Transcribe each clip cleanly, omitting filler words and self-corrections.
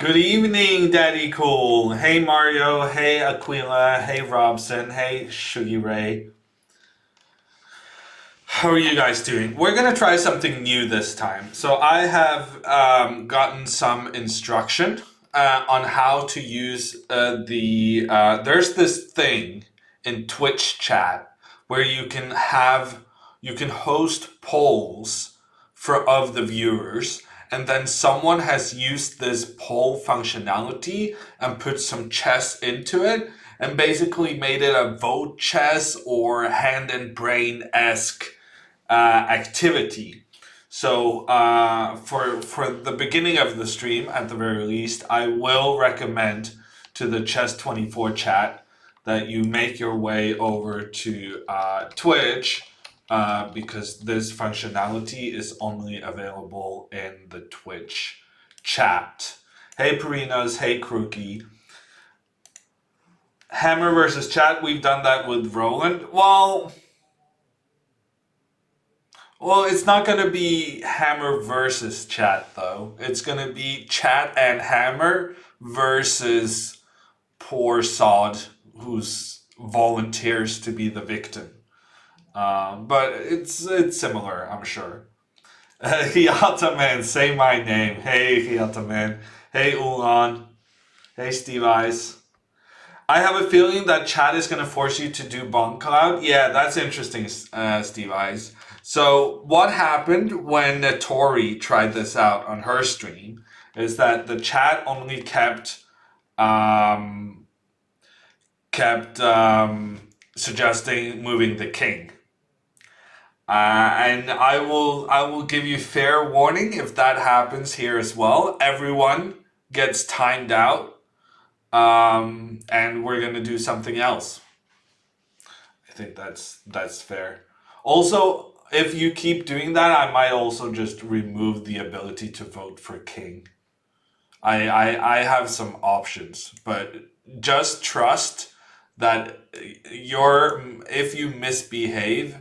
Good evening, Daddy Cool. Hey Mario, hey Aquila, hey Robson, hey Shuggy Ray. How are you guys doing? We're gonna try something new this time. So I have gotten some instruction on how to use There's this thing in Twitch chat where you can host polls of the viewers, and then someone has used this poll functionality and put some chess into it and basically made it a vote chess or hand and brain esque activity. So for the beginning of the stream, at the very least, I will recommend to the Chess24 chat that you make your way over to Twitch because this functionality is only available in the Twitch chat. Hey Perinos, hey Crookie. Hammer versus chat, we've done that with Roland. Well, it's not going to be Hammer versus chat, though. It's going to be chat and Hammer versus poor Sod, who's volunteers to be the victim. But it's similar, I'm sure. Hiyata Man, say my name. Hey, Hiyata Man. Hey, Ulan. Hey, Steve Eyes. I have a feeling that chat is going to force you to do Bonk Cloud. Yeah, that's interesting, Steve Eyes. So what happened when Tori tried this out on her stream is that the chat only kept suggesting moving the king. And I will give you fair warning if that happens here as well. Everyone gets timed out, and we're gonna do something else. I think that's fair. Also, if you keep doing that, I might also just remove the ability to vote for king. I have some options, but just trust that if you misbehave,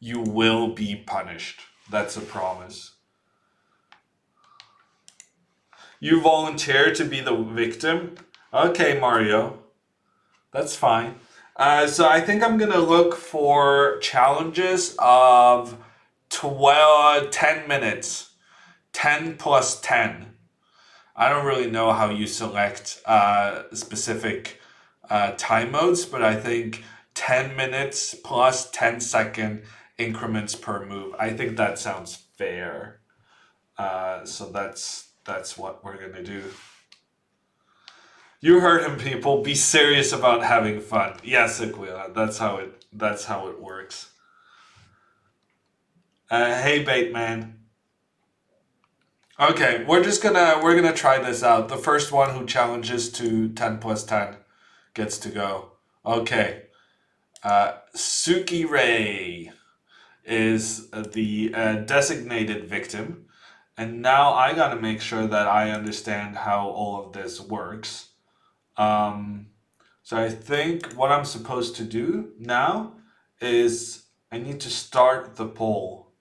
you will be punished. That's a promise. You volunteer to be the victim? Okay, Mario. That's fine. So I think I'm going to look for challenges of 10 minutes. 10 plus 10. I don't really know how you select specific time modes, but I think 10 minutes plus 10-second increments per move. I think that sounds fair. So that's what we're gonna do. You heard him, people. Be serious about having fun. Yes, Aquila. That's how it works. Hey, Bateman. Okay, we're gonna try this out. The first one who challenges to 10 plus 10 gets to go. Okay. Suki Ray is the designated victim. And now I gotta make sure that I understand how all of this works. So I think what I'm supposed to do now is I need to start the poll.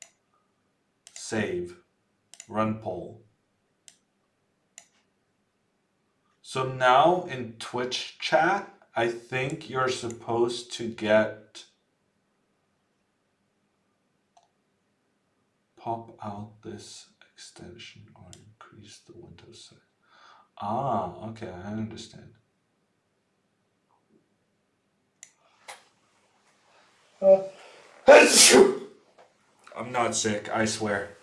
Save. Run poll. So now in Twitch chat, I think you're supposed to get pop out this extension or increase the window size. Ah, okay, I understand. I'm not sick, I swear.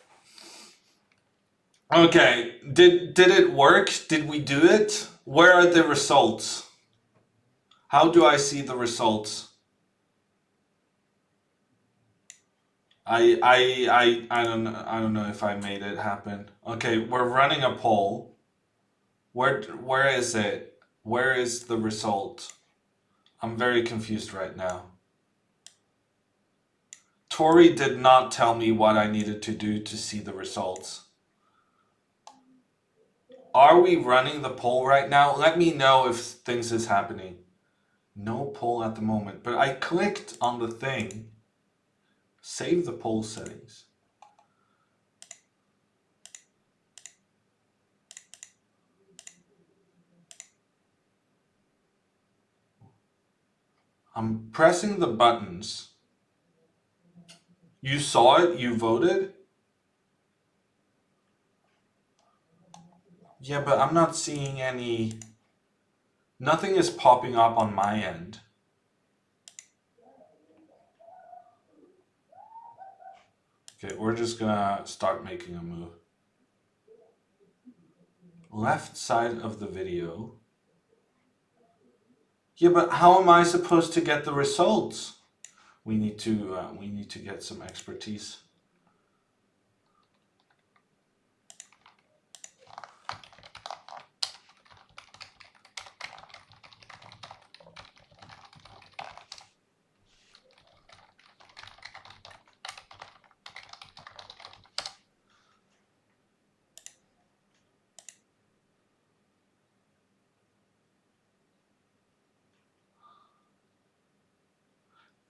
Okay, did it work? Did we do it? Where are the results? How do I see the results? I don't know if I made it happen. Okay, we're running a poll. Where is it? Where is the result? I'm very confused right now. Tori did not tell me what I needed to do to see the results. Are we running the poll right now? Let me know if things is happening. No poll at the moment, but I clicked on the thing. Save the poll settings. I'm pressing the buttons. You saw it? You voted? Yeah, but I'm not seeing any... Nothing is popping up on my end. Okay, we're just gonna start making a move. Left side of the video. Yeah, but how am I supposed to get the results? We need to get some expertise.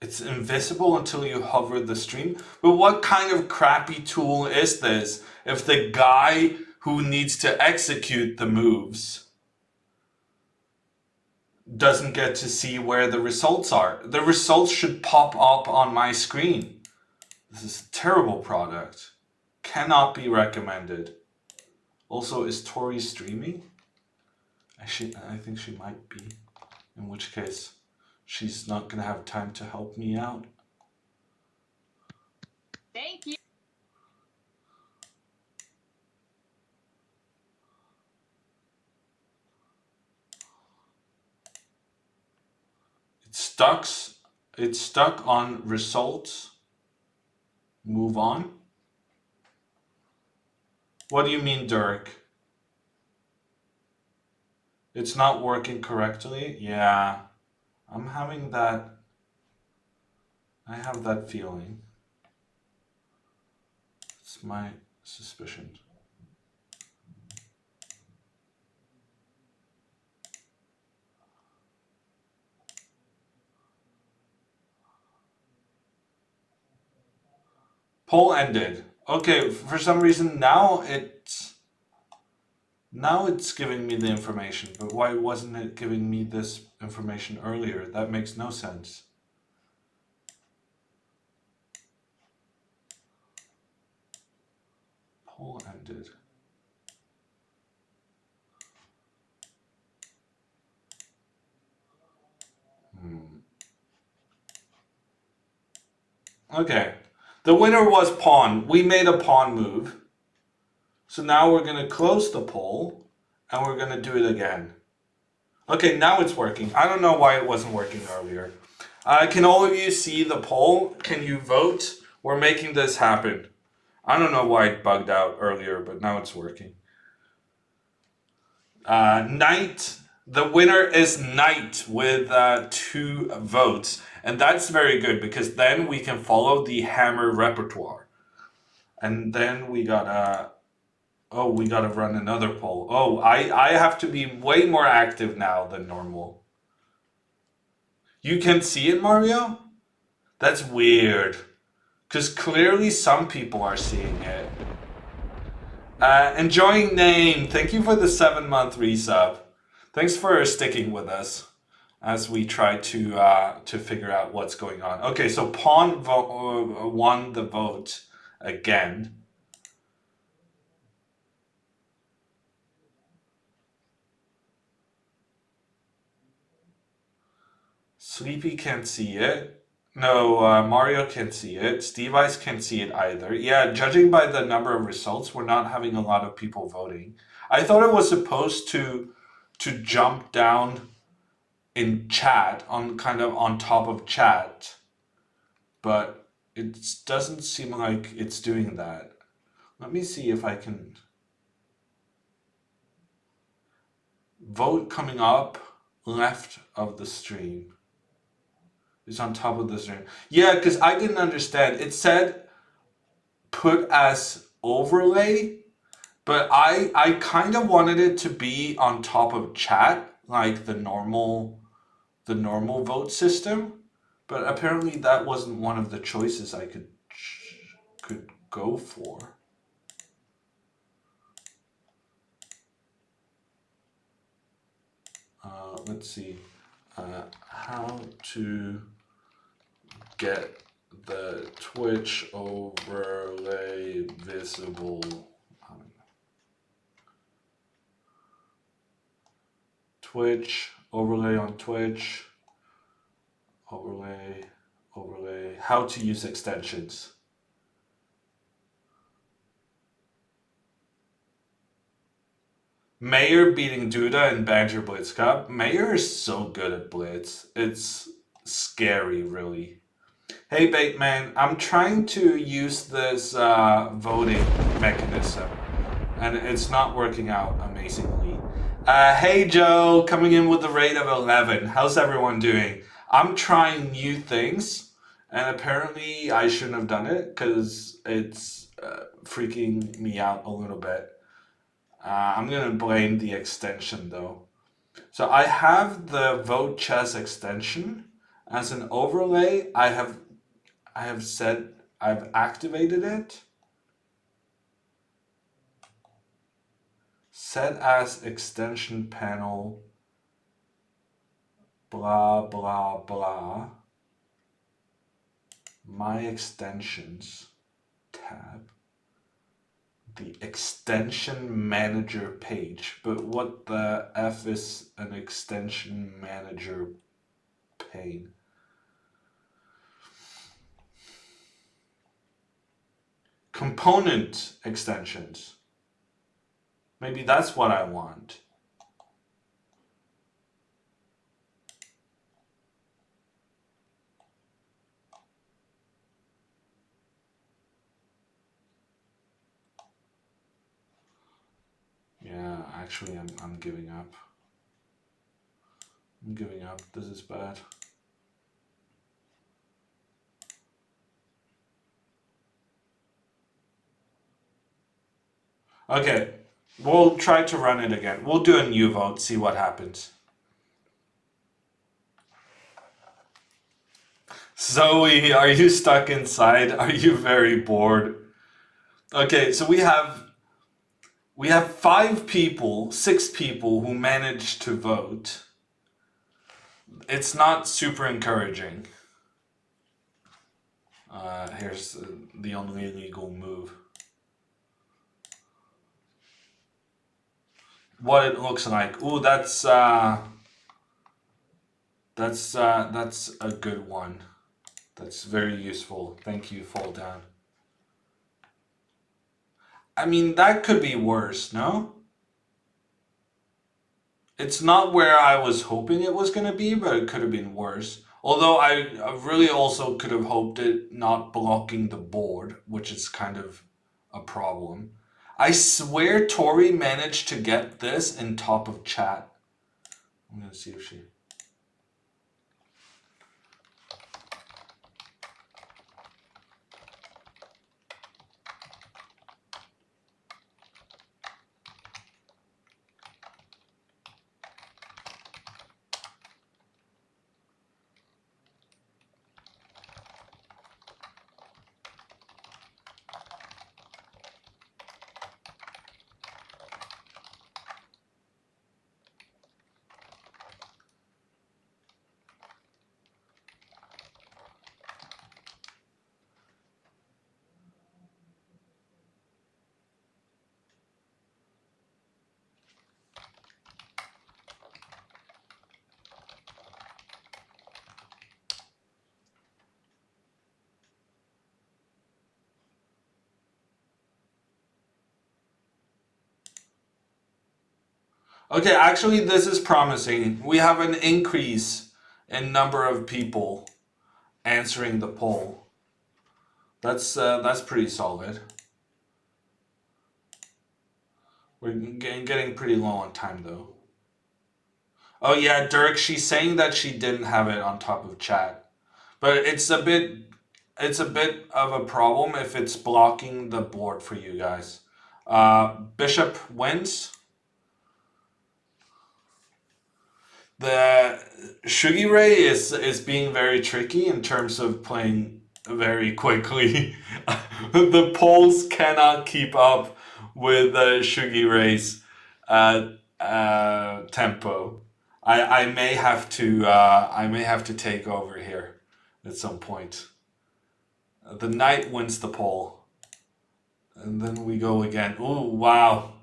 It's invisible until you hover the stream. But what kind of crappy tool is this if the guy who needs to execute the moves doesn't get to see where the results are? The results should pop up on my screen. This is a terrible product. Cannot be recommended. Also, is Tori streaming? I think she might be. In which case, she's not gonna have time to help me out. Thank you. It's stuck on results. Move on. What do you mean, Dirk? It's not working correctly? Yeah. I'm having that. I have that feeling. It's my suspicion. Poll ended. Okay, for some reason now it's giving me the information, but why wasn't it giving me this information earlier? That makes no sense. Poll ended. Okay. The winner was pawn. We made a pawn move. So now we're going to close the poll and we're going to do it again. Okay, now it's working. I don't know why it wasn't working earlier. Can all of you see the poll? Can you vote? We're making this happen. I don't know why it bugged out earlier, but now it's working. Knight. The winner is Knight with 2 votes. And that's very good because then we can follow the hammer repertoire. And then we gotta... Oh, we gotta run another poll. Oh, I have to be way more active now than normal. You can see it, Mario? That's weird. Because clearly some people are seeing it. Enjoying name. Thank you for the 7-month resub. Thanks for sticking with us as we try to figure out what's going on. Okay, so pawn won the vote again. Sleepy can't see it. No, Mario can't see it. Steve Ice can't see it either. Yeah, judging by the number of results, we're not having a lot of people voting. I thought it was supposed to jump down in chat, on kind of on top of chat, but it doesn't seem like it's doing that. Let me see if I can vote coming up left of the stream. It's on top of the stream. Yeah, because I didn't understand. It said put as overlay, but I kind of wanted it to be on top of chat, like the normal vote system. But apparently that wasn't one of the choices I could go for. Let's see. how to get the Twitch overlay visible. Twitch overlay on Twitch. Overlay. How to use extensions. Mayor beating Duda in Banjo Blitz Cup. Mayor is so good at Blitz. It's scary, really. Hey, Bateman, I'm trying to use this voting mechanism, and it's not working out amazingly. Hey, Joe, coming in with the rate of 11. How's everyone doing? I'm trying new things, and apparently I shouldn't have done it because it's freaking me out a little bit. I'm gonna blame the extension though. So I have the Vote Chess extension as an overlay. I have said I've activated it. Set as extension panel. Blah blah blah. My extensions tab. The extension manager page. But what the F is an extension manager pane? Component extensions. Maybe that's what I want. Yeah, actually I'm giving up. I'm giving up. This is bad. Okay, we'll try to run it again. We'll do a new vote, see what happens. Zoe, are you stuck inside? Are you very bored? Okay, so we have 5 people, 6 people who managed to vote. It's not super encouraging. Here's the only legal move. What it looks like. Ooh, that's a good one. That's very useful. Thank you, Fall Down. I mean, that could be worse, no? It's not where I was hoping it was going to be, but it could have been worse. Although I really also could have hoped it not blocking the board, which is kind of a problem. I swear Tori managed to get this in top of chat. I'm going to see if she... Okay, actually, this is promising. We have an increase in number of people answering the poll. That's pretty solid. We're getting pretty low on time though. Oh yeah, Dirk, she's saying that she didn't have it on top of chat, but it's a bit of a problem if it's blocking the board for you guys. Bishop wins. The Shugi Ray is being very tricky in terms of playing very quickly. The polls cannot keep up with Shugi Ray's tempo. I may have to take over here at some point. The knight wins the pole. And then we go again. Ooh, wow.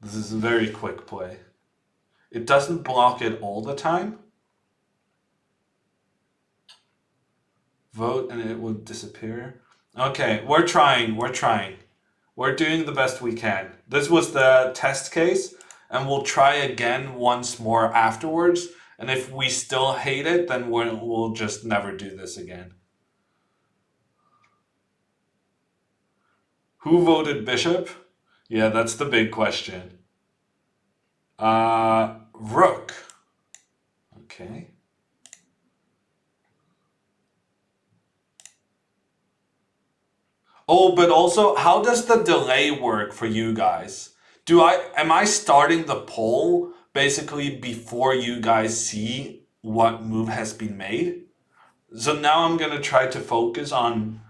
This is a very quick play. It doesn't block it all the time. Vote and it will disappear. Okay, we're trying. We're doing the best we can. This was the test case, and we'll try again once more afterwards. And if we still hate it, then we'll just never do this again. Who voted bishop? Yeah, that's the big question. Rook. Okay. Oh, but also, how does the delay work for you guys? Am I starting the poll basically before you guys see what move has been made? So now I'm gonna try to focus on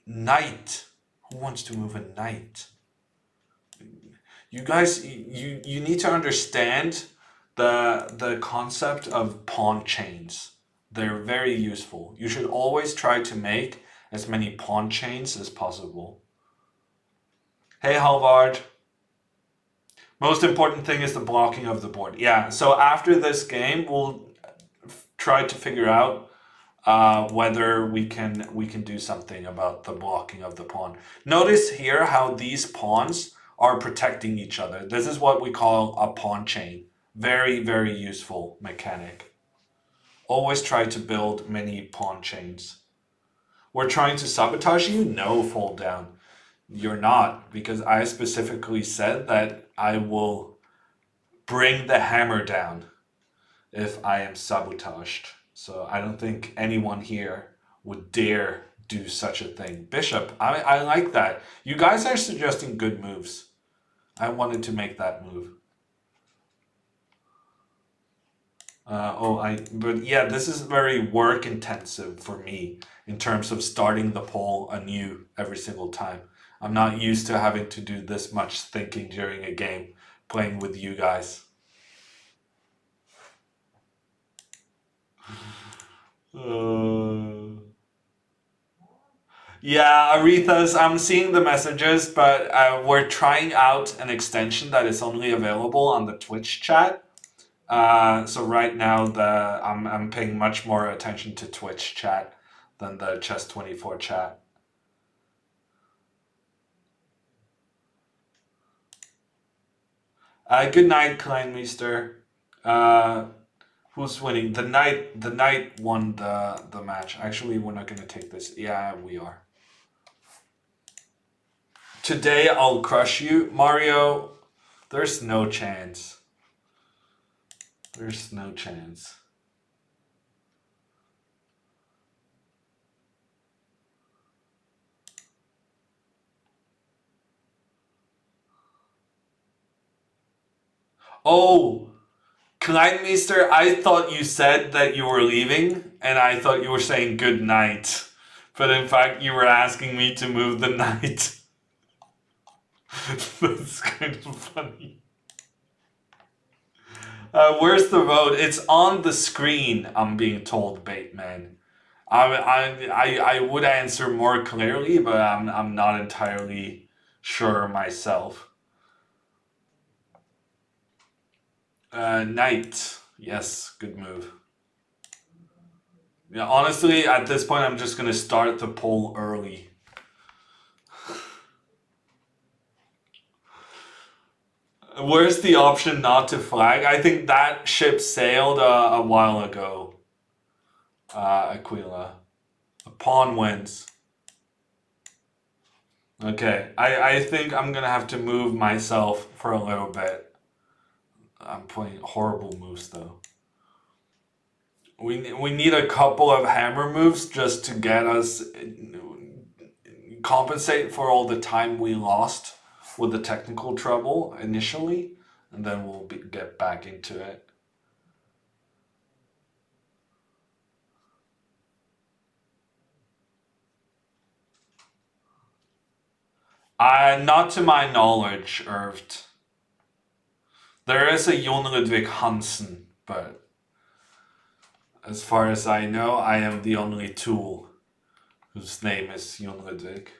knight. Who wants to move a knight? You guys, you need to understand the concept of pawn chains. They're very useful. You should always try to make as many pawn chains as possible. Hey, Halvard. Most important thing is the blocking of the board. Yeah, so after this game, we'll try to figure out whether we can do something about the blocking of the pawn. Notice here how these pawns are protecting each other. This is what we call a pawn chain. Very, very useful mechanic. Always try to build many pawn chains. We're trying to sabotage you? No, fold down. You're not, because I specifically said that I will bring the hammer down if I am sabotaged. So I don't think anyone here would dare do such a thing. Bishop, I like that. You guys are suggesting good moves. I wanted to make that move. But yeah, this is very work intensive for me in terms of starting the poll anew every single time. I'm not used to having to do this much thinking during a game playing with you guys. Yeah, Aretha's, I'm seeing the messages, but we're trying out an extension that is only available on the Twitch chat. So right now, I'm paying much more attention to Twitch chat than the Chess24 chat. Good night, Kleinmeister. Who's winning? The knight won the match. Actually, we're not gonna take this. Yeah, we are. Today I'll crush you, Mario. There's no chance. There's no chance. Oh, Kleinmeister, I thought you said that you were leaving, and I thought you were saying good night. But in fact, you were asking me to move the night. That's kind of funny. Where's the vote? It's on the screen, I'm being told, Bateman. I would answer more clearly, but I'm not entirely sure myself. Knight. Yes, good move. Yeah, honestly, at this point, I'm just gonna start the poll early. Where's the option not to flag? I think that ship sailed a while ago. Aquila. A pawn wins. Okay, I think I'm gonna have to move myself for a little bit. I'm playing horrible moves though. We need a couple of hammer moves just to get us compensate for all the time we lost with the technical trouble initially, and then we'll get back into it. Not to my knowledge, Irved. There is a Jon Ludvig Hansen, but as far as I know, I am the only tool whose name is Jon Ludvig.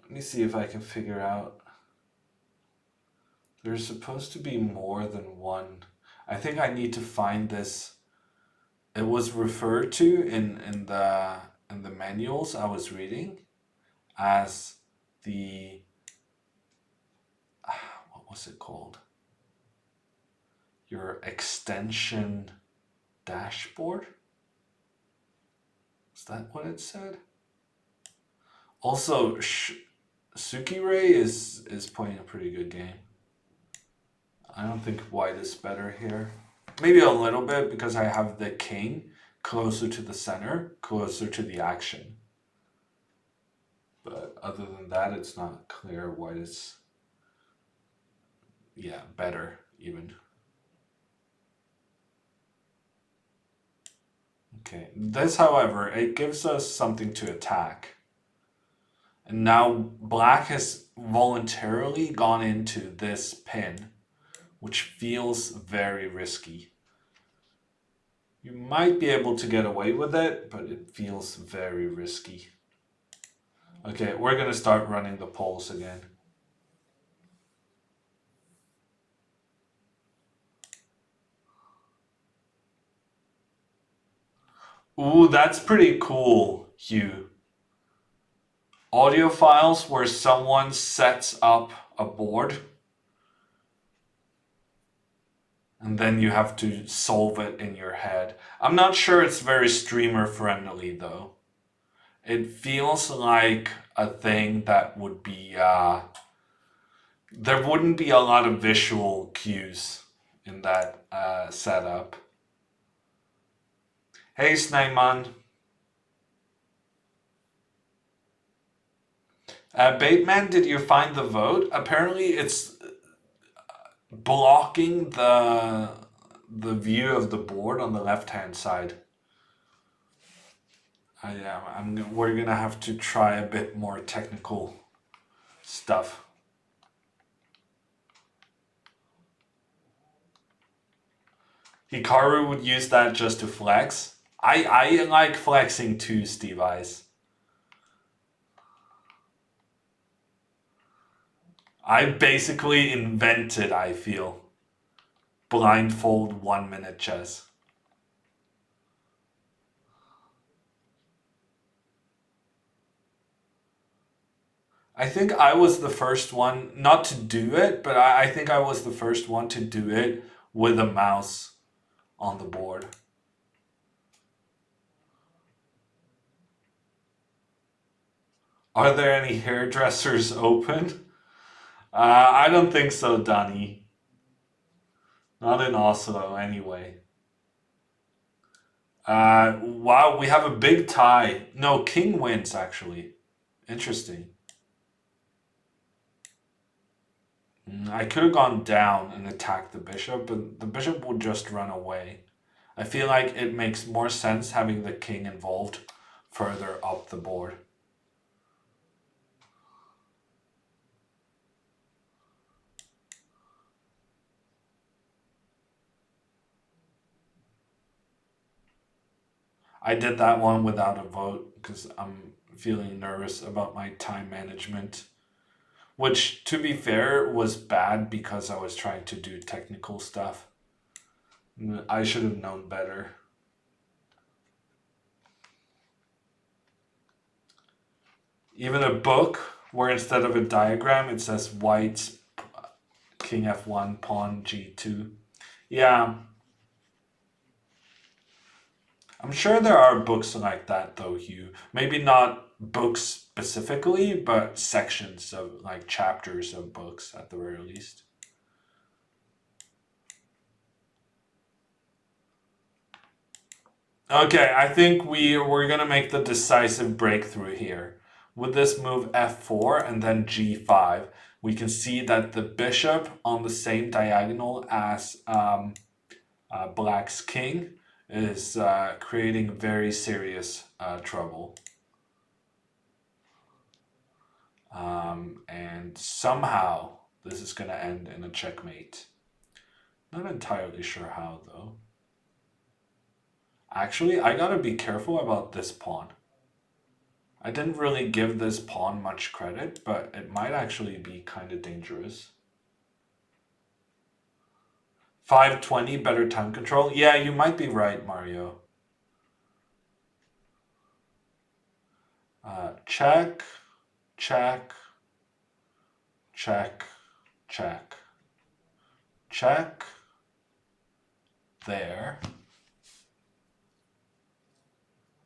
Let me see if I can figure out. There's supposed to be more than one. I think I need to find this. It was referred to in the manuals I was reading as the what was it called? Your extension dashboard? Is that what it said? Also, Sukire is playing a pretty good game. I don't think white is better here. Maybe a little bit because I have the king closer to the center, closer to the action. But other than that, it's not clear white is, yeah, better even. Okay, this, however, it gives us something to attack. And now black has voluntarily gone into this pin, which feels very risky. You might be able to get away with it, but it feels very risky. Okay, we're gonna start running the polls again. Ooh, that's pretty cool, Hugh. Audio files where someone sets up a board and then you have to solve it in your head. I'm not sure it's very streamer friendly though. It feels like a thing that would be, there wouldn't be a lot of visual cues in that setup. Hey Snaiman. Bateman, did you find the vote? Apparently it's blocking the view of the board on the left hand side. We're gonna have to try a bit more technical stuff. Hikaru would use that just to flex. I like flexing too, Steve Eyes. I basically invented, I feel, blindfold 1 minute chess. I think I was the first one, not to do it, but I think I was the first one to do it with a mouse on the board. Are there any hairdressers open? I don't think so, Donnie. Not in Oslo, anyway. Wow, we have a big tie. No, king wins, actually. Interesting. I could have gone down and attacked the bishop, but the bishop would just run away. I feel like it makes more sense having the king involved further up the board. I did that one without a vote because I'm feeling nervous about my time management. Which, to be fair, was bad because I was trying to do technical stuff. I should have known better. Even a book where instead of a diagram it says white, king f1, pawn g2. Yeah. I'm sure there are books like that though, Hugh. Maybe not books specifically, but sections of, like, chapters of books at the very least. Okay, I think we're gonna make the decisive breakthrough here. With this move f4 and then g5, we can see that the bishop on the same diagonal as Black's king is creating very serious trouble. And somehow this is going to end in a checkmate. Not entirely sure how, though. Actually, I gotta be careful about this pawn. I didn't really give this pawn much credit, but it might actually be kind of dangerous. 520, better time control? Yeah, you might be right, Mario. Check, check, check, check, check, there.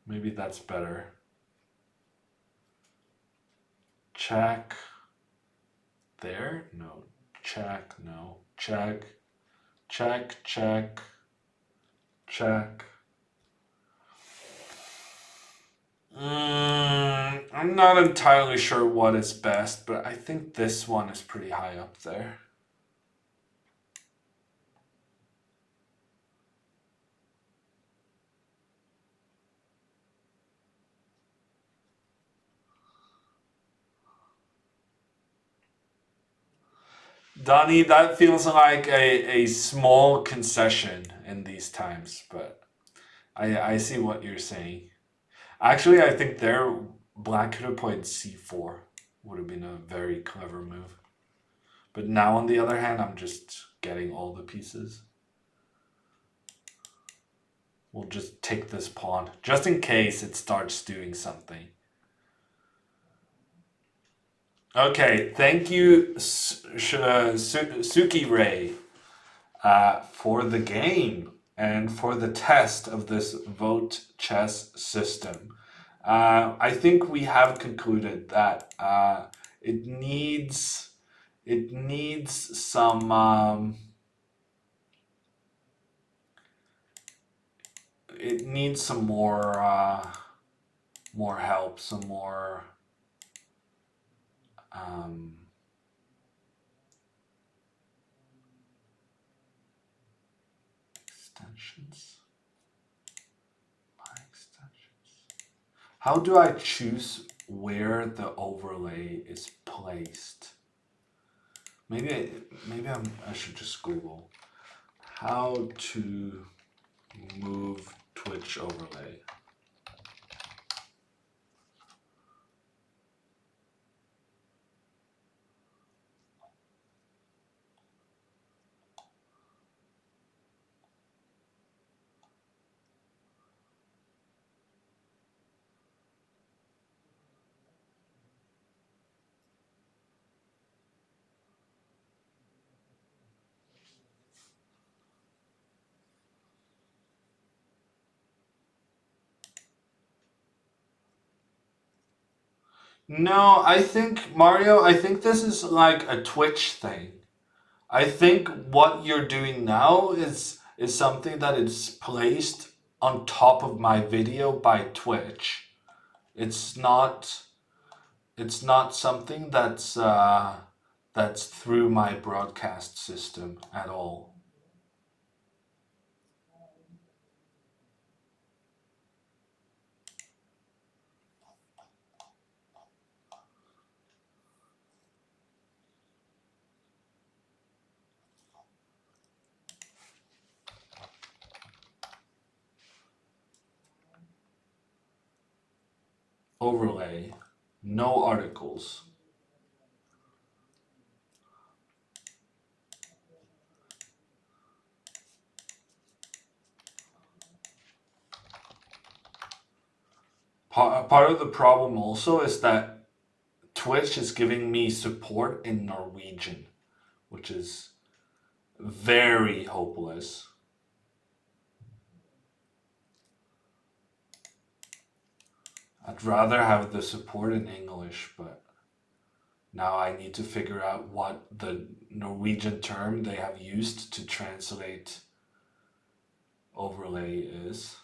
Maybe that's better. Check, there? No. Check, no. Check, check, check, check. I'm not entirely sure what is best, but I think this one is pretty high up there. Donnie, that feels like a small concession in these times, but I see what you're saying. Actually, I think there Black could have played c4. Would have been a very clever move. But now, on the other hand, I'm just getting all the pieces. We'll just take this pawn, just in case it starts doing something. Okay, thank you, Suki Ray, for the game and for the test of this vote chess system. I think we have concluded that it needs some it needs some more help, some more extensions. My extensions. How do I choose where the overlay is placed? Maybe I should just Google how to move Twitch overlay. No, I think, Mario, I think this is like a Twitch thing. I think what you're doing now is something that is placed on top of my video by Twitch. It's not it's not something that's through my broadcast system at all. Overlay, no articles. Part of the problem also is that Twitch is giving me support in Norwegian, which is very hopeless. I'd rather have the support in English, but now I need to figure out what the Norwegian term they have used to translate overlay is.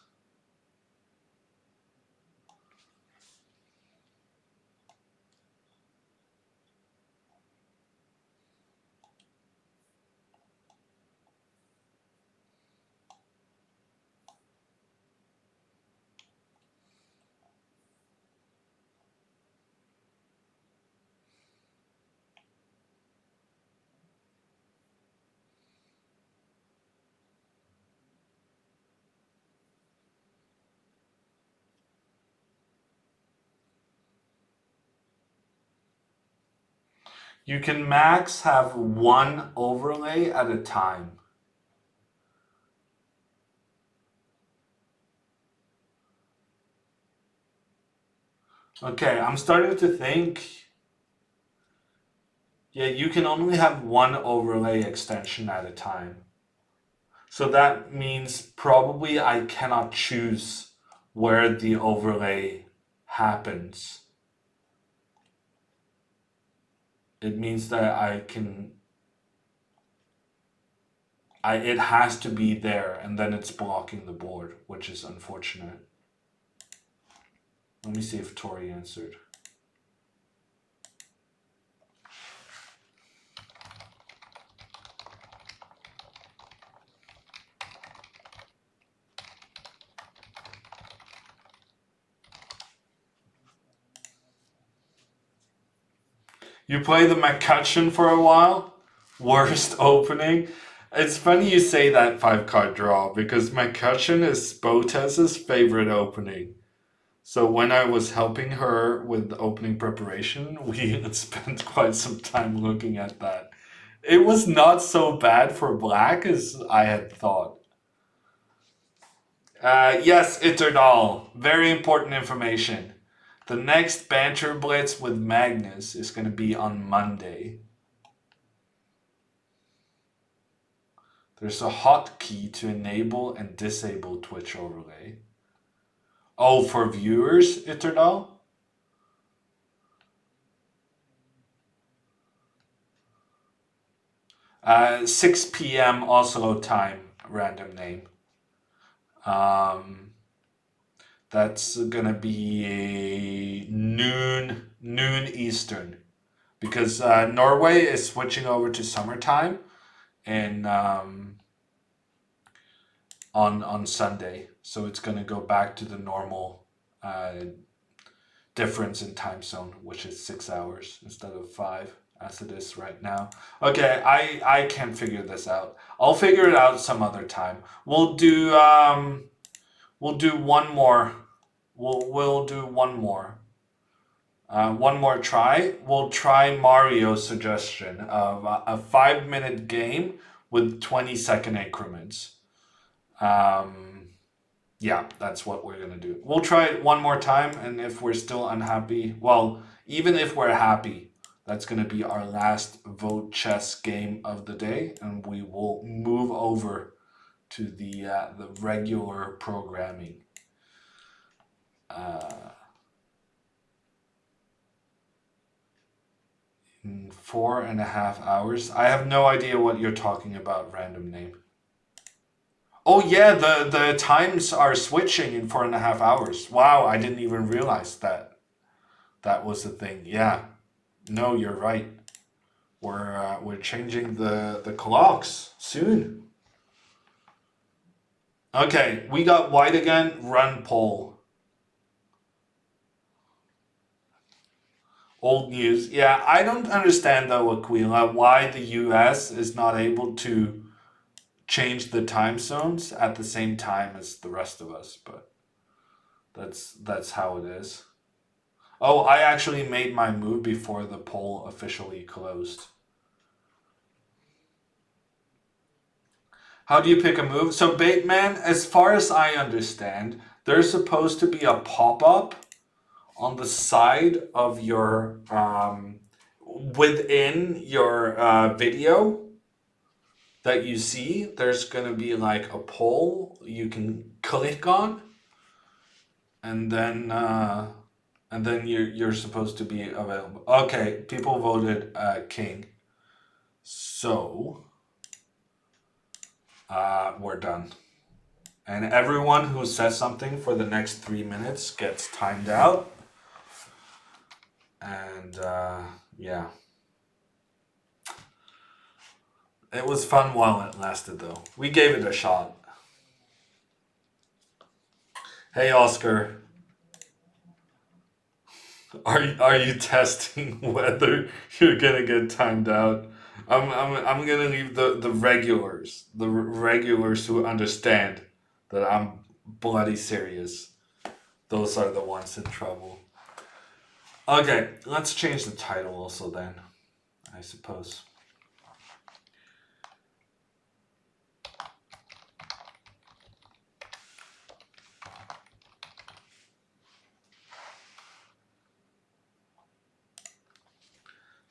You can max have one overlay at a time. Okay, I'm starting to think. Yeah, you can only have one overlay extension at a time. So that means probably I cannot choose where the overlay happens. It means that it has to be there and then it's blocking the board, which is unfortunate. Let me see if Tori answered. You play the McCutcheon for a while? Worst opening? It's funny you say that 5 card draw because McCutcheon is Botez's favorite opening. So when I was helping her with the opening preparation, we spent quite some time looking at that. It was not so bad for black as I had thought. Yes, Itterdal. Very important information. The next banter blitz with Magnus is going to be on Monday. There's a hotkey to enable and disable Twitch overlay. Oh, for viewers, Itterdal? 6 p.m. Oslo time, random name. That's gonna be noon Eastern, because Norway is switching over to summertime, and on Sunday, so it's gonna go back to the normal difference in time zone, which is 6 hours instead of 5 as it is right now. Okay, I can't figure this out. I'll figure it out some other time. We'll do one more. We'll do one more. One more try. We'll try Mario's suggestion of a 5-minute game with 20-second increments. Yeah, that's what we're gonna do. We'll try it one more time, and if we're still unhappy, well, even if we're happy, that's gonna be our last vote chess game of the day, and we will move over to the regular programming. In 4.5 hours. I have no idea what you're talking about, random name. Oh yeah, the times are switching in 4.5 hours. Wow, I didn't even realize that was the thing. Yeah, no, you're right. We're changing the clocks soon. Okay, we got white again. Run poll. Old news. Yeah, I don't understand though, Aquila, why the U.S. is not able to change the time zones at the same time as the rest of us, but that's how it is. Oh, I actually made my move before the poll officially closed. How do you pick a move? So Bateman, as far as I understand, there's supposed to be a pop-up on the side of your within your video that you see. There's gonna be like a poll you can click on, and then you're supposed to be available. Okay, people voted king, so we're done. And everyone who says something for the next 3 minutes gets timed out. And yeah, it was fun while it lasted, though. We gave it a shot. Hey, Oscar. Are you testing whether you're gonna get timed out? I'm gonna leave the regulars who understand that I'm bloody serious. Those are the ones in trouble. Okay, let's change the title also then. I suppose.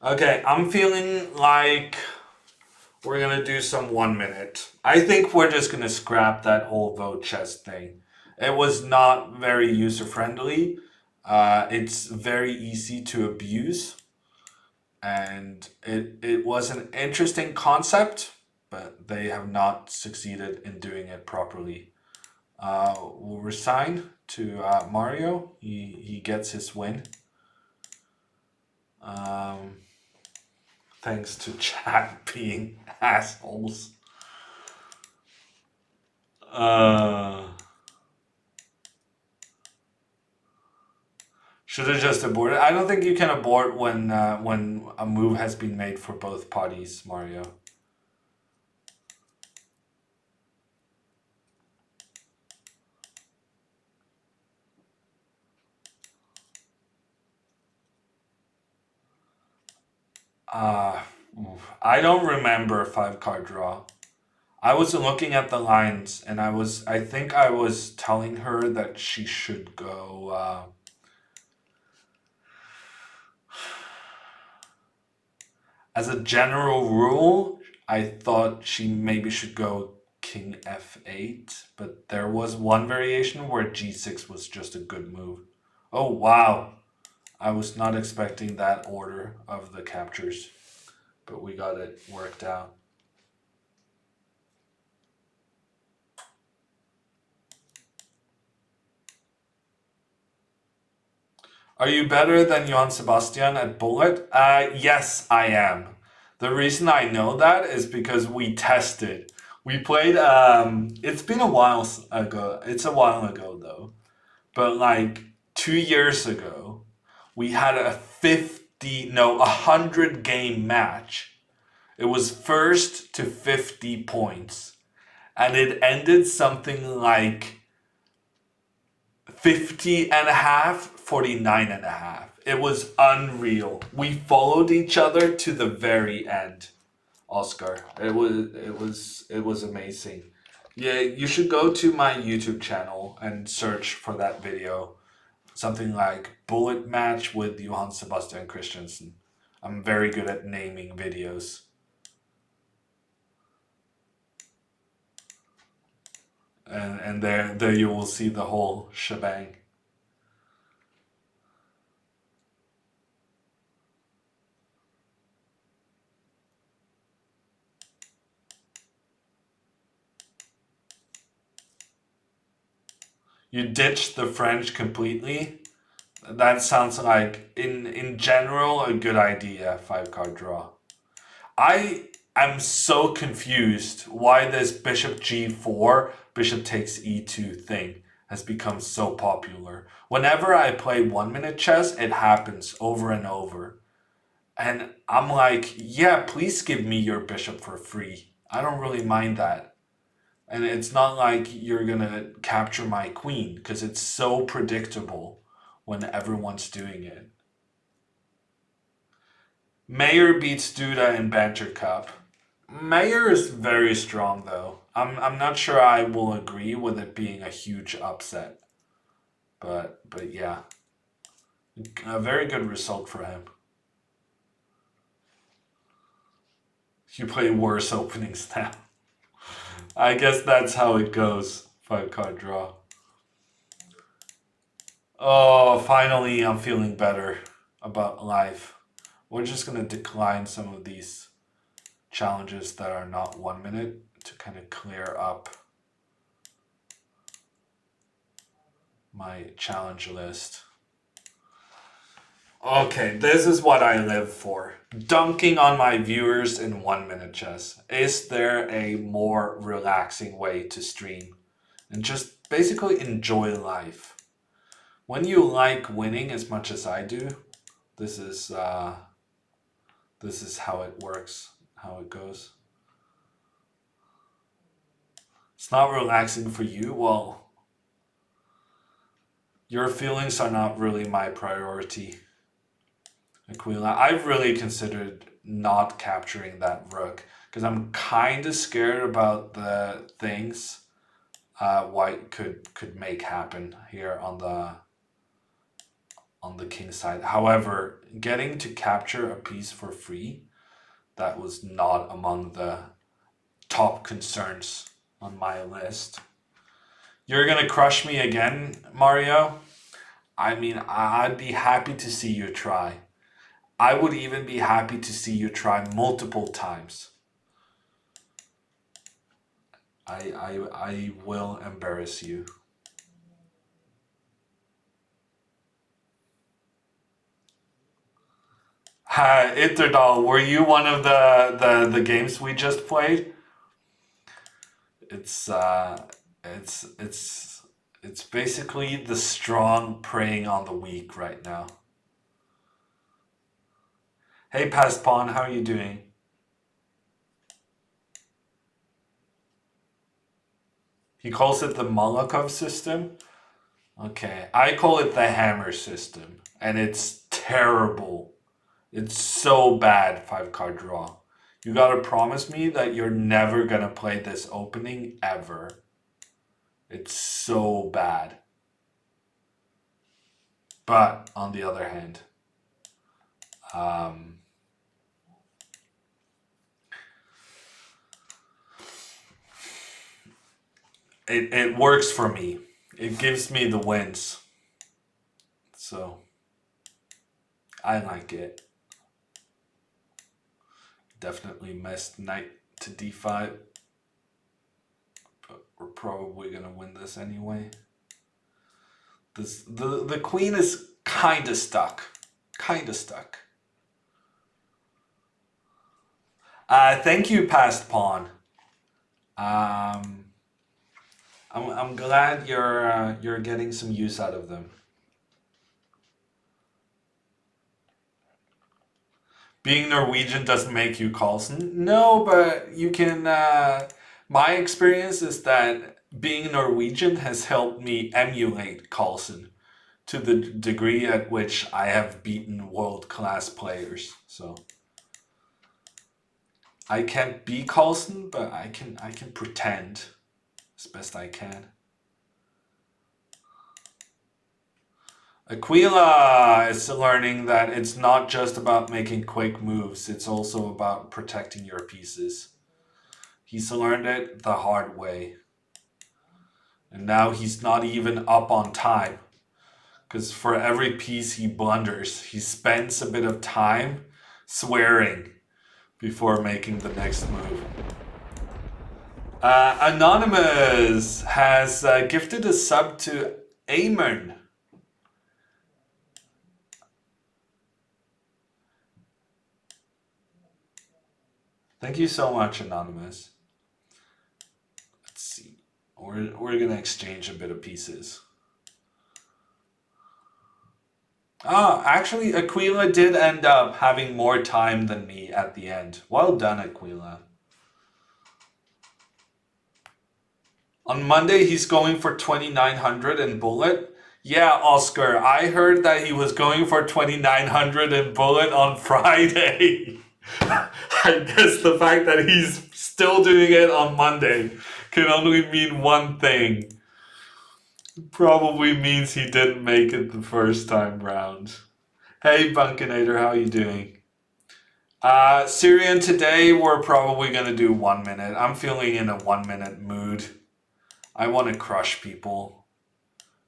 Okay, I'm feeling like we're gonna do some 1 minute. I think we're just gonna scrap that whole vote chess thing. It was not very user friendly. It's very easy to abuse, and it was an interesting concept, but they have not succeeded in doing it properly. We'll resign to Mario. He gets his win. Thanks to chat being assholes. Should have just aborted. I don't think you can abort when a move has been made for both parties, Mario. I don't remember 5 card draw. I was looking at the lines, and I think I was telling her that she should go. As a general rule, I thought she maybe should go King F8, but there was one variation where G6 was just a good move. Oh wow! I was not expecting that order of the captures, but we got it worked out. Are you better than Johann Sebastian at Bullet? Yes, I am. The reason I know that is because we tested. We played, it's been a while ago. It's a while ago though. But like 2 years ago, we had a 100 game match. It was first to 50 points. And it ended something like 50 and a half, 49 and a half. It was unreal. We followed each other to the very end, Oscar. It was amazing. Yeah, you should go to my YouTube channel and search for that video. Something like Bullet Match with Johann Sebastian Christensen. I'm very good at naming videos. And there you will see the whole shebang. You ditched the French completely. That sounds like, in general, a good idea. 5 card draw. I am so confused why this Bishop G4, Bishop takes E2 thing has become so popular. Whenever I play 1 minute chess, it happens over and over. And I'm like, yeah, please give me your bishop for free. I don't really mind that. And it's not like you're gonna capture my queen, because it's so predictable when everyone's doing it. Mayer beats Duda in Banter Cup. Mayer is very strong though. I'm not sure I will agree with it being a huge upset. But yeah. A very good result for him. You play worse openings now. I guess that's how it goes. 5 card draw. Oh, finally I'm feeling better about life. We're just gonna decline some of these challenges that are not 1 minute to kind of clear up my challenge list. Okay, this is what I live for. Dunking on my viewers in 1 minute chess. Is there a more relaxing way to stream? And just basically enjoy life. When you like winning as much as I do, this is how it works, how it goes. It's not relaxing for you? Well, your feelings are not really my priority. Aquila, I've really considered not capturing that rook because I'm kind of scared about the things white could make happen here on the king side. However, getting to capture a piece for free, that was not among the top concerns on my list. You're gonna crush me again, Mario? I mean, I'd be happy to see you try. I would even be happy to see you try multiple times. I will embarrass you. Hi, Itterdal, were you one of the games we just played? It's it's it's it's basically the strong preying on the weak right now. Hey, past pawn, how are you doing? He calls it the Molokov system. Okay, I call it the hammer system, and it's terrible. It's so bad, 5 card draw. You gotta promise me that you're never gonna play this opening ever. It's so bad. But on the other hand, it works for me. It gives me the wins. So I like it. Definitely missed knight to d5. But we're probably gonna win this anyway. The queen is kinda stuck. Kinda stuck. Thank you, past pawn. I'm glad you're getting some use out of them. Being Norwegian doesn't make you Carlson. No, but you can. My experience is that being Norwegian has helped me emulate Carlson to the degree at which I have beaten world-class players. So I can't be Carlson, but I can pretend as best I can. Aquila is learning that it's not just about making quick moves, it's also about protecting your pieces. He's learned it the hard way. And now he's not even up on time. Because for every piece he blunders, he spends a bit of time swearing before making the next move. Anonymous has gifted a sub to Amon. Thank you so much, Anonymous. Let's see. We're going to exchange a bit of pieces. Actually, Aquila did end up having more time than me at the end. Well done, Aquila. On Monday, he's going for 2,900 in bullet. Yeah, Oscar, I heard that he was going for 2,900 in bullet on Friday. I guess the fact that he's still doing it on Monday can only mean one thing. Probably means he didn't make it the first time round. Hey, Bunkinator, how you doing? Syrian, today we're probably going to do 1 minute. I'm feeling in a 1 minute mood. I want to crush people.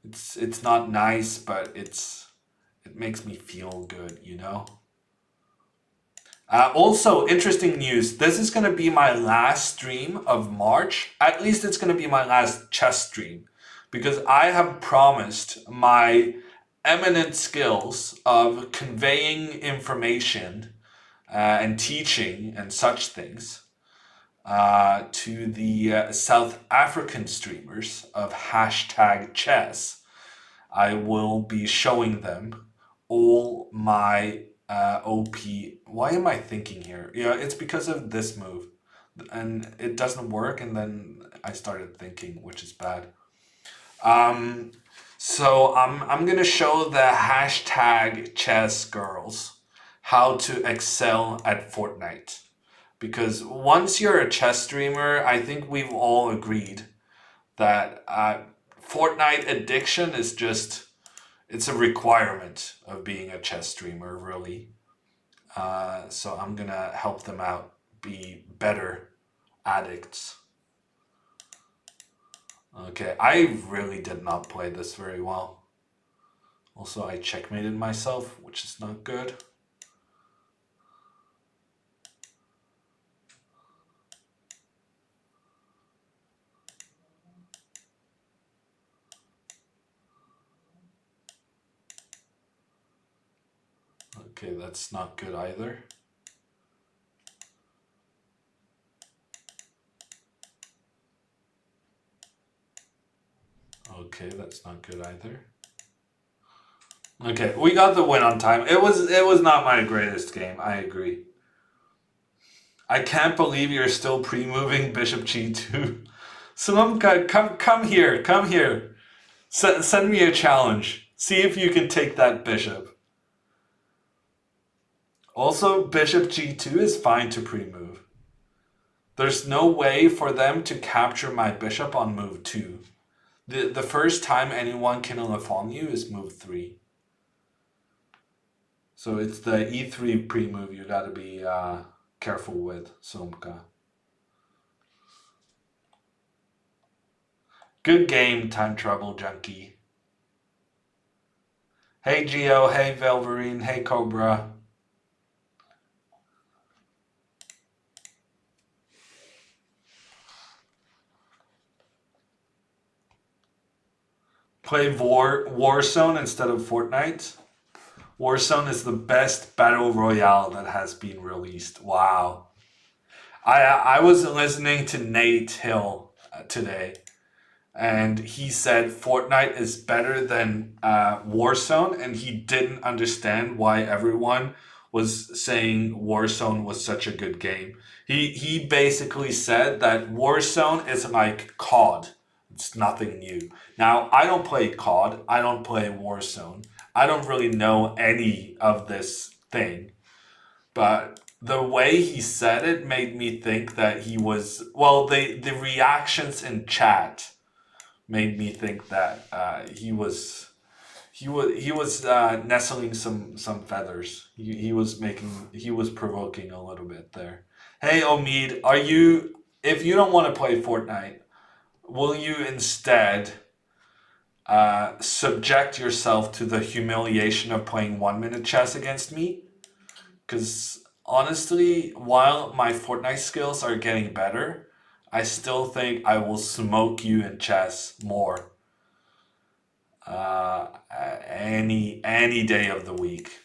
It's not nice, but it makes me feel good, you know? Also, interesting news. This is going to be my last stream of March. At least it's going to be my last chess stream. Because I have promised my eminent skills of conveying information and teaching and such things to the South African streamers of #chess. I will be showing them all my OP. Why am I thinking here? Yeah, it's because of this move. And it doesn't work, and then I started thinking, which is bad. So I'm gonna show the #chess girls how to excel at Fortnite. Because once you're a chess streamer, I think we've all agreed that Fortnite addiction is just, it's a requirement of being a chess streamer, really. So I'm gonna help them out be better addicts. Okay, I really did not play this very well. Also, I checkmated myself, which is not good. Okay, that's not good either. Okay, that's not good either. Okay, we got the win on time. It was not my greatest game, I agree. I can't believe you're still pre-moving Bishop G2. Salomka, come here, come here. Send me a challenge. See if you can take that bishop. Also, Bishop G2 is fine to pre-move. There's no way for them to capture my bishop on move 2. The first time anyone can Lafon you is move 3. So it's the e3 pre-move you gotta be careful with, Somka. Good game, Time Trouble Junkie. Hey Geo, hey Velverine, hey Cobra. Play Warzone instead of Fortnite. Warzone is the best battle royale that has been released. Wow. I was listening to Nate Hill today, and he said Fortnite is better than Warzone, and he didn't understand why everyone was saying Warzone was such a good game. He basically said that Warzone is like COD. It's nothing new. Now, I don't play COD. I don't play Warzone. I don't really know any of this thing. But the way he said it made me think that he was, well, the reactions in chat made me think that he was nestling some feathers. He was provoking a little bit there. Hey Omid, are you, if you don't want to play Fortnite, will you instead subject yourself to the humiliation of playing 1 minute chess against me? Because honestly, while my Fortnite skills are getting better, I still think I will smoke you in chess more uh, any day of the week.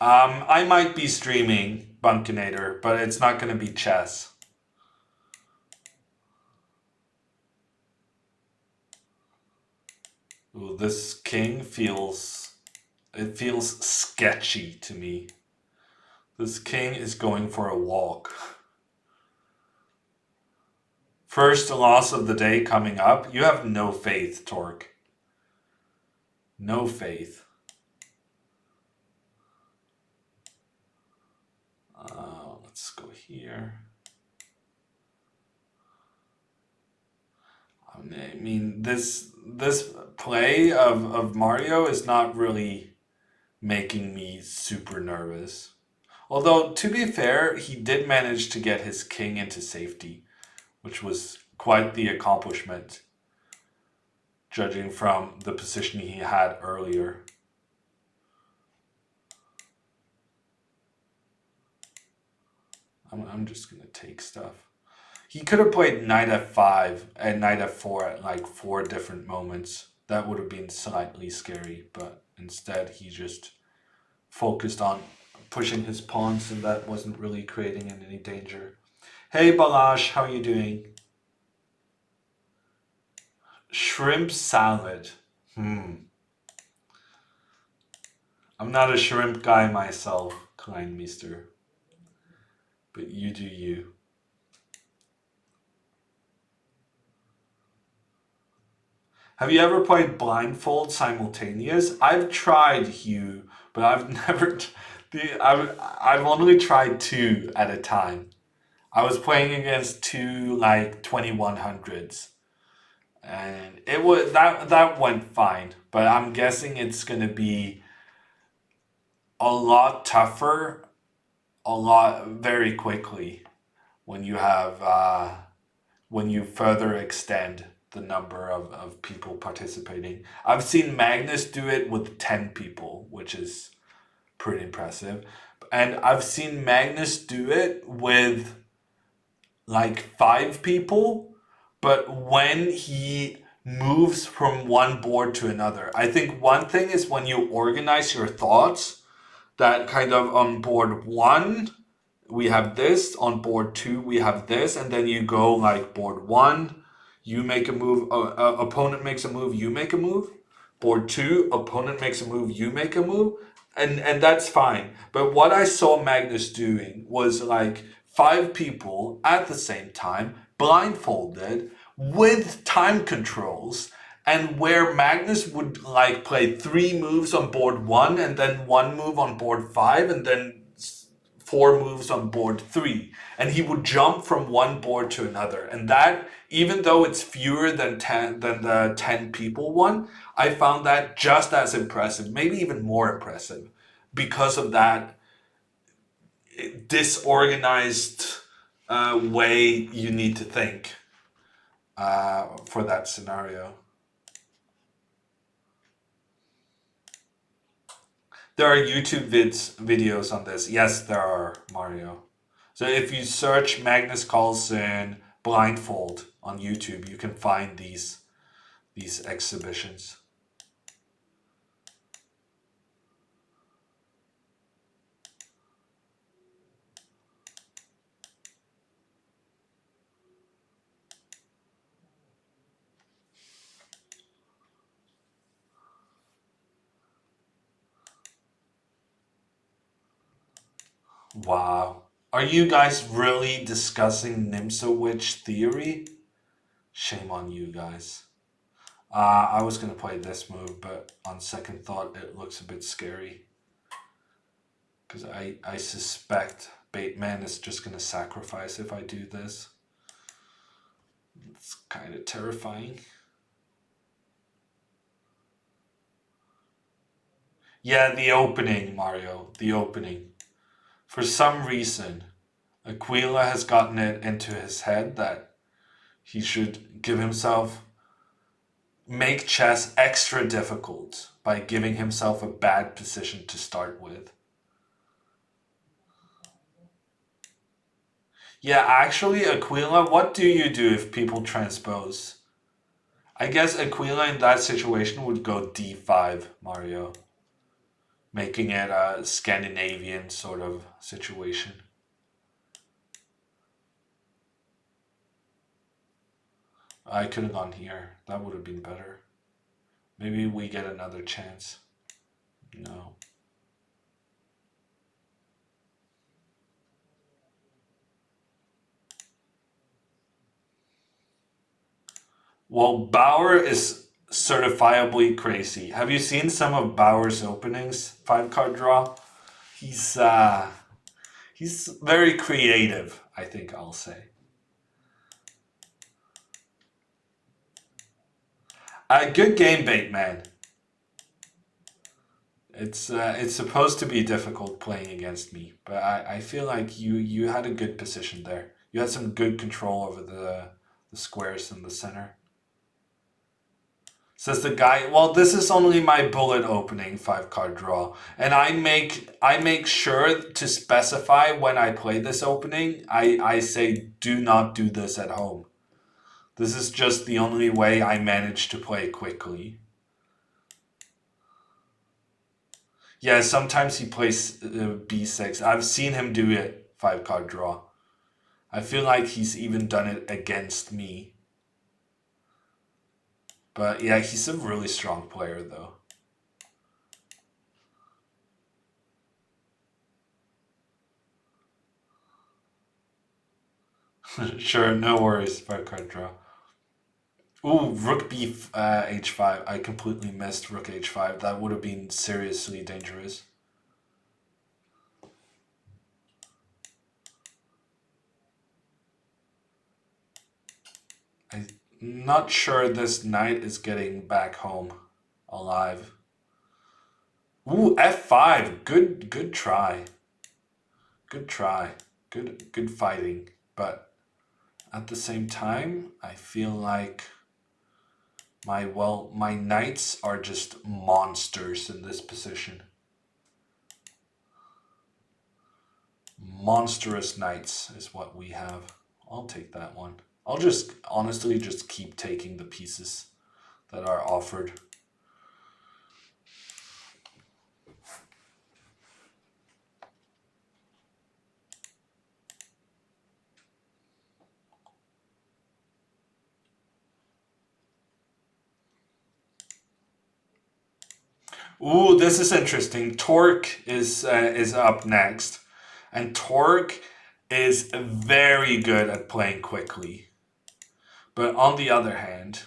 I might be streaming Bunkinator, but it's not going to be chess. Ooh, this king feels sketchy to me. This king is going for a walk. First loss of the day coming up. You have no faith, Torque. No faith. Let's go here. I mean, this play of Mario is not really making me super nervous. Although, to be fair, he did manage to get his king into safety, which was quite the accomplishment, judging from the position he had earlier. I'm just going to take stuff. He could have played knight f5 and knight f4 at like 4 different moments. That would have been slightly scary, but instead he just focused on pushing his pawns, and that wasn't really creating any danger. Hey Balash, how are you doing? Shrimp salad. I'm not a shrimp guy myself, Kleinmeister. But you do you. Have you ever played blindfold simultaneous? I've tried, Hugh, but I've never. I've only tried two at a time. I was playing against two like 2100s, and it was that went fine. But I'm guessing it's gonna be a lot tougher, a lot very quickly when you have when you further extend the number of people participating. I've seen Magnus do it with 10 people, which is pretty impressive. And I've seen Magnus do it with like 5 people, but when he moves from one board to another. I think one thing is when you organize your thoughts, that kind of on board one, we have this, on board two, we have this, and then you go like board one, you make a move, opponent makes a move, you make a move. Board two, opponent makes a move, you make a move, and that's fine. But what I saw Magnus doing was like 5 people at the same time, blindfolded, with time controls, and where Magnus would like play 3 moves on board one, and then 1 move on board five, and then 4 moves on board three, and he would jump from one board to another. And that, even though it's fewer than the 10 people one, I found that just as impressive, maybe even more impressive, because of that disorganized way you need to think for that scenario. There are YouTube videos on this. Yes, there are, Mario. So if you search Magnus Carlsen blindfold on YouTube, you can find these exhibitions. Wow. Are you guys really discussing Nimsowitsch theory? Shame on you guys. I was gonna play this move, but on second thought, it looks a bit scary. Because I suspect Bateman is just gonna sacrifice if I do this. It's kind of terrifying. Yeah, the opening, Mario. The opening. For some reason, Aquila has gotten it into his head that he should give himself, make chess extra difficult by giving himself a bad position to start with. Yeah, actually, Aquila, what do you do if people transpose? I guess Aquila in that situation would go d5, Mario, making it a Scandinavian sort of situation. I could have gone here. That would have been better. Maybe we get another chance. No. Well, Bauer is certifiably crazy. Have you seen some of Bauer's openings? 5 card draw. He's he's very creative, I think I'll say. Good game, bait man. It's supposed to be difficult playing against me, but I feel like you had a good position there. You had some good control over the squares in the center. Says the guy, well, this is only my bullet opening 5 card draw. And I make sure to specify when I play this opening, I say do not do this at home. This is just the only way I manage to play quickly. Yeah, sometimes he plays b6. I've seen him do it 5 card draw. I feel like he's even done it against me. But yeah, he's a really strong player though. Sure, no worries, 5 card draw. Ooh, rook b h5. I completely missed rook h5. That would have been seriously dangerous. I'm not sure this knight is getting back home alive. Ooh, f5. Good try. Good try. Good fighting. But at the same time, I feel like my knights are just monsters in this position. Monstrous knights is what we have. I'll take that one. I'll just honestly just keep taking the pieces that are offered. Ooh, this is interesting. Torque is up next, and Torque is very good at playing quickly. But on the other hand,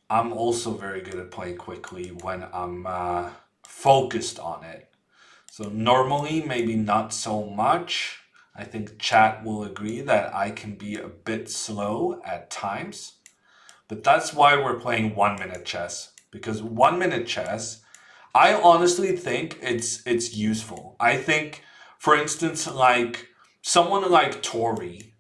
I'm also very good at playing quickly when I'm focused on it. So normally, maybe not so much. I think chat will agree that I can be a bit slow at times. But that's why we're playing 1 minute chess. Because 1 minute chess, I honestly think it's useful. I think, for instance, like someone like Tori,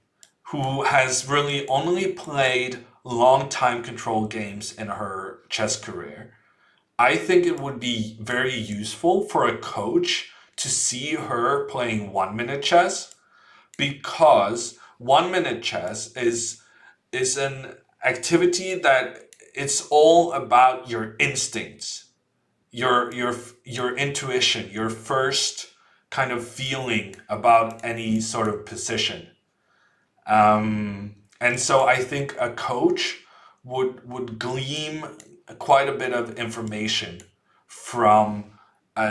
who has really only played long time control games in her chess career, I think it would be very useful for a coach to see her playing 1 minute chess, because 1 minute chess is an activity that it's all about your instincts, your intuition, your first kind of feeling about any sort of position. And so I think a coach would glean quite a bit of information from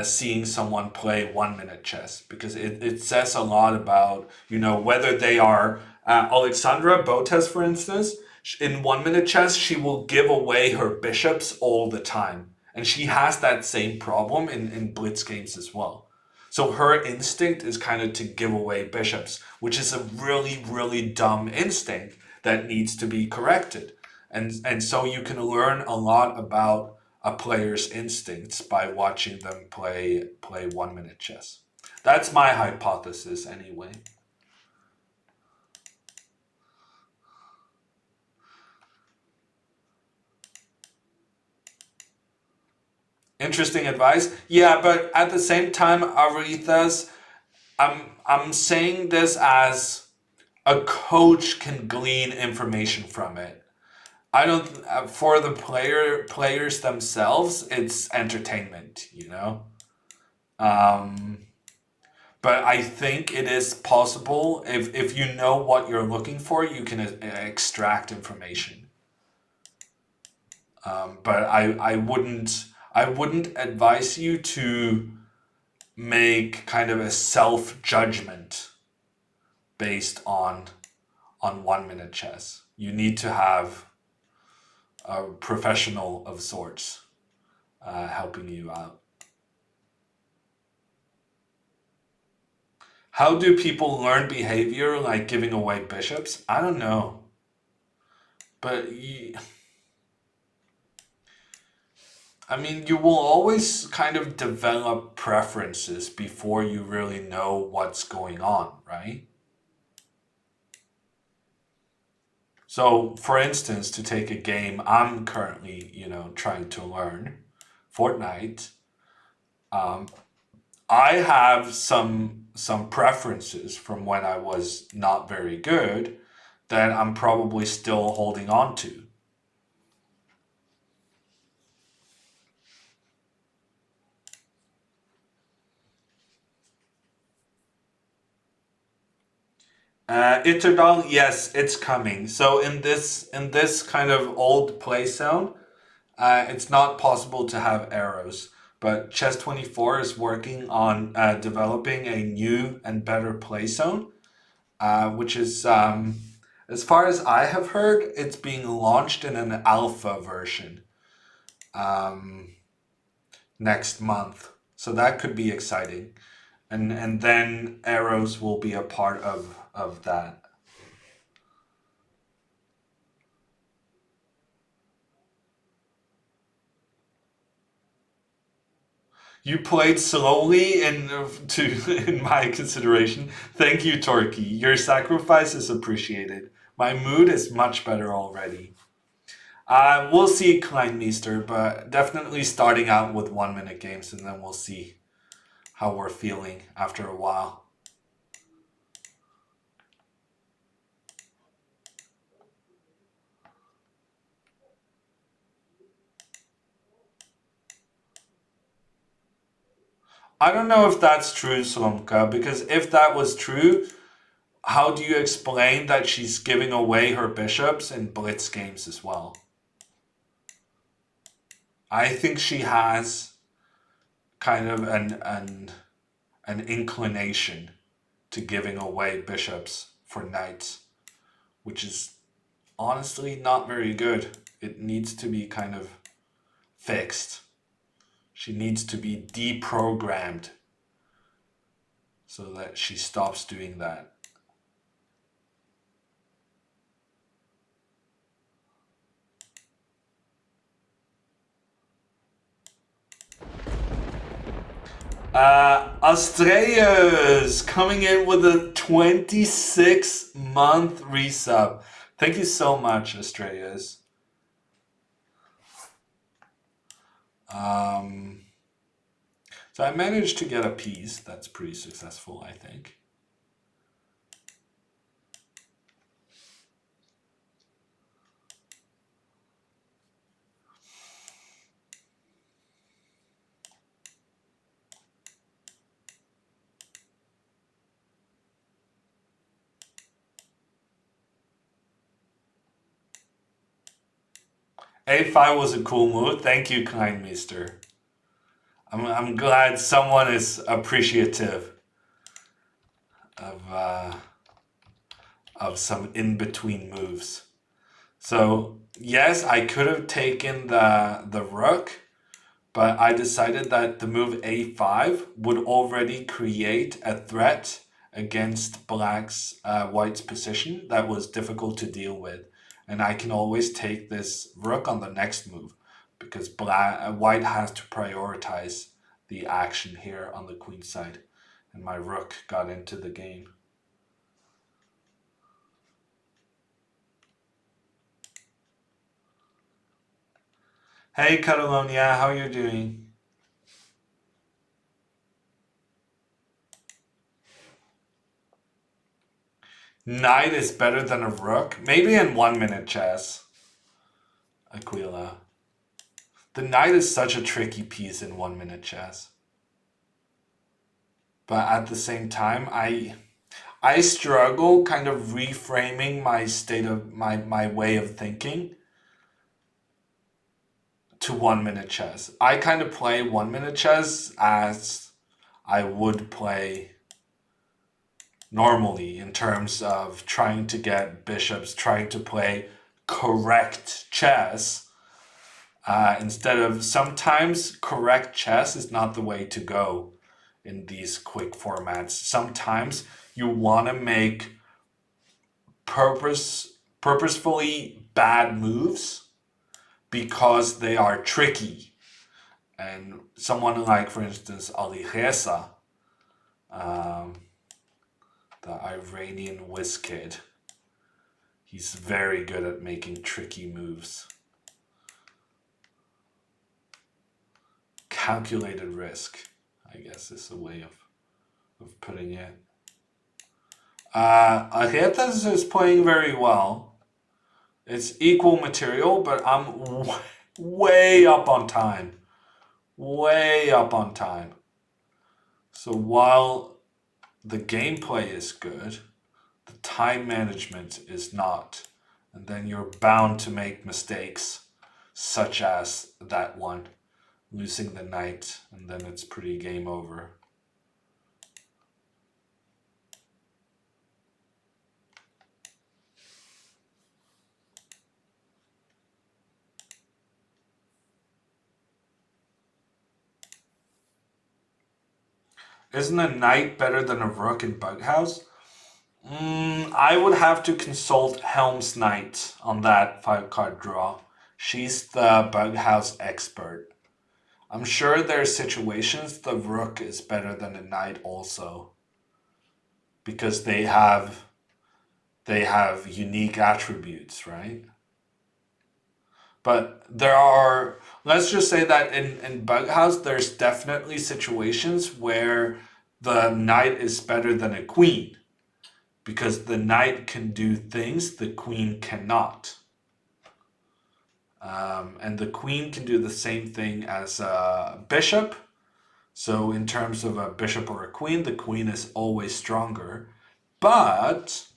seeing someone play 1 minute chess, because it says a lot about, whether they are Alexandra Botes, for instance. In 1 minute chess, she will give away her bishops all the time, and she has that same problem in blitz games as well. So her instinct is kind of to give away bishops, which is a really, really dumb instinct that needs to be corrected. And so you can learn a lot about a player's instincts by watching them play 1 minute chess. That's my hypothesis anyway. Interesting advice. Yeah, but at the same time, Aretha's, I'm saying this as a coach can glean information from it. I don't for the players themselves, it's entertainment. Um, but I think it is possible, if you know what you're looking for, you can extract information. But I wouldn't advise you to make kind of a self judgment based on 1 minute chess. You need to have a professional of sorts helping you out. How do people learn behavior like giving away bishops? I don't know. But I mean, you will always kind of develop preferences before you really know what's going on, right? So, for instance, to take a game I'm currently, trying to learn, Fortnite, um, I have some preferences from when I was not very good that I'm probably still holding on to. Iterdal, yes, it's coming. So in this kind of old play zone, it's not possible to have arrows. But Chess 24 is working on developing a new and better play zone, which is As far as I have heard, it's being launched in an alpha version um, next month. So that could be exciting. And then arrows will be a part of that. You played slowly in my consideration. Thank you, Torquay. Your sacrifice is appreciated. My mood is much better already. We'll see Kleinmeister, but definitely starting out with 1 minute games, and then we'll see how we're feeling after a while. I don't know if that's true, Slomka, because if that was true, how do you explain that she's giving away her bishops in blitz games as well? I think she has kind of an inclination to giving away bishops for knights, which is honestly not very good. It needs to be kind of fixed. She needs to be deprogrammed so that she stops doing that. Australia's coming in with a 26-month resub. Thank you so much, Australia's. So I managed to get a piece. That's pretty successful, I think. A5 was a cool move. Thank you, Kleinmeister. I'm glad someone is appreciative of some in-between moves. So yes, I could have taken the rook, but I decided that the move a5 would already create a threat against white's position that was difficult to deal with. And I can always take this rook on the next move because white has to prioritize the action here on the queen side. And my rook got into the game. Hey Catalonia, how you doing? Knight is better than a rook? Maybe in 1 minute chess. Aquila. The knight is such a tricky piece in 1 minute chess. But at the same time, I struggle kind of reframing my state of my way of thinking to 1 minute chess. I kind of play 1 minute chess as I would play normally in terms of trying to get bishops, trying to play correct chess. Instead of sometimes correct chess is not the way to go in these quick formats. Sometimes you want to make purposefully bad moves because they are tricky. And someone like, for instance, Ali Reza, the Iranian whiz kid, he's very good at making tricky moves. Calculated risk, I guess, is a way of putting it. Ajetas is playing very well. It's equal material, but I'm way up on time. Way up on time. So while the gameplay is good, the time management is not. And then you're bound to make mistakes, such as that one. Losing the knight, and then it's pretty game over. Isn't a knight better than a rook in Bughouse? I would have to consult Helm's Knight on that 5 card draw. She's the Bughouse expert. I'm sure there are situations the rook is better than the knight also, because they have unique attributes, right? But there are, let's just say that in Bughouse, there's definitely situations where the knight is better than a queen, because the knight can do things the queen cannot. And the queen can do the same thing as a bishop. So in terms of a bishop or a queen, the queen is always stronger. But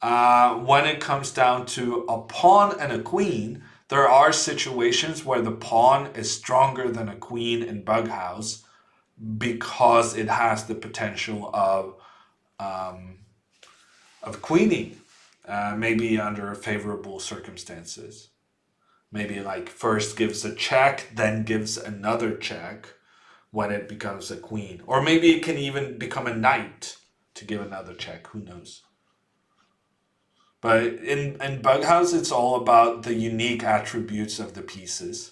when it comes down to a pawn and a queen, there are situations where the pawn is stronger than a queen in Bughouse because it has the potential of queening, maybe under favorable circumstances. Maybe like first gives a check, then gives another check when it becomes a queen. Or maybe it can even become a knight to give another check. Who knows? But in Bughouse, it's all about the unique attributes of the pieces.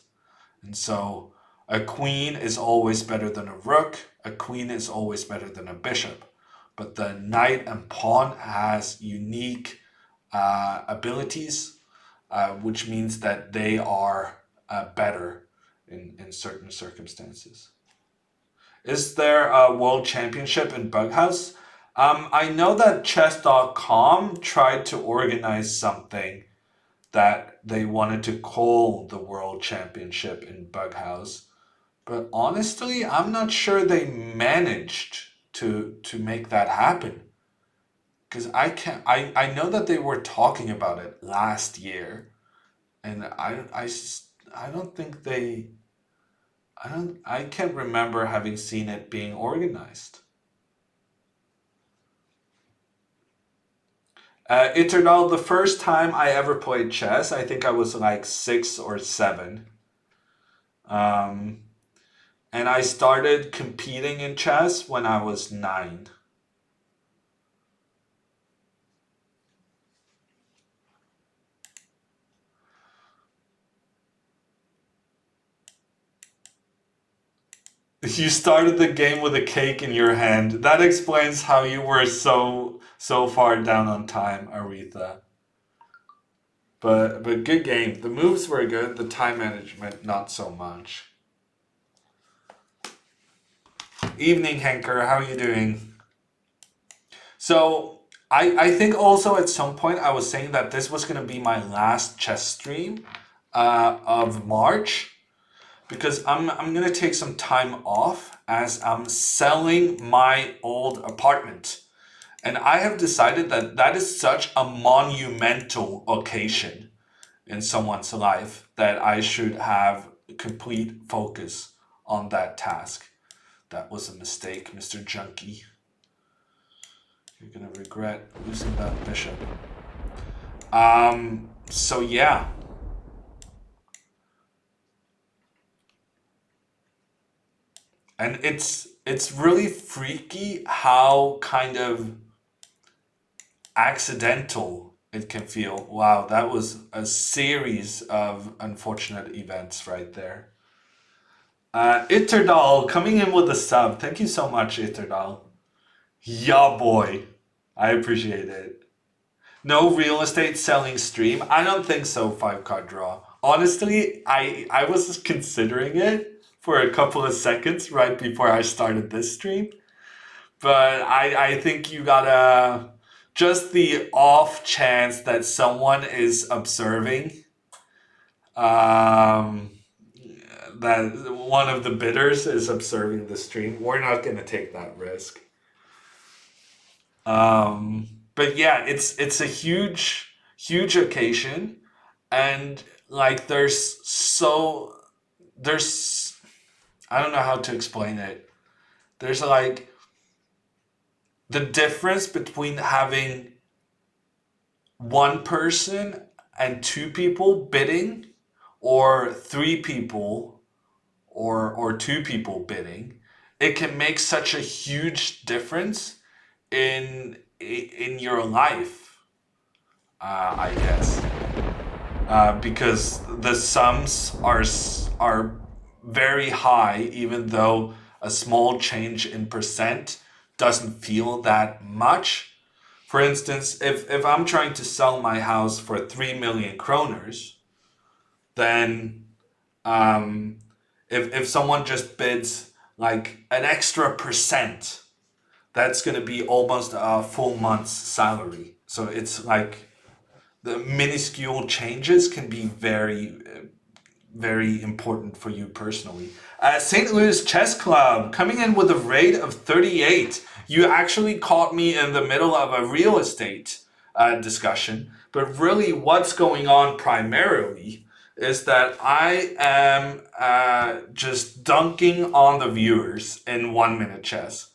And so a queen is always better than a rook. A queen is always better than a bishop. But the knight and pawn has unique abilities, which means that they are better in certain circumstances. Is there a world championship in Bughouse? I know that chess.com tried to organize something that they wanted to call the world championship in Bughouse. But honestly, I'm not sure they managed to make that happen. Because I know that they were talking about it last year, and I don't think I can't remember having seen it being organized. Iterdal, the first time I ever played chess, I think I was like 6 or 7. Um, and I started competing in chess when I was 9. You started the game with a cake in your hand. That explains how you were so far down on time, Aretha. But good game. The moves were good. The time management not so much. Evening, Henker. How are you doing? So I think also at some point I was saying that this was gonna be my last chess stream of March, because I'm gonna take some time off as I'm selling my old apartment. And I have decided that that is such a monumental occasion in someone's life that I should have complete focus on that task. That was a mistake, Mr. Junkie. You're gonna regret losing that bishop. So yeah. And it's really freaky how kind of accidental it can feel. Wow, that was a series of unfortunate events right there. Iterdal coming in with a sub. Thank you so much, Iterdal. Yeah, boy. I appreciate it. No real estate selling stream? I don't think so, 5 card draw. Honestly, I was considering it for a couple of seconds right before I started this stream. But I think you gotta, just the off chance that someone is observing, um, that one of the bidders is observing the stream. We're not gonna take that risk. But yeah, it's a huge occasion, and like there's I don't know how to explain it. There's like the difference between having one person and 2 people bidding, or 3 people or 2 people bidding, it can make such a huge difference in your life, I guess, because the sums are very high, even though a small change in percent doesn't feel that much. For instance, if I'm trying to sell my house for 3 million kroners, then if someone just bids like an extra percent, that's going to be almost a full month's salary. So it's like the minuscule changes can be very important for you personally. St. Louis Chess Club coming in with a rate of 38. You actually caught me in the middle of a real estate discussion, but really what's going on primarily is that I am just dunking on the viewers in 1 minute chess.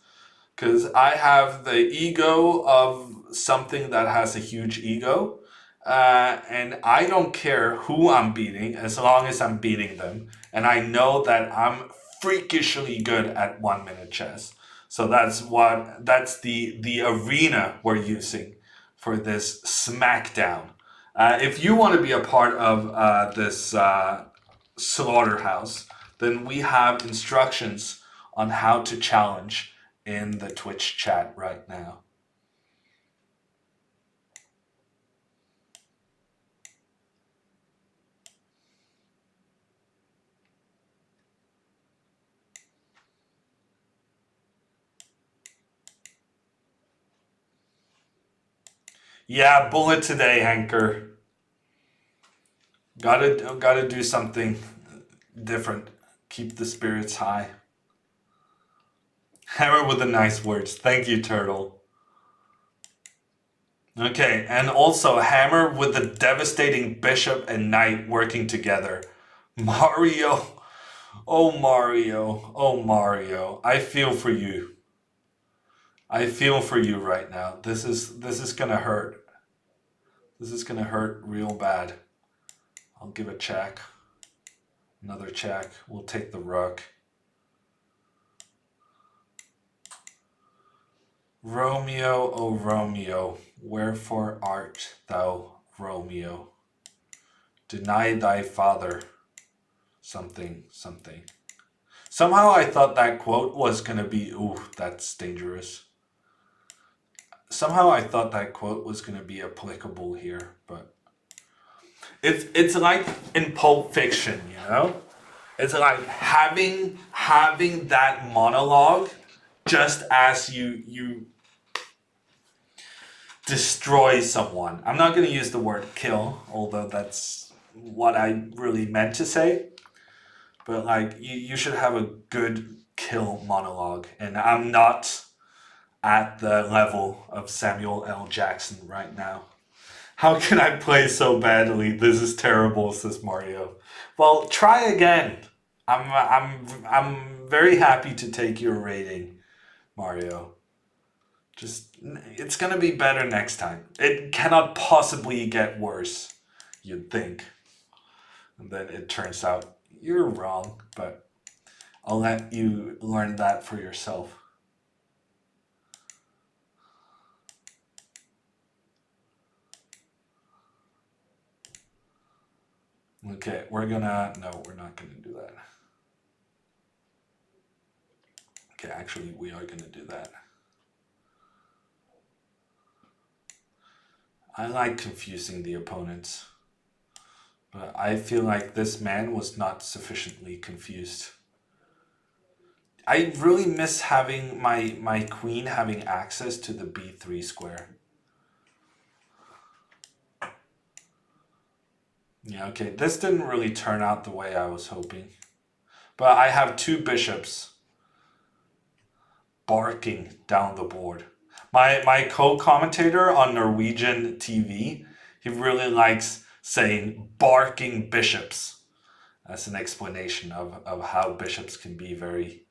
Because I have the ego of something that has a huge ego. And I don't care who I'm beating as long as I'm beating them. And I know that I'm freakishly good at 1 minute chess. So that's the arena we're using for this smackdown. If you want to be a part of this slaughterhouse, then we have instructions on how to challenge in the Twitch chat right now. Yeah, bullet today, Hanker. Gotta do something different. Keep the spirits high. Hammer with the nice words. Thank you, Turtle. Okay, and also Hammer with the devastating bishop and knight working together. Mario. Oh, Mario. Oh, Mario. I feel for you. I feel for you right now. This is gonna hurt. This is gonna hurt real bad. I'll give a check. Another check. We'll take the rook. Romeo, oh Romeo, wherefore art thou Romeo? Deny thy father something, something. Somehow I thought that quote was gonna be, ooh, that's dangerous. Somehow I thought that quote was gonna be applicable here, but it's like in Pulp Fiction, you know? It's like having that monologue just as you destroy someone. I'm not going to use the word kill, although that's what I really meant to say. But like you should have a good kill monologue, and I'm not at the level of Samuel L. Jackson right now. How can I play so badly? This is terrible, says Mario. Well, try again. I'm very happy to take your rating, Mario. Just it's gonna be better next time. It cannot possibly get worse, you'd think. And then it turns out you're wrong, but I'll let you learn that for yourself. Okay, we're not gonna do that. Okay, actually we are gonna do that. I like confusing the opponents, but I feel like this man was not sufficiently confused. I really miss having my queen having access to the b3 square. Yeah, okay, this didn't really turn out the way I was hoping. But I have two bishops barking down the board. My co-commentator on Norwegian TV, he really likes saying barking bishops as an explanation of how bishops can be very,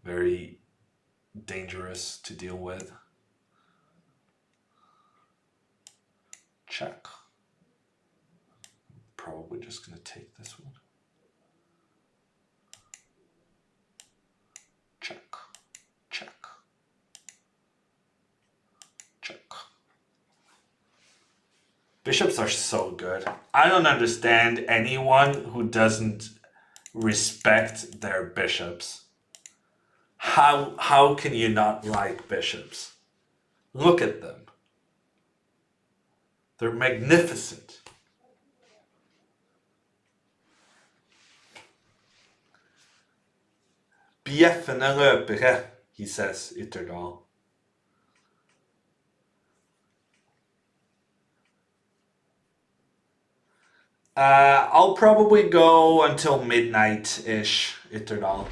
very dangerous to deal with. Check. Probably just going to take this one. Check. Bishops are so good. I don't understand anyone who doesn't respect their bishops. How can you not like bishops? Look at them. They're magnificent. Bjeffene løpere, he says, Ytterdal. I'll probably go until midnight-ish, Ytterdal.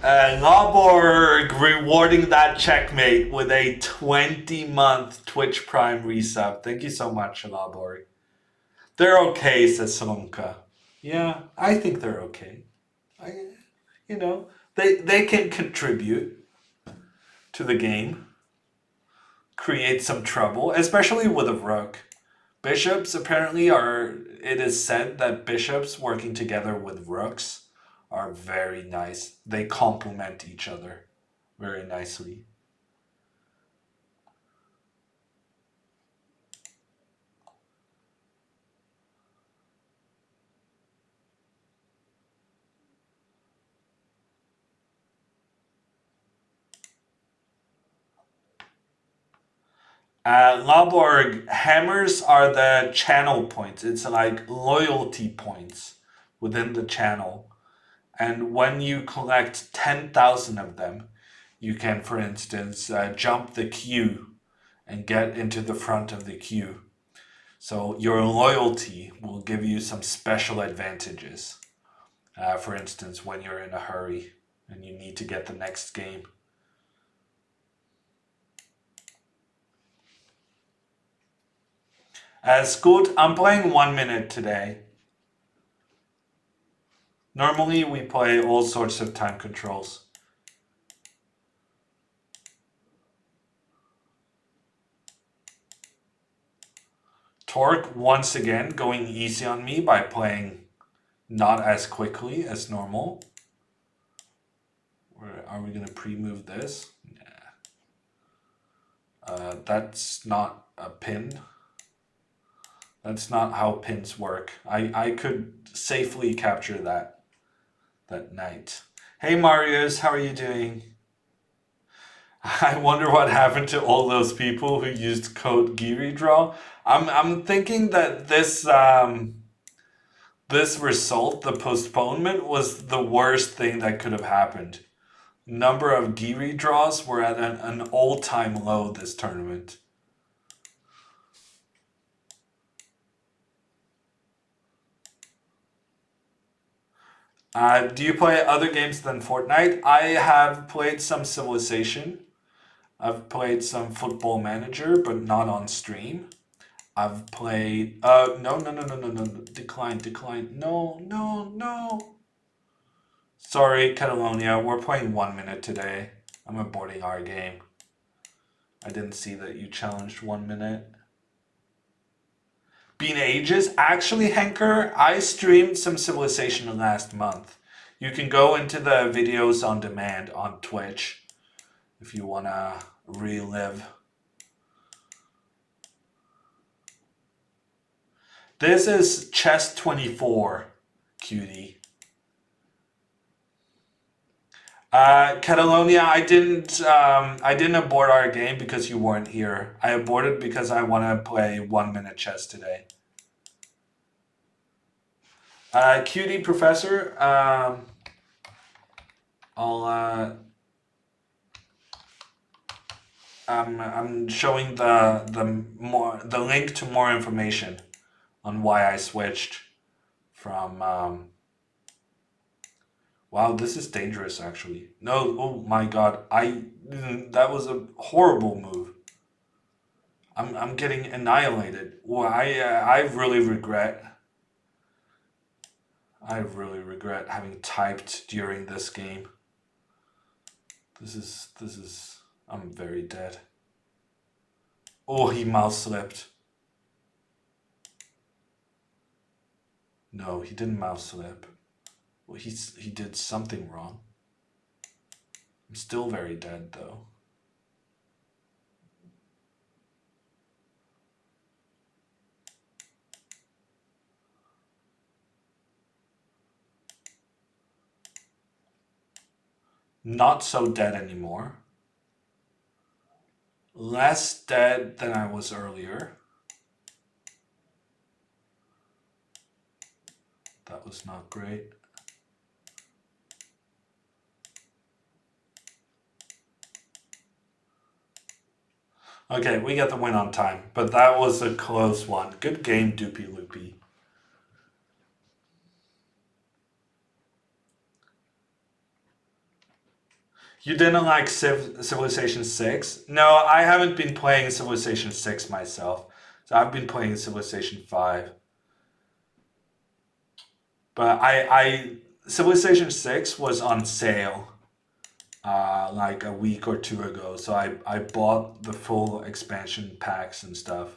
Laborg rewarding that checkmate with a 20-month Twitch Prime resub. Thank you so much, Laborg. They're okay, says Salomka. Yeah, I think they're okay. They can contribute to the game, create some trouble, especially with a rook. Bishops apparently it is said that bishops working together with rooks are very nice. They complement each other very nicely. Laborg, hammers are the channel points. It's like loyalty points within the channel. And when you collect 10,000 of them, you can, for instance, jump the queue and get into the front of the queue. So your loyalty will give you some special advantages. For instance, when you're in a hurry and you need to get the next game. Scoot, I'm playing 1 minute today. Normally we play all sorts of time controls. Torque once again going easy on me by playing not as quickly as normal. Are we gonna pre-move this? Yeah. That's not a pin. That's not how pins work. I could safely capture that knight. Hey Marius, how are you doing? I wonder what happened to all those people who used code GiriDraw. I'm thinking that this result, the postponement, was the worst thing that could have happened. Number of Giri draws were at an all-time low this tournament. Do you play other games than Fortnite? I have played some Civilization. I've played some Football Manager, but not on stream. I've played... no. Decline. No. Sorry, Catalonia. We're playing 1 minute today. I'm aborting our game. I didn't see that you challenged 1 minute. Been ages. Actually, Henker, I streamed some Civilization last month. You can go into the videos on demand on Twitch if you want to relive. This is Chess 24, cutie. Catalonia, I didn't abort our game because you weren't here. I aborted because I want to play 1 minute chess today. Cutie Professor, I'm showing the link to more information on why I switched from. Wow, this is dangerous actually. No, oh my God, that was a horrible move. I'm getting annihilated. Well, I really regret. I really regret having typed during this game. This is. I'm very dead. Oh, he mouse slipped. No, he didn't mouse slip. Well, he did something wrong. I'm still very dead though. Not so dead anymore. Less dead than I was earlier. That was not great. Okay, we get the win on time, but that was a close one. Good game, Doopy Loopy. You didn't like Civilization 6? No, I haven't been playing Civilization 6 myself. So I've been playing Civilization 5. But I Civilization 6 was on sale like a week or two ago. So I bought the full expansion packs and stuff.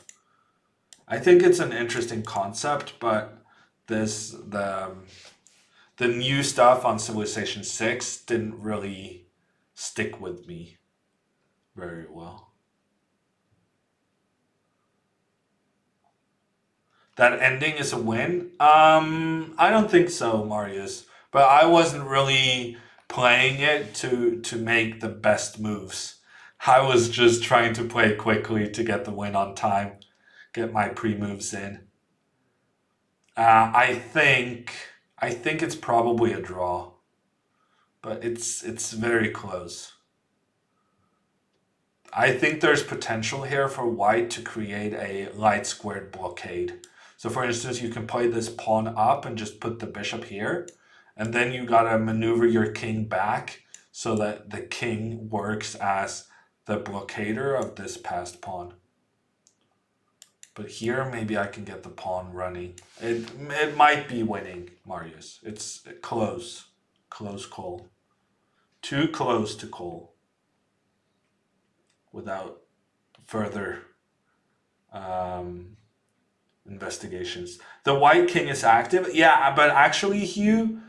I think it's an interesting concept, but this the new stuff on Civilization 6 didn't really stick with me very well. That ending is a win? I don't think so, Marius. But I wasn't really playing it to make the best moves. I was just trying to play quickly to get the win on time, get my pre-moves in. I think it's probably a draw, but it's very close. I think there's potential here for white to create a light squared blockade. So for instance, you can play this pawn up and just put the bishop here, and then you gotta maneuver your king back so that the king works as the blockader of this passed pawn. But here, maybe I can get the pawn running. It might be winning, Marius. It's close. Close call. Too close to call. Without further investigations. The white king is active. Yeah, but actually, Hugh,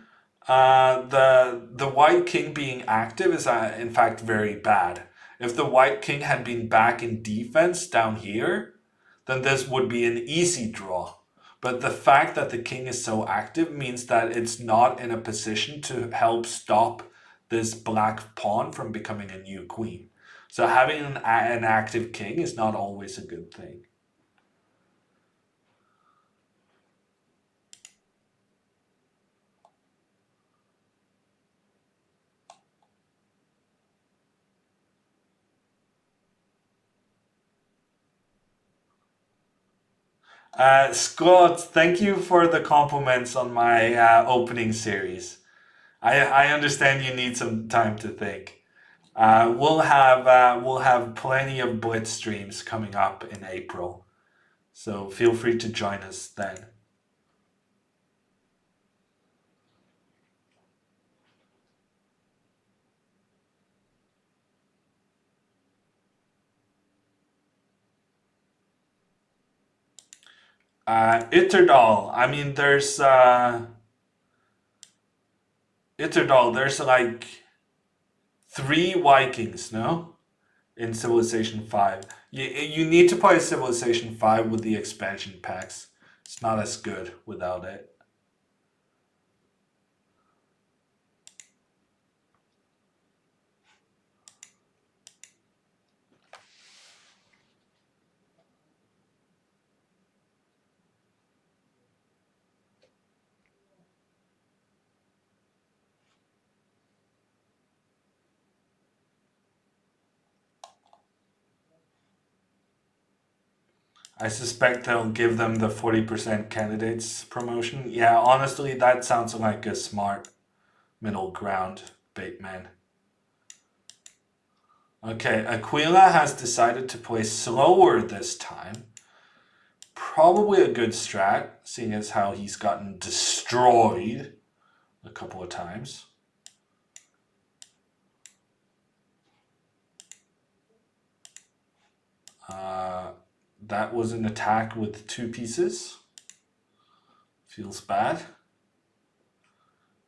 the white king being active is in fact very bad. If the white king had been back in defense down here, then this would be an easy draw. But the fact that the king is so active means that it's not in a position to help stop this black pawn from becoming a new queen. So having an active king is not always a good thing. Scott, thank you for the compliments on my opening series. I understand you need some time to think. We'll have plenty of blitz streams coming up in April, so feel free to join us then. Itterdal. I mean, there's Itterdal. There's like 3 Vikings, no? In Civilization 5. You need to play Civilization 5 with the expansion packs. It's not as good without it. I suspect they'll give them the 40% candidates promotion. Yeah, honestly, that sounds like a smart middle ground, Bateman. Okay, Aquila has decided to play slower this time. Probably a good strat, seeing as how he's gotten destroyed a couple of times. That was an attack with 2 pieces. Feels bad.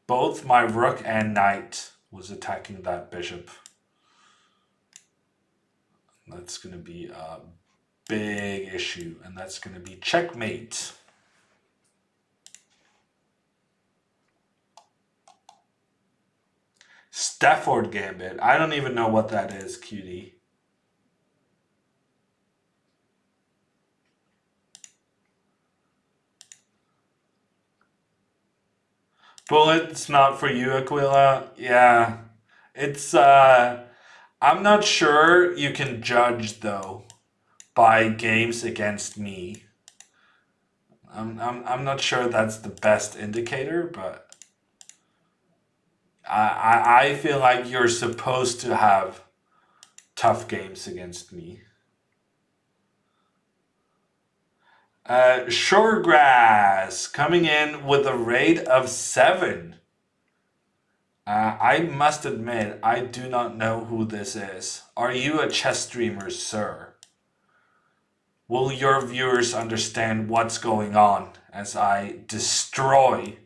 Both my rook and knight was attacking that bishop. That's going to be a big issue, and that's going to be checkmate. Stafford Gambit. I don't even know what that is, cutie. Bullet's not for you, Aquila. Yeah. It's I'm not sure you can judge though by games against me. I'm not sure that's the best indicator, but I feel like you're supposed to have tough games against me. Shoregrass coming in with a rate of 7. I must admit, I do not know who this is. Are you a chess streamer, sir? Will your viewers understand what's going on as I destroy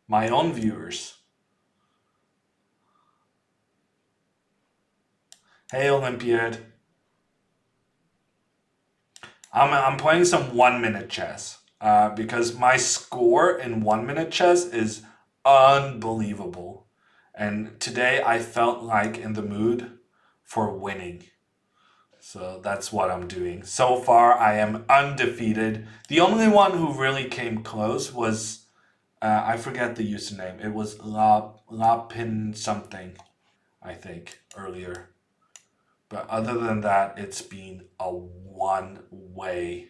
my own viewers? Hey, Olympiad. I'm playing some 1-minute chess because my score in 1-minute chess is unbelievable. And today I felt like in the mood for winning. So that's what I'm doing. So far, I am undefeated. The only one who really came close was, I forget the username. It was Lapin something, I think, earlier. But other than that, it's been a one-way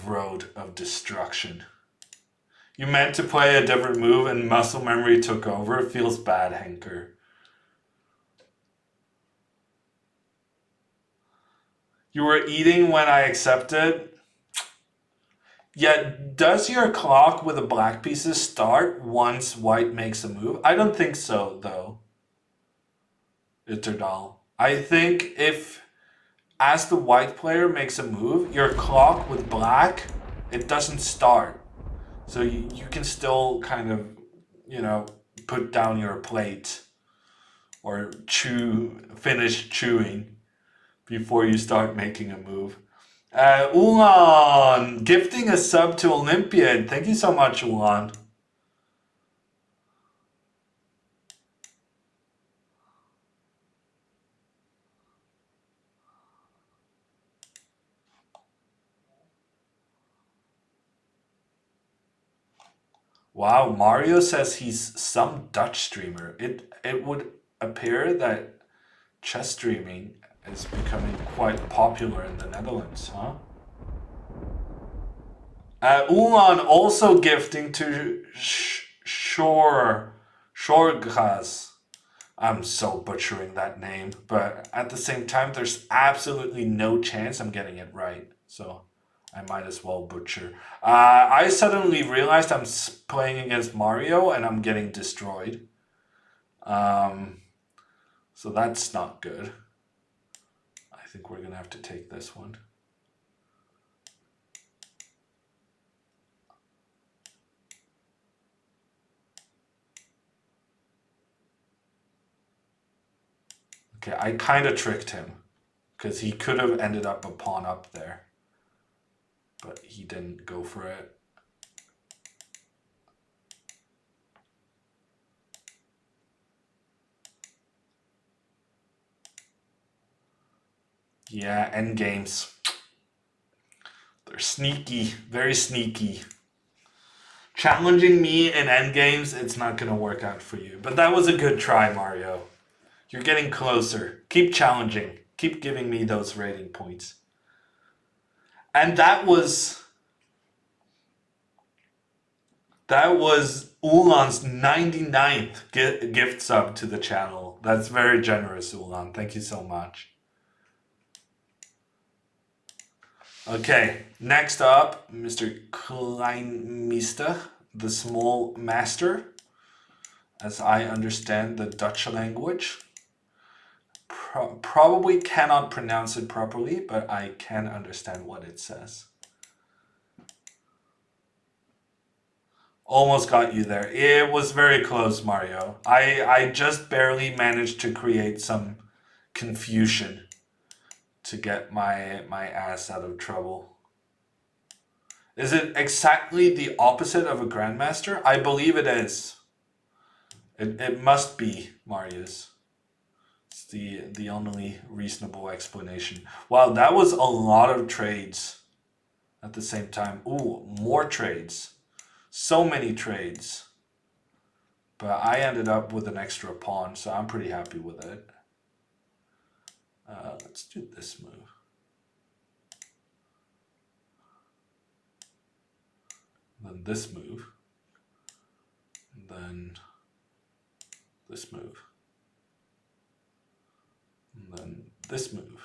road of destruction. You meant to play a different move and muscle memory took over. It feels bad, Henker. You were eating when I accepted. Yet, does your clock with the black pieces start once white makes a move? I don't think so, though. Itterdal. I think if, as the white player makes a move, your clock with black, it doesn't start. So you can still kind of, put down your plate or finish chewing before you start making a move. Ulan, gifting a sub to Olympiad. Thank you so much, Ulan. Wow, Mario says he's some Dutch streamer. It would appear that chess streaming is becoming quite popular in the Netherlands, huh? Ulan also gifting to Shoregrass. I'm so butchering that name, but at the same time, there's absolutely no chance I'm getting it right. So I might as well butcher. I suddenly realized I'm playing against Mario and I'm getting destroyed. So that's not good. I think we're gonna have to take this one. Okay, I kind of tricked him because he could have ended up a pawn up there, but he didn't go for it. Yeah, endgames. They're sneaky, very sneaky. Challenging me in endgames, it's not going to work out for you. But that was a good try, Mario. You're getting closer. Keep challenging. Keep giving me those rating points. And that was Ulan's 99th gift sub to the channel. That's very generous, Ulan. Thank you so much. Okay, next up, Mr. Kleinmeester, the small master, as I understand the Dutch language. Probably cannot pronounce it properly, but I can understand what it says. Almost got you there. It was very close, Mario. I just barely managed to create some confusion to get my ass out of trouble. Is it exactly the opposite of a grandmaster? I believe it is. It must be Marius. It's the only reasonable explanation. Wow, that was a lot of trades at the same time. Ooh, more trades. So many trades. But I ended up with an extra pawn, so I'm pretty happy with it. Let's do this move. Then this move. And then this move. And then this move.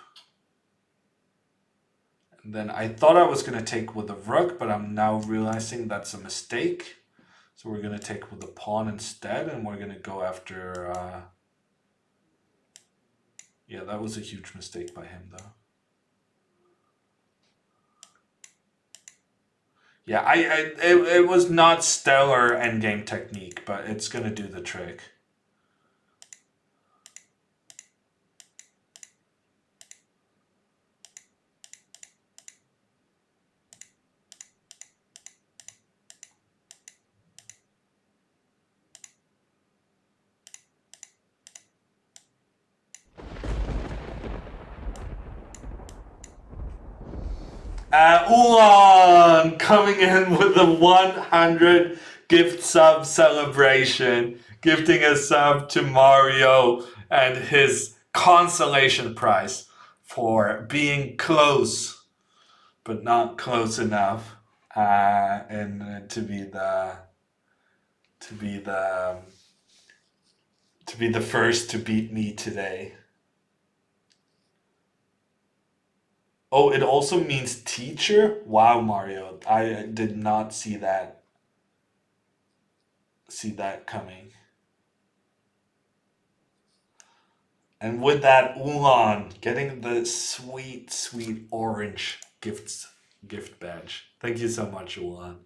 And then I thought I was going to take with the rook, but I'm now realizing that's a mistake. So we're going to take with the pawn instead, and we're going to go after... yeah, that was a huge mistake by him, though. Yeah, it was not stellar endgame technique, but it's going to do the trick. Ulan coming in with the 100 gift sub celebration, gifting a sub to Mario and his consolation prize for being close, but not close enough, and to be the first to beat me today. Oh, it also means teacher? Wow, Mario. I did not see that coming. And with that, Ulan getting the sweet, sweet orange gift badge. Thank you so much, Ulan.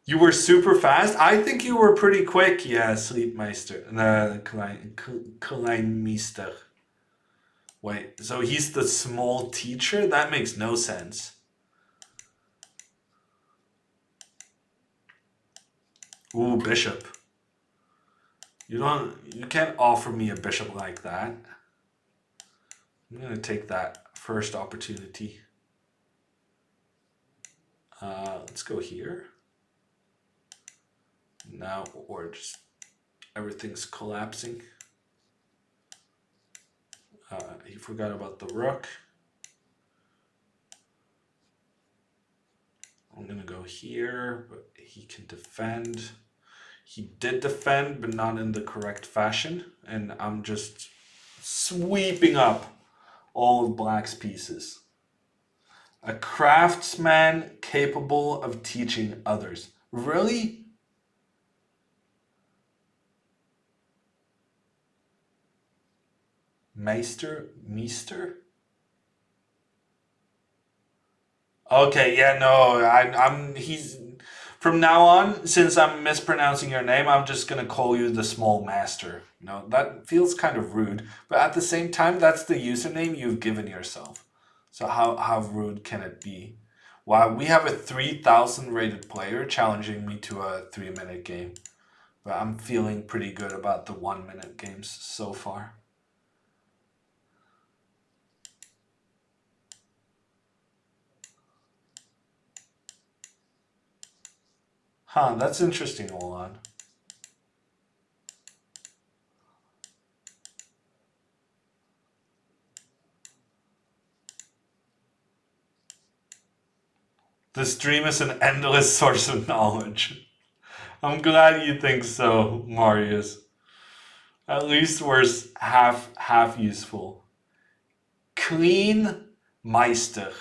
You were super fast? I think you were pretty quick. Yeah, Sleepmeister. Kleinmeister. Wait, so he's the small teacher? That makes no sense. Ooh, bishop. You can't offer me a bishop like that. I'm gonna take that first opportunity. Let's go here. Now, or just everything's collapsing. He forgot about the rook. I'm gonna go here, but he can defend. He did defend, but not in the correct fashion. And I'm just sweeping up all of Black's pieces. A craftsman capable of teaching others. Really? Meister? Okay, yeah, no, he's, from now on, since I'm mispronouncing your name, I'm just gonna call you the small master. No, that feels kind of rude, but at the same time, that's the username you've given yourself. So how rude can it be? Wow, we have a 3,000 rated player challenging me to a 3-minute game, but I'm feeling pretty good about the 1-minute games so far. Huh, that's interesting, Olan. The stream is an endless source of knowledge. I'm glad you think so, Marius. At least we're half useful. Clean Meister.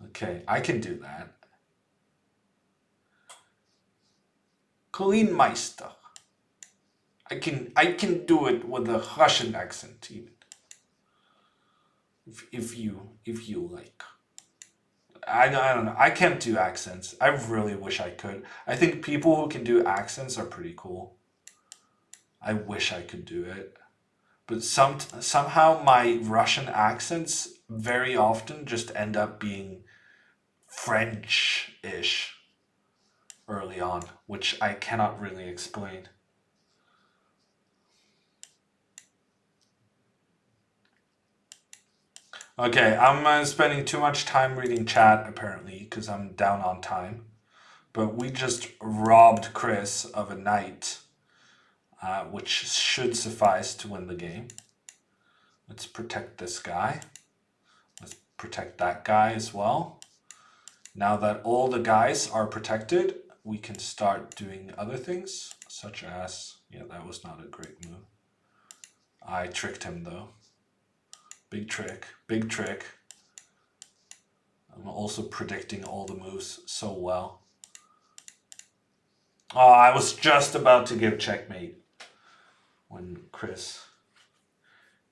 Okay, I can do that. Clean Meister. I can do it with a Russian accent even. If you like. I don't know. I can't do accents. I really wish I could. I think people who can do accents are pretty cool. I wish I could do it. But somehow my Russian accents very often just end up being French-ish. early on, which I cannot really explain. Okay, I'm spending too much time reading chat apparently because I'm down on time. But we just robbed Chris of a knight, which should suffice to win the game. Let's protect this guy. Let's protect that guy as well. Now that all the guys are protected, we can start doing other things, such as, yeah, that was not a great move. I tricked him though. Big trick, big trick. I'm also predicting all the moves so well. Oh, I was just about to give checkmate when Chris...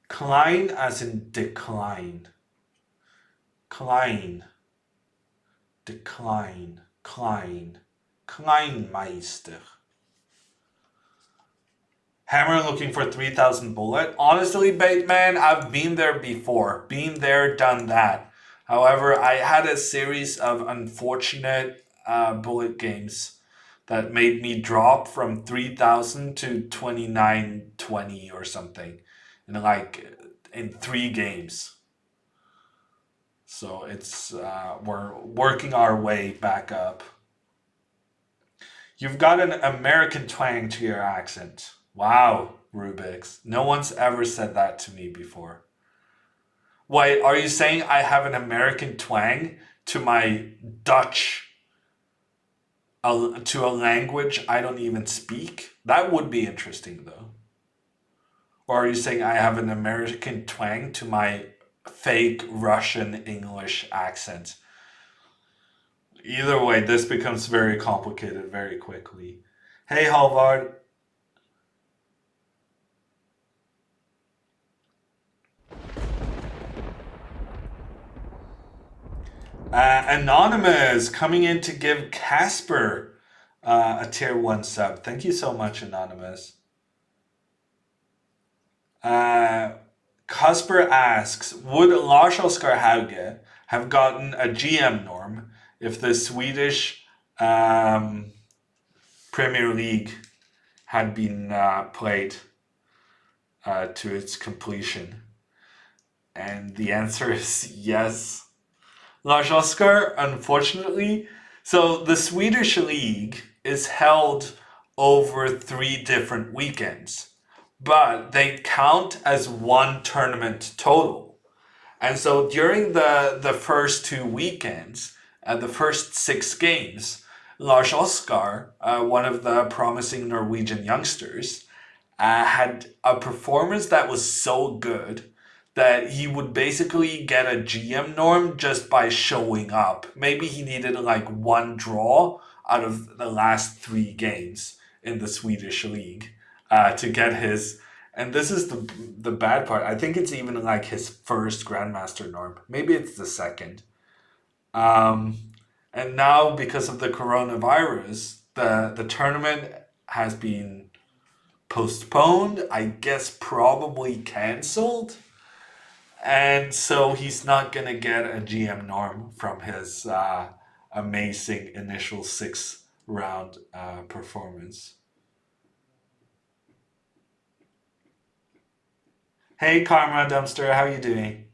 Klein as in decline. Klein. Decline. Klein. Kleinmeister. Hammer looking for 3,000 bullet. Honestly, Bateman, I've been there before. Been there, done that. However, I had a series of unfortunate bullet games that made me drop from 3,000 to 2,920 or something in 3 games. So it's we're working our way back up. You've got an American twang to your accent. Wow, Rubik's. No one's ever said that to me before. Wait, are you saying I have an American twang to my Dutch, to a language I don't even speak? That would be interesting, though. Or are you saying I have an American twang to my fake Russian English accent? Either way, this becomes very complicated very quickly. Hey, Halvard. Anonymous coming in to give Casper a tier 1 sub. Thank you so much, Anonymous. Casper asks, would Lars Oskar Hauge have gotten a GM norm if the Swedish Premier League had been played to its completion? And the answer is yes. Lars Oskar, unfortunately, so the Swedish league is held over 3 different weekends, but they count as one tournament total. And so during the first 2 weekends, the first 6 games, Lars Oskar, one of the promising Norwegian youngsters, had a performance that was so good that he would basically get a GM norm just by showing up. Maybe he needed like 1 draw out of the last 3 games in the Swedish league to get his. And this is the bad part. I think it's even like his first Grandmaster norm. Maybe it's the second. And now because of the coronavirus, the tournament has been postponed. I guess probably cancelled. And so he's not going to get a GM norm from his amazing initial 6-round performance. Hey, Karma Dumpster, how you doing?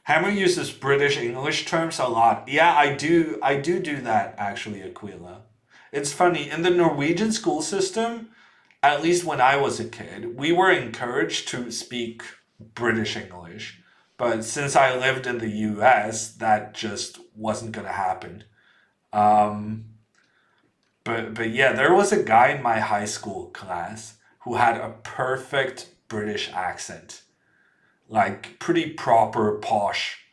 Hammer uses British English terms a lot. Yeah, I do that actually, Aquila. It's funny, in the Norwegian school system, at least when I was a kid, we were encouraged to speak British English. But since I lived in the US, that just wasn't going to happen. Um, but yeah, there was a guy in my high school class who had a perfect British accent. Like pretty proper posh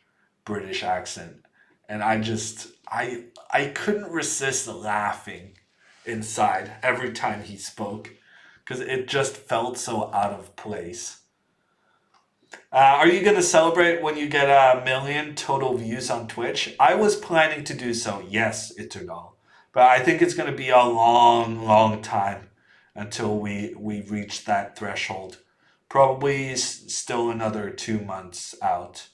British accent. And I couldn't resist laughing inside every time he spoke because it just felt so out of place. Are you going to celebrate when you get 1 million total views on Twitch? I was planning to do so, yes, Iternal. But I think it's going to be a long, long time until we reach that threshold. Probably still another 2 months out.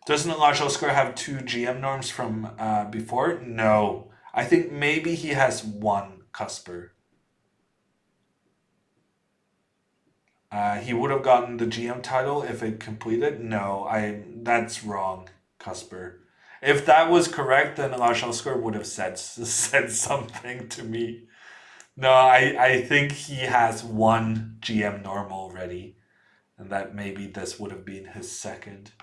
Doesn't Elijah Square have two GM norms from before? No. I think maybe he has one Cusper. He would have gotten the GM title if it completed. No, that's wrong, Cusper. If that was correct, then Elijah Square would have said something to me. No, I think he has one GM norm already, and that maybe this would have been his second.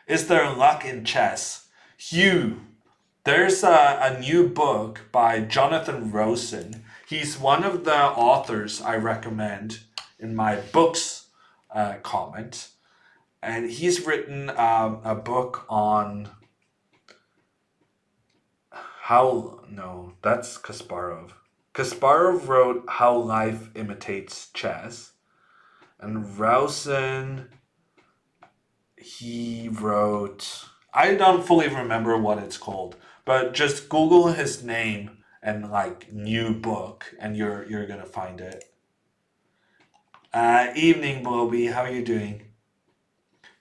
Is there luck in chess? Hugh, there's a new book by Jonathan Rosen. He's one of the authors I recommend in my books comment. And he's written a book on how... No, that's Kasparov. Kasparov wrote How Life Imitates Chess. And Rosen, he wrote... I don't fully remember what it's called, but just Google his name and like new book, and you're gonna find it. Evening, Bobby. How are you doing?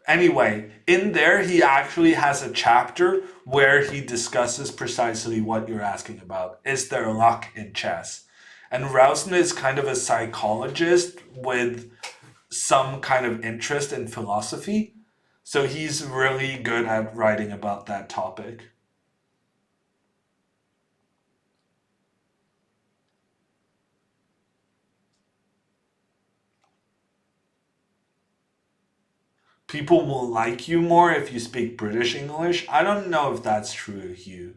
Anyway, in there he actually has a chapter where he discusses precisely what you're asking about. Is there luck in chess? And Rousden is kind of a psychologist with some kind of interest in philosophy. So he's really good at writing about that topic. People will like you more if you speak British English. I don't know if that's true, Hugh.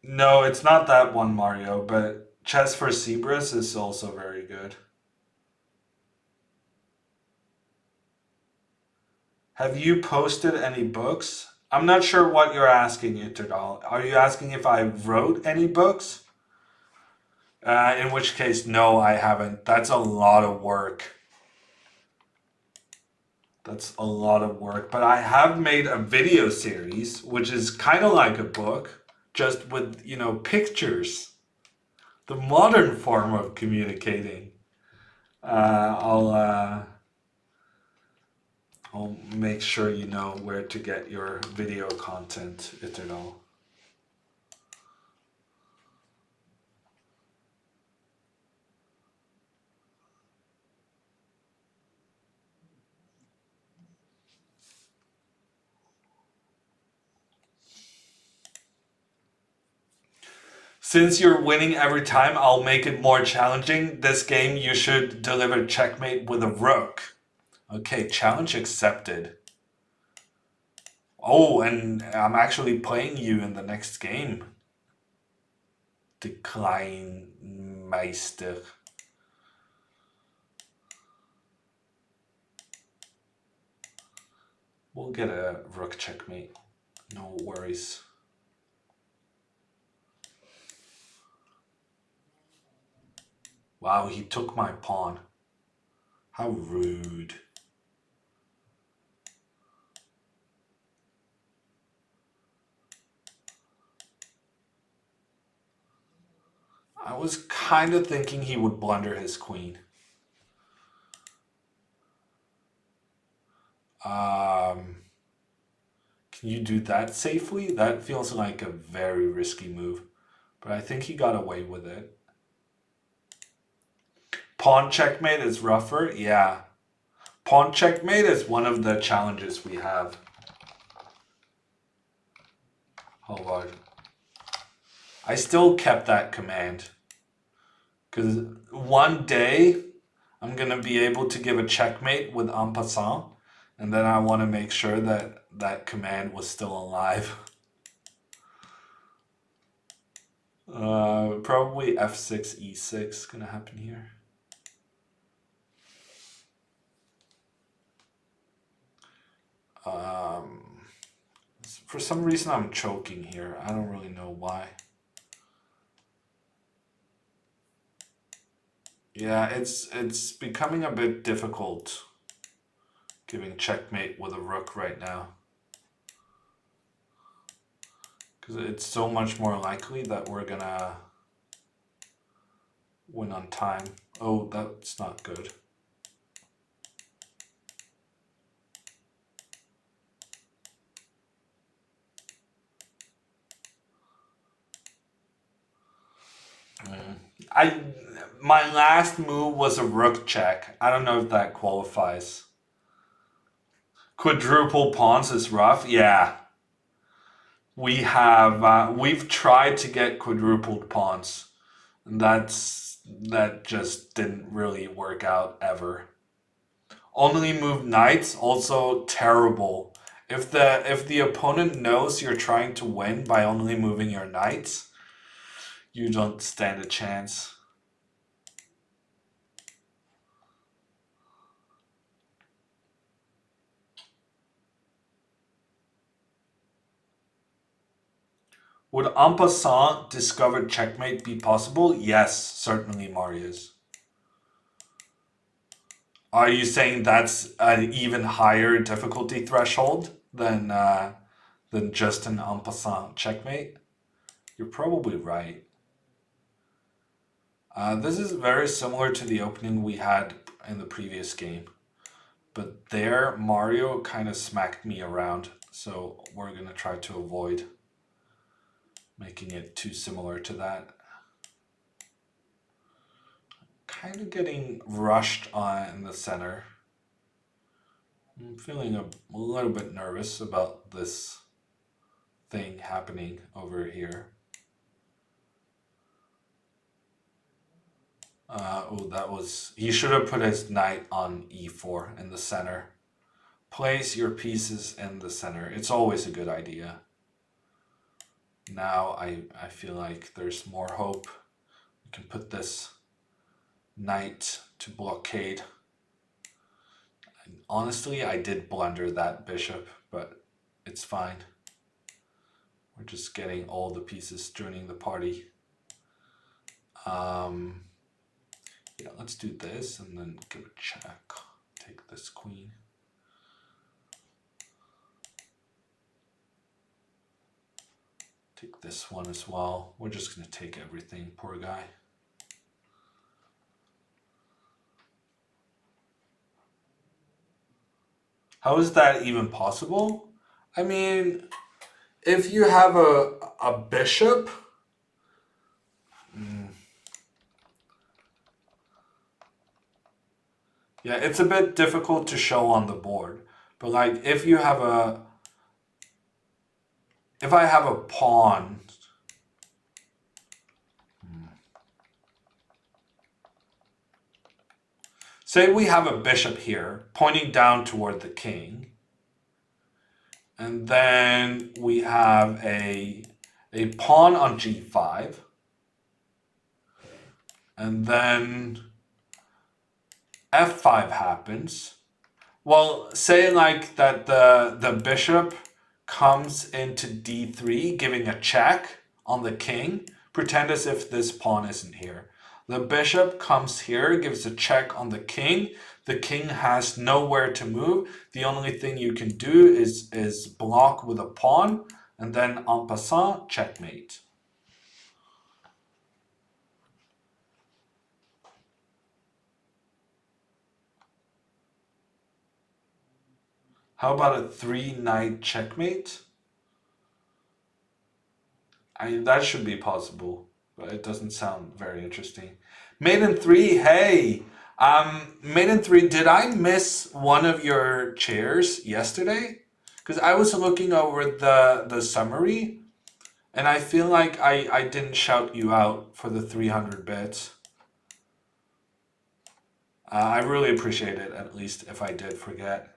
No, it's not that one, Mario, but Chess for Zebras is also very good. Have you posted any books? I'm not sure what you're asking, Interdal. Are you asking if I wrote any books? In which case, no, I haven't. That's a lot of work. That's a lot of work. But I have made a video series, which is kind of like a book, just with, pictures. The modern form of communicating. I'll make sure you know where to get your video content, Eternal. Since you're winning every time, I'll make it more challenging. This game, you should deliver checkmate with a rook. Okay, challenge accepted. Oh, and I'm actually playing you in the next game. Decline Meister. We'll get a rook checkmate. No worries. Wow, he took my pawn. How rude. I was kind of thinking he would blunder his queen. Can you do that safely? That feels like a very risky move. But I think he got away with it. Pawn checkmate is rougher? Yeah. Pawn checkmate is one of the challenges we have. Hold on. I still kept that command. Because one day, I'm going to be able to give a checkmate with en passant. And then I want to make sure that that command was still alive. Probably f6, e6 going to happen here. For some reason I'm choking here. I don't really know why. Yeah, it's becoming a bit difficult giving checkmate with a rook right now. Because it's so much more likely that we're gonna win on time. Oh, that's not good. My last move was a rook check. I don't know if that qualifies. Quadruple pawns is rough. Yeah, we've tried to get quadrupled pawns, and that just didn't really work out ever. Only move knights, also terrible. If the opponent knows you're trying to win by only moving your knights, you don't stand a chance. Would en passant discovered checkmate be possible? Yes, certainly, Marius. Are you saying that's an even higher difficulty threshold than just an en passant checkmate? You're probably right. This is very similar to the opening we had in the previous game. But there, Mario kind of smacked me around. So we're going to try to avoid making it too similar to that. Kind of getting rushed on in the center. I'm feeling a little bit nervous about this thing happening over here. Oh, that was... He should have put his knight on e4 in the center. Place your pieces in the center. It's always a good idea. Now I feel like there's more hope. We can put this knight to blockade. And honestly, I did blunder that bishop, but it's fine. We're just getting all the pieces joining the party. Yeah, let's do this and then give a check. Take this queen. Take this one as well. We're just going to take everything, poor guy. How is that even possible? I mean, if you have a bishop... Yeah, it's a bit difficult to show on the board. But like, if you have a... If I have a pawn... Say we have a bishop here, pointing down toward the king. And then we have a pawn on g5. And then f5 happens. Well, say like that the bishop comes into d3, giving a check on the king. Pretend as if this pawn isn't here. The bishop comes here, gives a check on the king. The king has nowhere to move. The only thing you can do is block with a pawn, and then en passant, checkmate. How about a 3-knight checkmate? That should be possible, but it doesn't sound very interesting. Mate in 3, hey! Mate in 3, did I miss one of your chairs yesterday? Because I was looking over the summary, and I feel like I didn't shout you out for the 300 bits. I really appreciate it, at least if I did forget.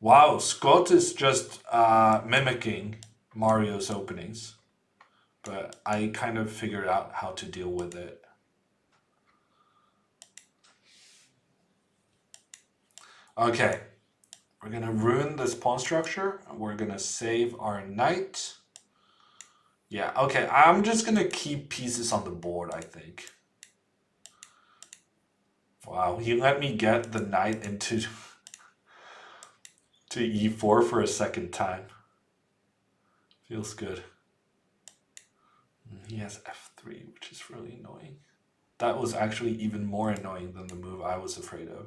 Wow, Scott is just mimicking Mario's openings, but I kind of figured out how to deal with it. Okay, We're gonna ruin this pawn structure. We're gonna save our knight. Yeah, okay, I'm just gonna keep pieces on the board, I think. Wow, he let me get the knight into to e4 for a second time. Feels good. He has f3, which is really annoying. That was actually even more annoying than the move I was afraid of.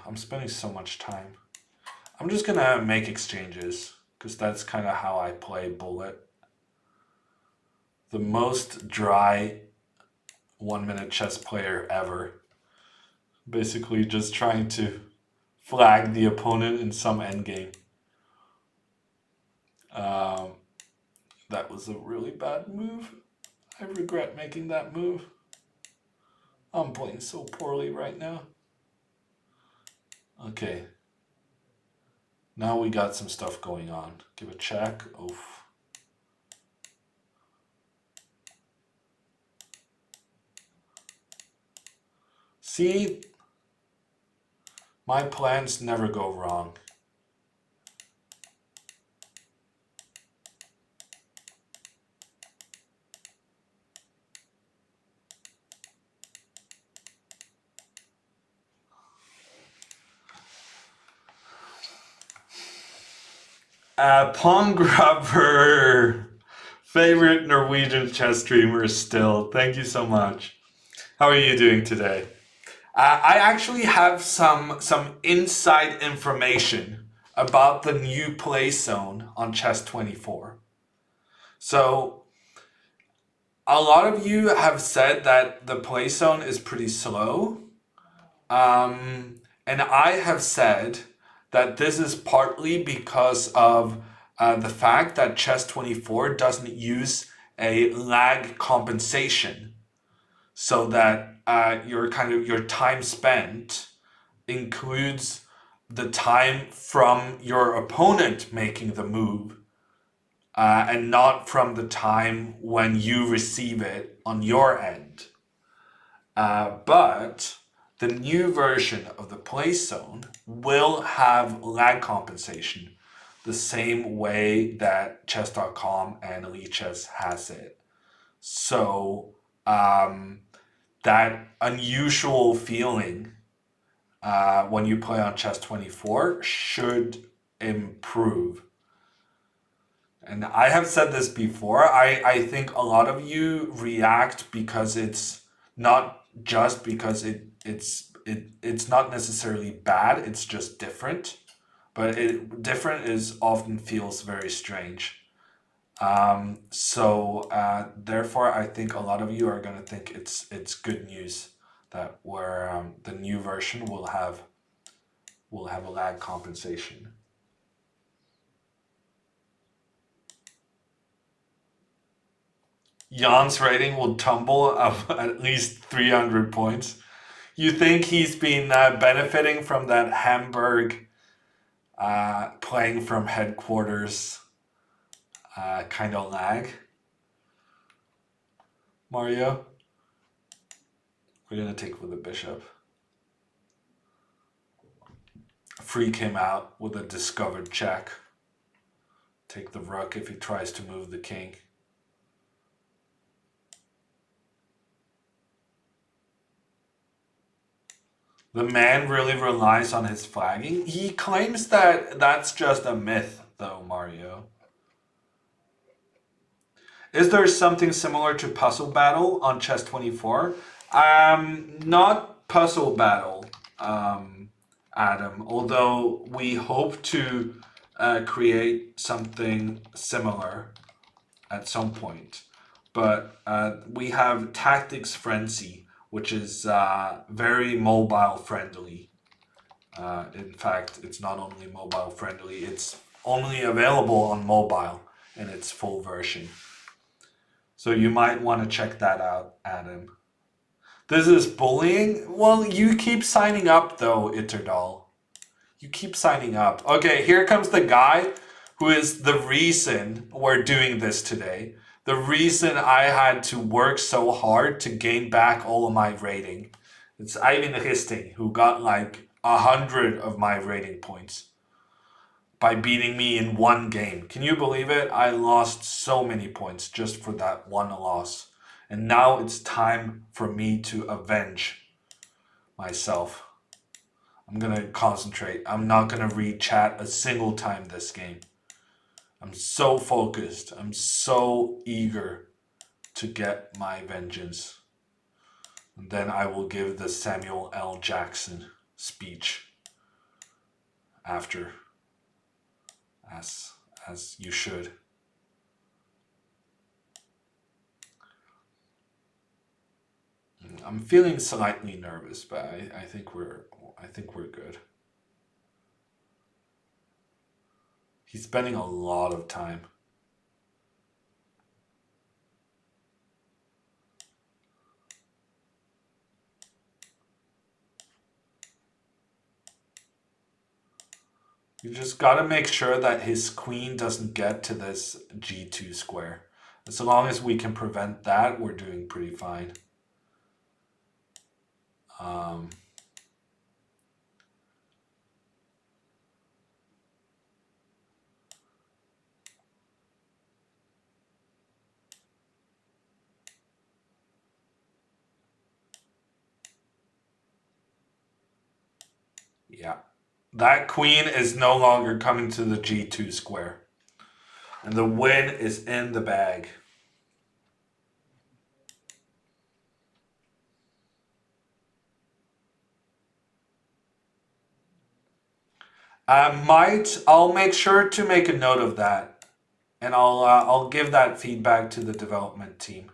I'm spending so much time. I'm just gonna make exchanges, because that's kind of how I play bullet. The most dry 1-minute chess player ever. Basically just trying to flag the opponent in some endgame. That was a really bad move. I regret making that move. I'm playing so poorly right now. Okay. Now we got some stuff going on. Give a check. Oof. See? My plans never go wrong. Pawn Grubber, favorite Norwegian chess streamer still. Thank you so much. How are you doing today? I actually have some inside information about the new play zone on Chess24. So a lot of you have said that the play zone is pretty slow. And I have said that this is partly because of the fact that Chess24 doesn't use a lag compensation, so that your time spent includes the time from your opponent making the move, and not from the time when you receive it on your end. But the new version of the play zone will have lag compensation the same way that chess.com and Lichess has it. So that unusual feeling when you play on Chess24 should improve. And I have said this before, I think a lot of you react because it's not just because it's not necessarily bad, it's just different. But different is often feels very strange. Therefore, I think a lot of you are going to think it's good news that the new version will have a lag compensation. Jan's rating will tumble of at least 300 points. You think he's been benefiting from that Hamburg playing from headquarters kind of lag? Mario? We're going to take with the bishop. Freak him out with a discovered check. Take the rook if he tries to move the king. The man really relies on his flagging. He claims that that's just a myth, though, Mario. Is there something similar to Puzzle Battle on Chess24? Not Puzzle Battle, Adam, although we hope to create something similar at some point. But we have Tactics Frenzy, which is very mobile friendly. In fact, it's not only mobile friendly, it's only available on mobile in its full version. So you might want to check that out, Adam. This is bullying? Well, you keep signing up though, Itterdal. You keep signing up. Okay, here comes the guy who is the reason we're doing this today. the reason I had to work so hard to gain back all of my rating. It's Ivan Risting who got like 100 of my rating points by beating me in one game. Can you believe it? I lost so many points just for that one loss. And now it's time for me to avenge myself. I'm gonna concentrate. I'm not gonna read chat a single time this game. I'm so focused. I'm so eager to get my vengeance. And then I will give the Samuel L. Jackson speech after. As you should. I'm feeling slightly nervous, but I think we're good. He's spending a lot of time. You just gotta make sure that his queen doesn't get to this g2 square. As long as we can prevent that, we're doing pretty fine. Yeah. That queen is no longer coming to the g2 square. And the win is in the bag. I'll make sure to make a note of that. And I'll give that feedback to the development team.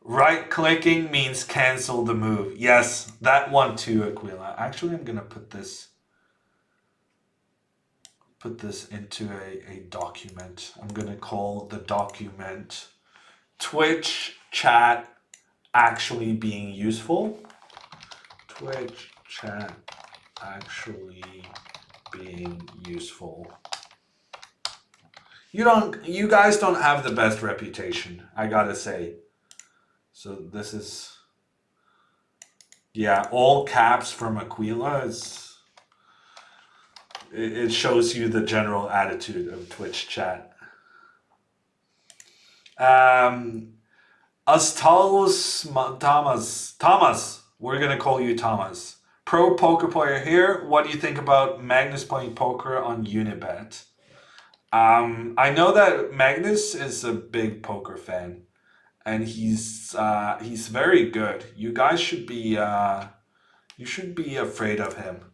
Right clicking means cancel the move. Yes, that one too, Aquila. Actually, I'm gonna put this into a document. I'm gonna call the document Twitch chat actually being useful. Twitch chat actually being useful. You guys don't have the best reputation, I gotta say. So this is, yeah, all caps from Aquila. It shows you the general attitude of Twitch chat. Thomas, we're gonna call you Thomas. Pro poker player here. What do you think about Magnus playing poker on Unibet? I know that Magnus is a big poker fan, and he's very good. You guys should be afraid of him.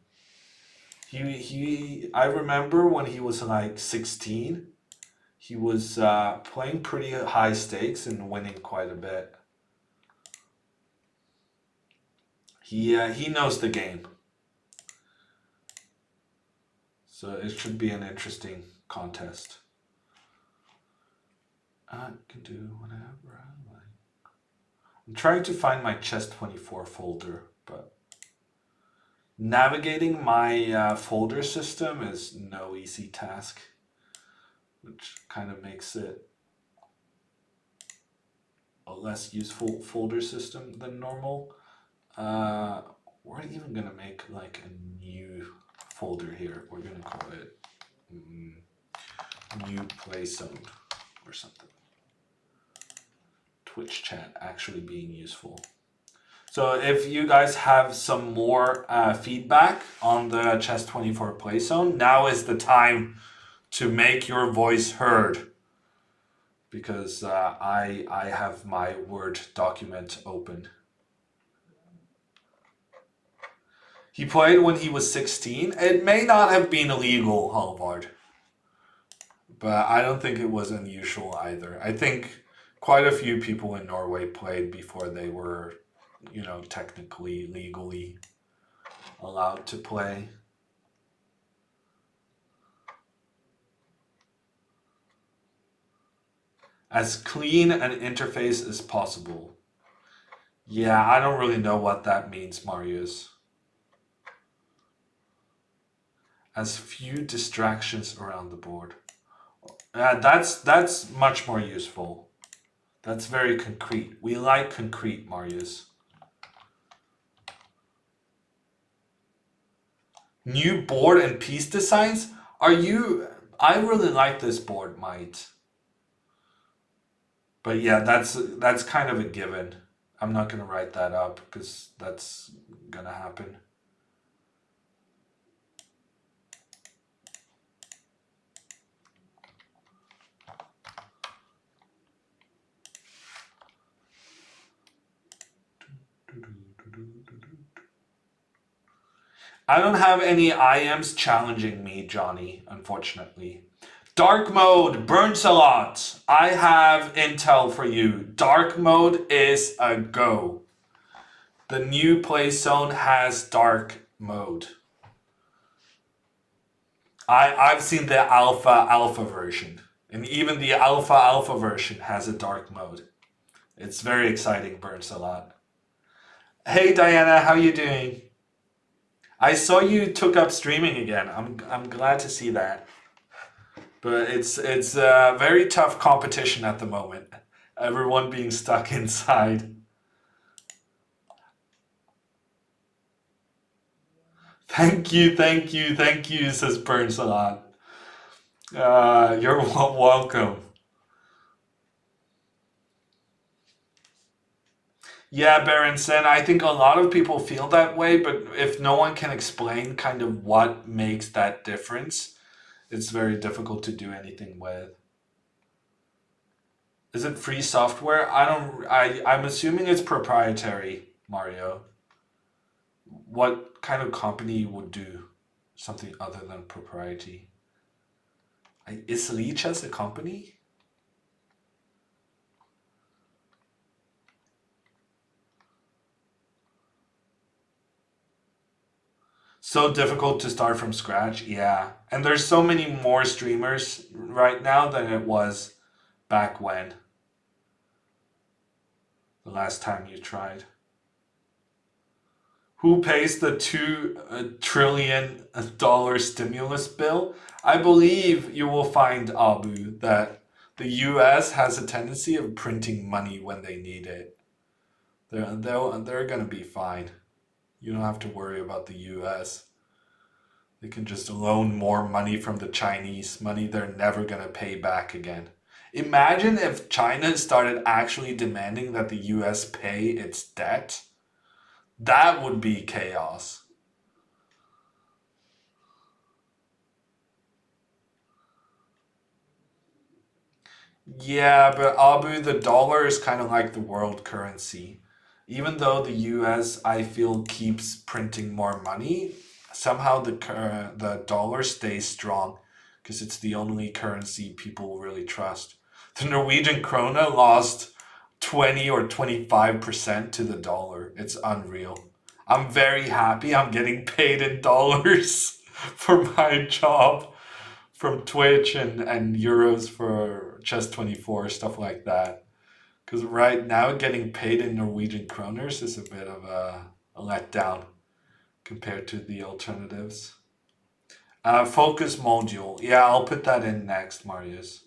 I remember when he was like 16, he was playing pretty high stakes and winning quite a bit. He knows the game, so it should be an interesting contest. I can do whatever I like. I'm trying to find my chess24 folder, but navigating my folder system is no easy task, which kind of makes it a less useful folder system than normal. We're even gonna make like a new folder here. We're gonna call it new play zone or something. Twitch chat actually being useful. So if you guys have some more feedback on the chess24 play zone, now is the time to make your voice heard, because I have my Word document open. He played when he was 16. It may not have been illegal, Halvard, but I don't think it was unusual either. I think quite a few people in Norway played before they were technically, legally allowed to play. As clean an interface as possible. Yeah, I don't really know what that means, Marius. As few distractions around the board. That's much more useful. That's very concrete. We like concrete, Marius. New board and piece designs? I really like this board, Might. But yeah, that's kind of a given. I'm not gonna write that up because that's gonna happen. I don't have any IMs challenging me, Johnny, unfortunately. Dark mode burns a lot. I have intel for you. Dark mode is a go. The new play zone has dark mode. I've seen the alpha version. And even the alpha version has a dark mode. It's very exciting, burns a lot. Hey Diana, how you doing? I saw you took up streaming again. I'm glad to see that. But it's a very tough competition at the moment. Everyone being stuck inside. Thank you, says Burns a lot. You're welcome. Yeah, Berenson, I think a lot of people feel that way, but if no one can explain kind of what makes that difference, it's very difficult to do anything with. Is it free software? I'm assuming it's proprietary, Mario. What kind of company would do something other than proprietary? Is Lichess a company? So difficult to start from scratch, yeah. And there's so many more streamers right now than it was back when. The last time you tried. Who pays the $2 trillion stimulus bill? I believe you will find, Abu, that the US has a tendency of printing money when they need it. They're gonna be fine. You don't have to worry about the US. They can just loan more money from the Chinese, money they're never gonna pay back again. Imagine if China started actually demanding that the US pay its debt. That would be chaos. Yeah, but Abu, the dollar is kind of like the world currency. Even though the US, I feel, keeps printing more money, somehow the dollar stays strong because it's the only currency people really trust. The Norwegian krone lost 20 or 25% to the dollar. It's unreal. I'm very happy I'm getting paid in dollars for my job from Twitch and euros for Chess24, stuff like that. Because right now, getting paid in Norwegian kroners is a bit of a letdown compared to the alternatives. Focus module. Yeah, I'll put that in next, Marius.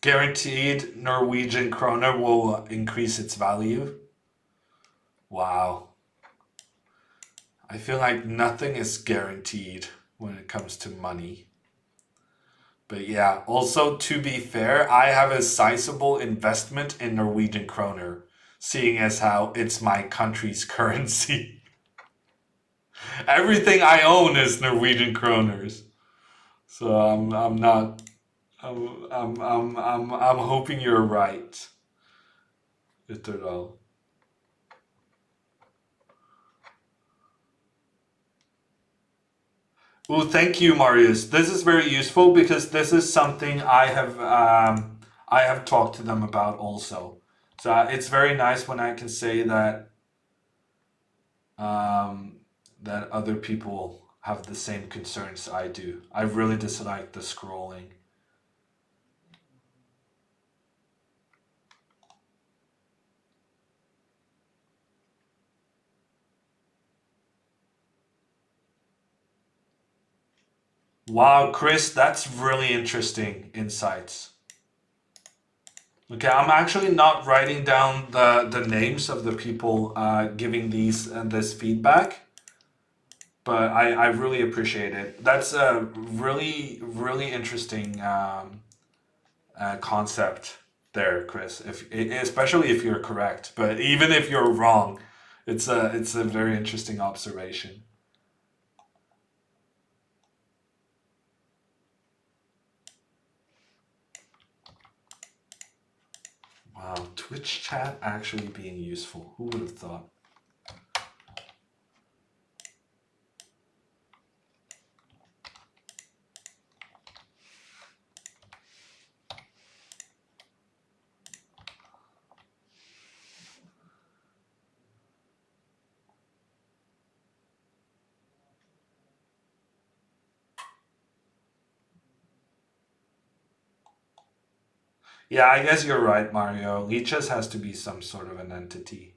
Guaranteed Norwegian kroner will increase its value. Wow. I feel like nothing is guaranteed when it comes to money. But yeah, also to be fair, I have a sizable investment in Norwegian kroner, seeing as how it's my country's currency. Everything I own is Norwegian kroners. So I'm not I'm hoping you're right, Itodal. Well, thank you, Marius. This is very useful because this is something I have talked to them about also. So it's very nice when I can say that um, that other people have the same concerns I do. I really dislike the scrolling. Wow, Chris, that's really interesting insights. Okay, I'm actually not writing down the names of the people giving these this feedback, but I really appreciate it. That's a really interesting concept there, Chris. Especially if you're correct, but even if you're wrong, it's a very interesting observation. Wow, Twitch chat actually being useful. Who would have thought? Yeah, I guess you're right, Mario. Leeches has to be some sort of an entity.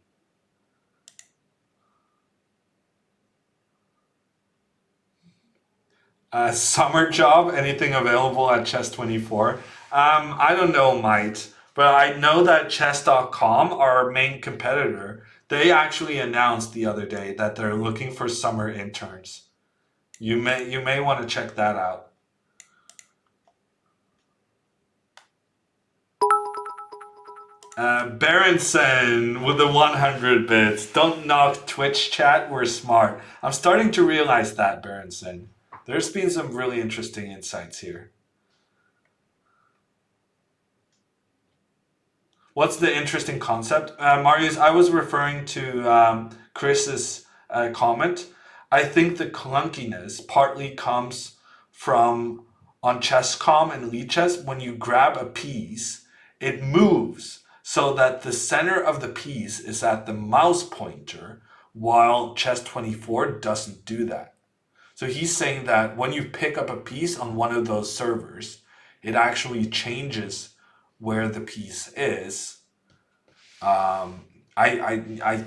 Summer job, anything available at Chess24? I don't know, might, but I know that chess.com, our main competitor, they actually announced the other day that they're looking for summer interns. You may want to check that out. Berenson with the 100 bits. Don't knock Twitch chat, we're smart. I'm starting to realize that, Berenson. There's been some really interesting insights here. What's the interesting concept? Marius, I was referring to Chris's comment. I think the clunkiness partly comes from on Chess.com and Lichess, when you grab a piece, it moves so that the center of the piece is at the mouse pointer, while Chess24 doesn't do that. So he's saying that when you pick up a piece on one of those servers, it actually changes where the piece is. I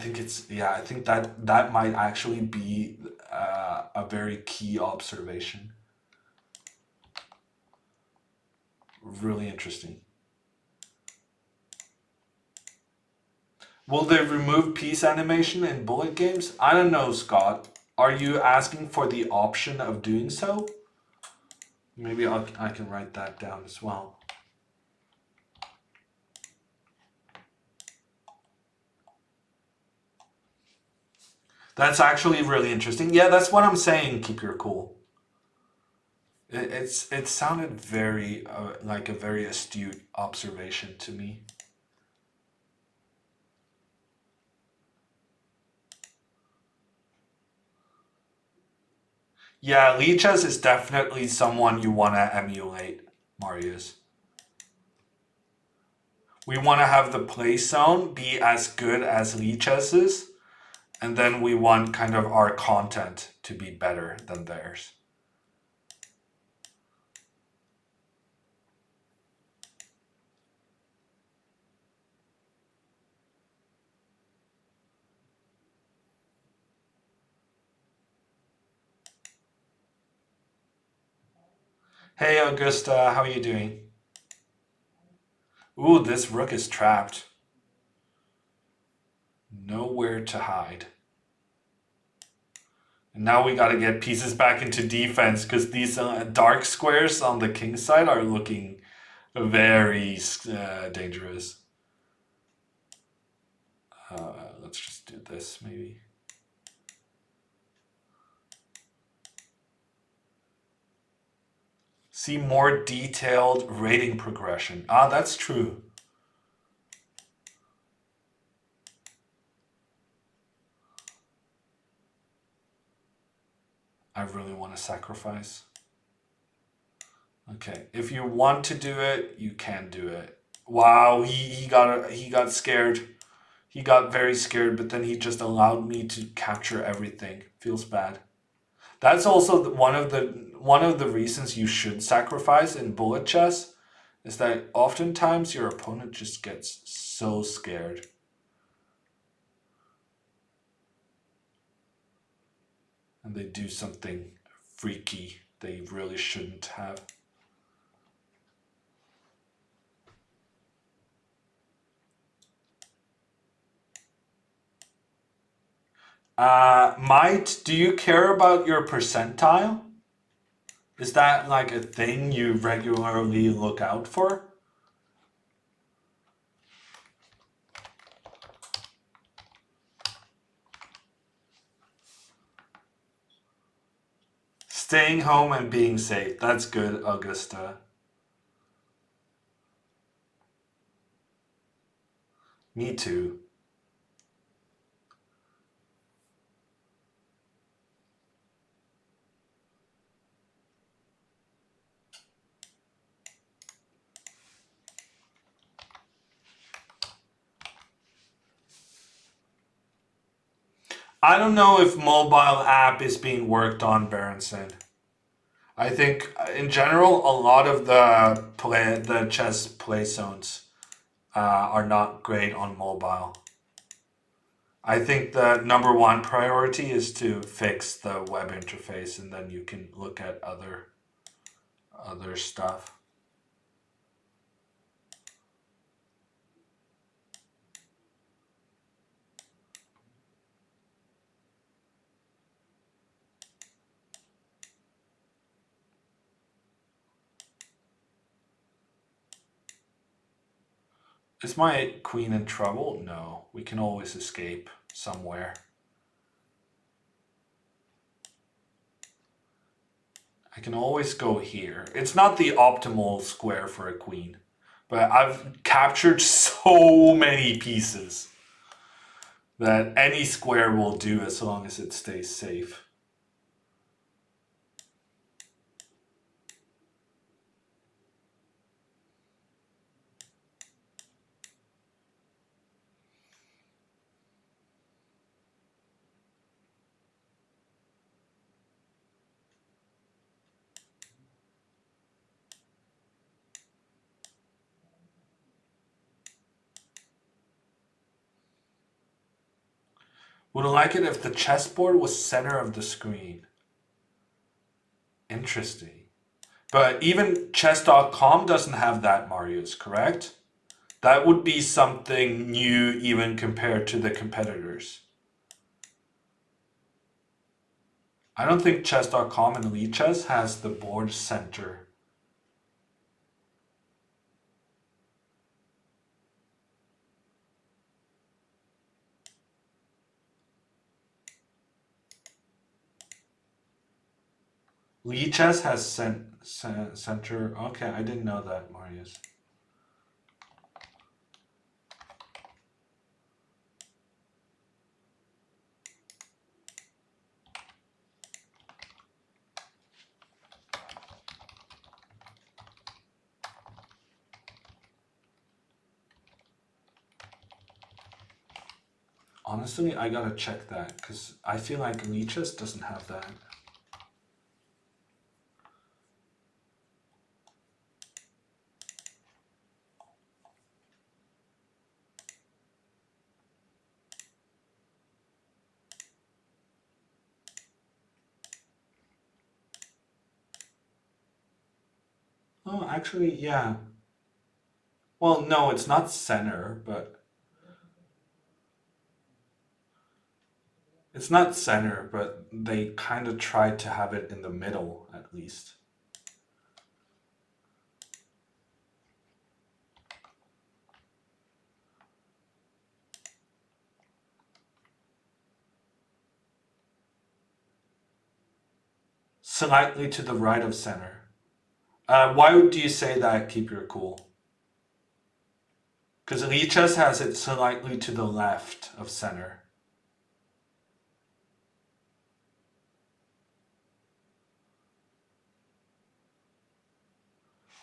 think it's, yeah, I think that that might actually be a very key observation. Really interesting. Will they remove piece animation in bullet games? I don't know, Scott. Are you asking for the option of doing so? Maybe I can write that down as well. That's actually really interesting. Yeah, that's what I'm saying. Keep your cool. It sounded very like a very astute observation to me. Yeah, Lichess is definitely someone you want to emulate, Marius. We want to have the play zone be as good as Lichess's, and then we want kind of our content to be better than theirs. Hey, Augusta, how are you doing? Ooh, this rook is trapped. Nowhere to hide. And now we got to get pieces back into defense because these dark squares on the king side are looking very dangerous. Let's just do this maybe. See more detailed rating progression. Ah, that's true. I really want to sacrifice. Okay, if you want to do it, you can do it. Wow, he got scared. He got very scared, but then he just allowed me to capture everything. Feels bad. That's also one of the reasons you should sacrifice in bullet chess is that oftentimes your opponent just gets so scared. And they do something freaky they really shouldn't have. Might, do you care about your percentile? Is that like a thing you regularly look out for? Staying home and being safe. That's good, Augusta. Me too. I don't know if mobile app is being worked on, Berenson. I think in general, a lot of the chess play zones are not great on mobile. I think the number one priority is to fix the web interface, and then you can look at other stuff. Is my queen in trouble? No, we can always escape somewhere. I can always go here. It's not the optimal square for a queen, but I've captured so many pieces that any square will do as long as it stays safe. Would like it if the chessboard was center of the screen. Interesting. But even chess.com doesn't have that, Marius, correct? That would be something new even compared to the competitors. I don't think chess.com and Lichess has the board center. Lichess has center. Okay, I didn't know that, Marius. Honestly, I gotta check that because I feel like Lichess doesn't have that. Oh, actually, yeah. Well, no, it's not center, but it's not center, but they kind of tried to have it in the middle at least. Slightly to the right of center. Why do you say that? Keep your cool. Because Lichess has it slightly to the left of center.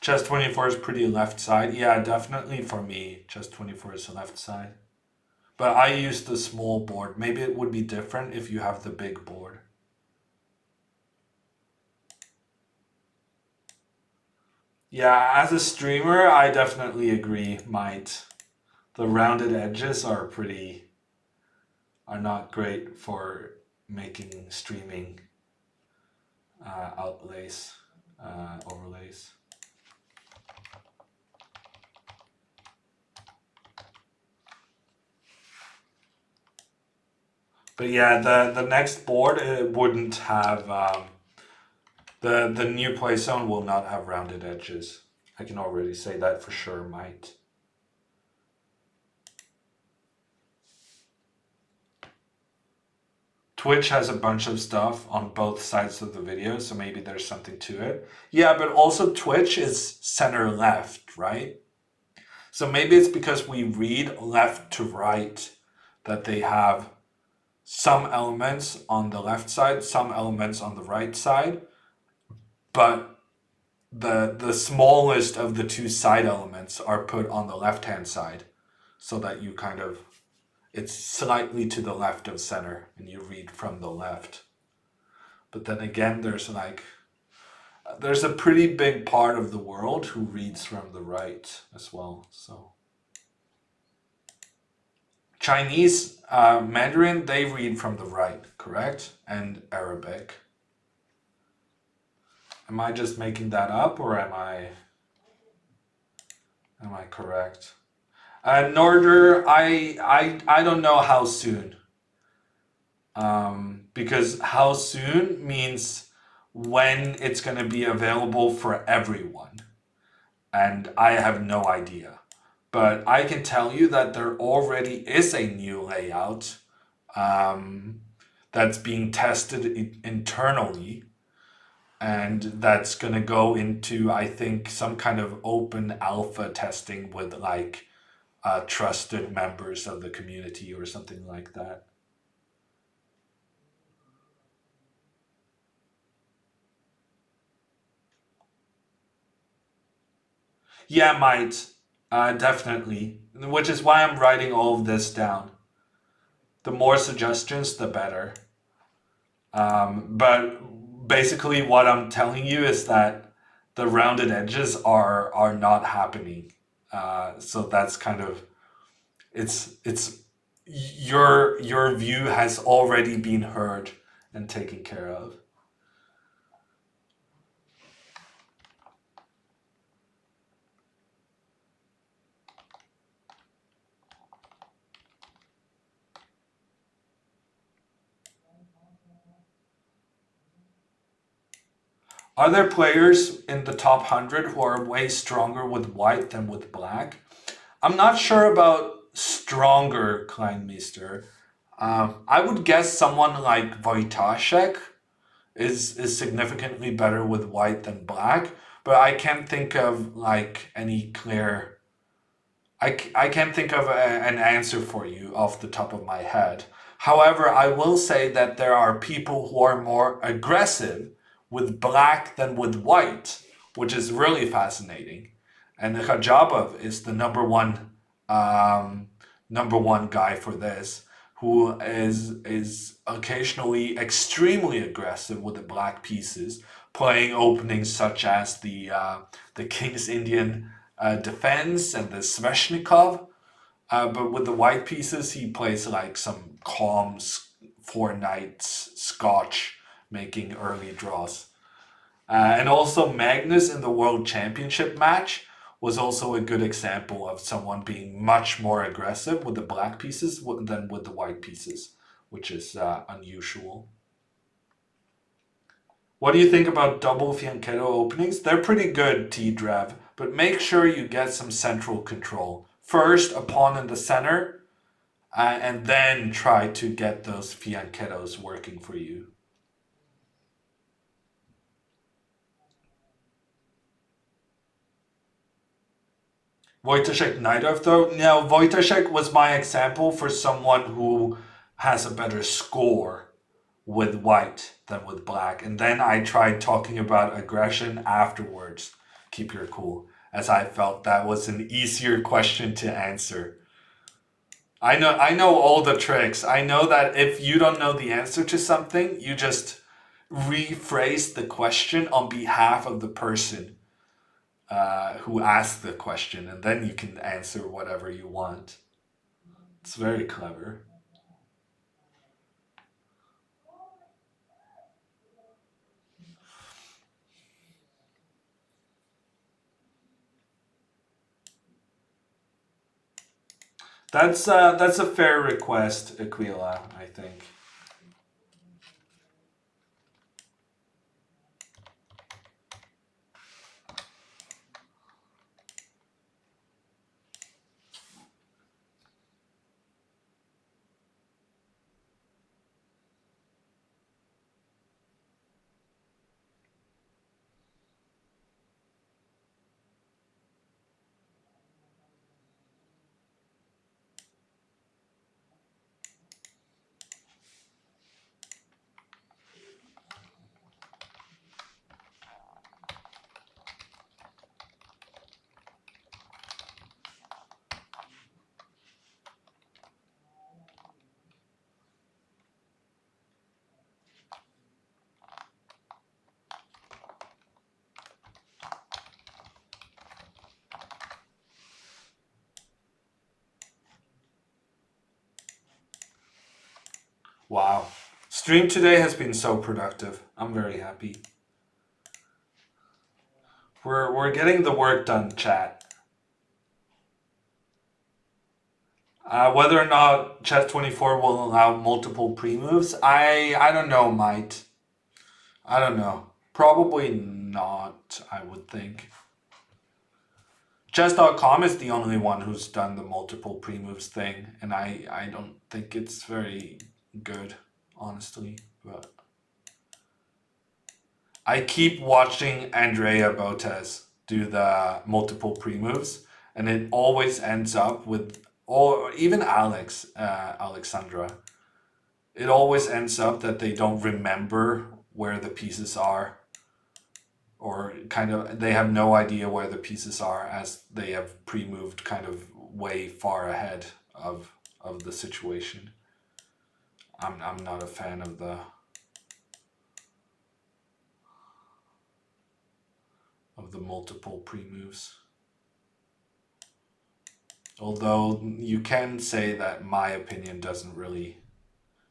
Chess 24 is pretty left side. Yeah, definitely for me, Chess 24 is the left side. But I use the small board. Maybe it would be different if you have the big board. Yeah, as a streamer, I definitely agree, might. The rounded edges are not great for making streaming overlays. But yeah, the next board it wouldn't have the new play zone will not have rounded edges. I can already say that for sure. Might. Twitch has a bunch of stuff on both sides of the video, so maybe there's something to it. Yeah, but also Twitch is center left, right? So maybe it's because we read left to right that they have some elements on the left side, some elements on the right side, but the smallest of the two side elements are put on the left hand side so that you kind of it's slightly to the left of center and you read from the left. But then again, there's a pretty big part of the world who reads from the right as well. So Chinese, Mandarin, they read from the right, correct? And Arabic. Am I just making that up, or am I correct? Norder, I don't know how soon. Because how soon means when it's going to be available for everyone. And I have no idea. But I can tell you that there already is a new layout that's being tested internally. And that's going to go into, I think, some kind of open alpha testing with like trusted members of the community or something like that. Yeah, might. Definitely. Which is why I'm writing all of this down. The more suggestions, the better. But basically, what I'm telling you is that the rounded edges are not happening. So that's kind of it's your view has already been heard and taken care of. Are there players in the top 100 who are way stronger with white than with black? I'm not sure about stronger, Kleinmeister. I would guess someone like Wojtaszek is significantly better with white than black, but I can't think of like any clear. I can't think of an answer for you off the top of my head. However, I will say that there are people who are more aggressive with black than with white, which is really fascinating. And Khajabov is the number one guy for this, who is occasionally extremely aggressive with the black pieces, playing openings such as the King's Indian defense and the Sveshnikov. But with the white pieces, he plays like some calm four knights Scotch, making early draws. And also Magnus in the World Championship match was also a good example of someone being much more aggressive with the black pieces than with the white pieces, which is unusual. What do you think about double fianchetto openings? They're pretty good, T-Drev, but make sure you get some central control. First, a pawn in the center, and then try to get those fianchettos working for you. Wojciech Najdorf, though? No, Wojciech was my example for someone who has a better score with white than with black. And then I tried talking about aggression afterwards. Keep your cool, as I felt that was an easier question to answer. I know all the tricks. I know that if you don't know the answer to something, you just rephrase the question on behalf of the person who asked the question, and then you can answer whatever you want. It's very clever. That's a fair request, Aquila, I think. Wow. Stream today has been so productive. I'm very happy. We're getting the work done, chat. Whether or not Chess 24 will allow multiple pre-moves, I don't know, might. I don't know. Probably not, I would think. Chess.com is the only one who's done the multiple pre-moves thing, and I don't think it's very good, honestly. But I keep watching Andrea Botes do the multiple pre-moves, and it always ends up with, or even Alexandra, it always ends up that they don't remember where the pieces are, or kind of they have no idea where the pieces are, as they have pre-moved kind of way far ahead of the situation. I'm not a fan of the multiple pre-moves. Although you can say that my opinion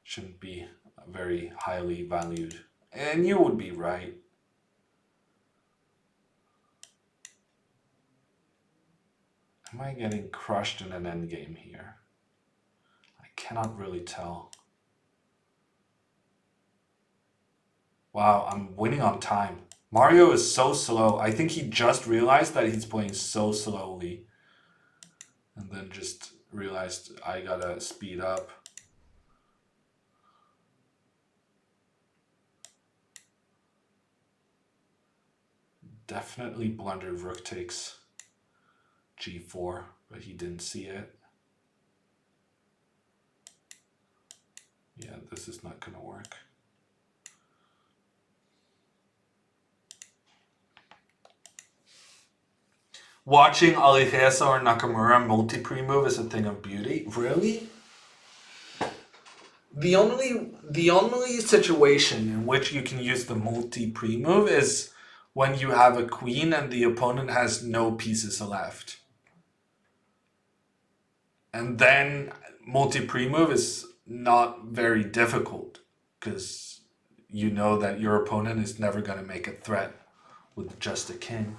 shouldn't be very highly valued. And you would be right. Am I getting crushed in an endgame here? I cannot really tell. Wow, I'm winning on time. Mario is so slow. I think he just realized that he's playing so slowly. And then just realized I gotta speed up. Definitely blundered rook takes g4, but he didn't see it. Yeah, this is not gonna work. Watching Alihesa or Nakamura multi-pre-move is a thing of beauty. Really? The only situation in which you can use the multi-pre-move is when you have a queen and the opponent has no pieces left. And then multi-pre-move is not very difficult, because you know that your opponent is never going to make a threat with just a king.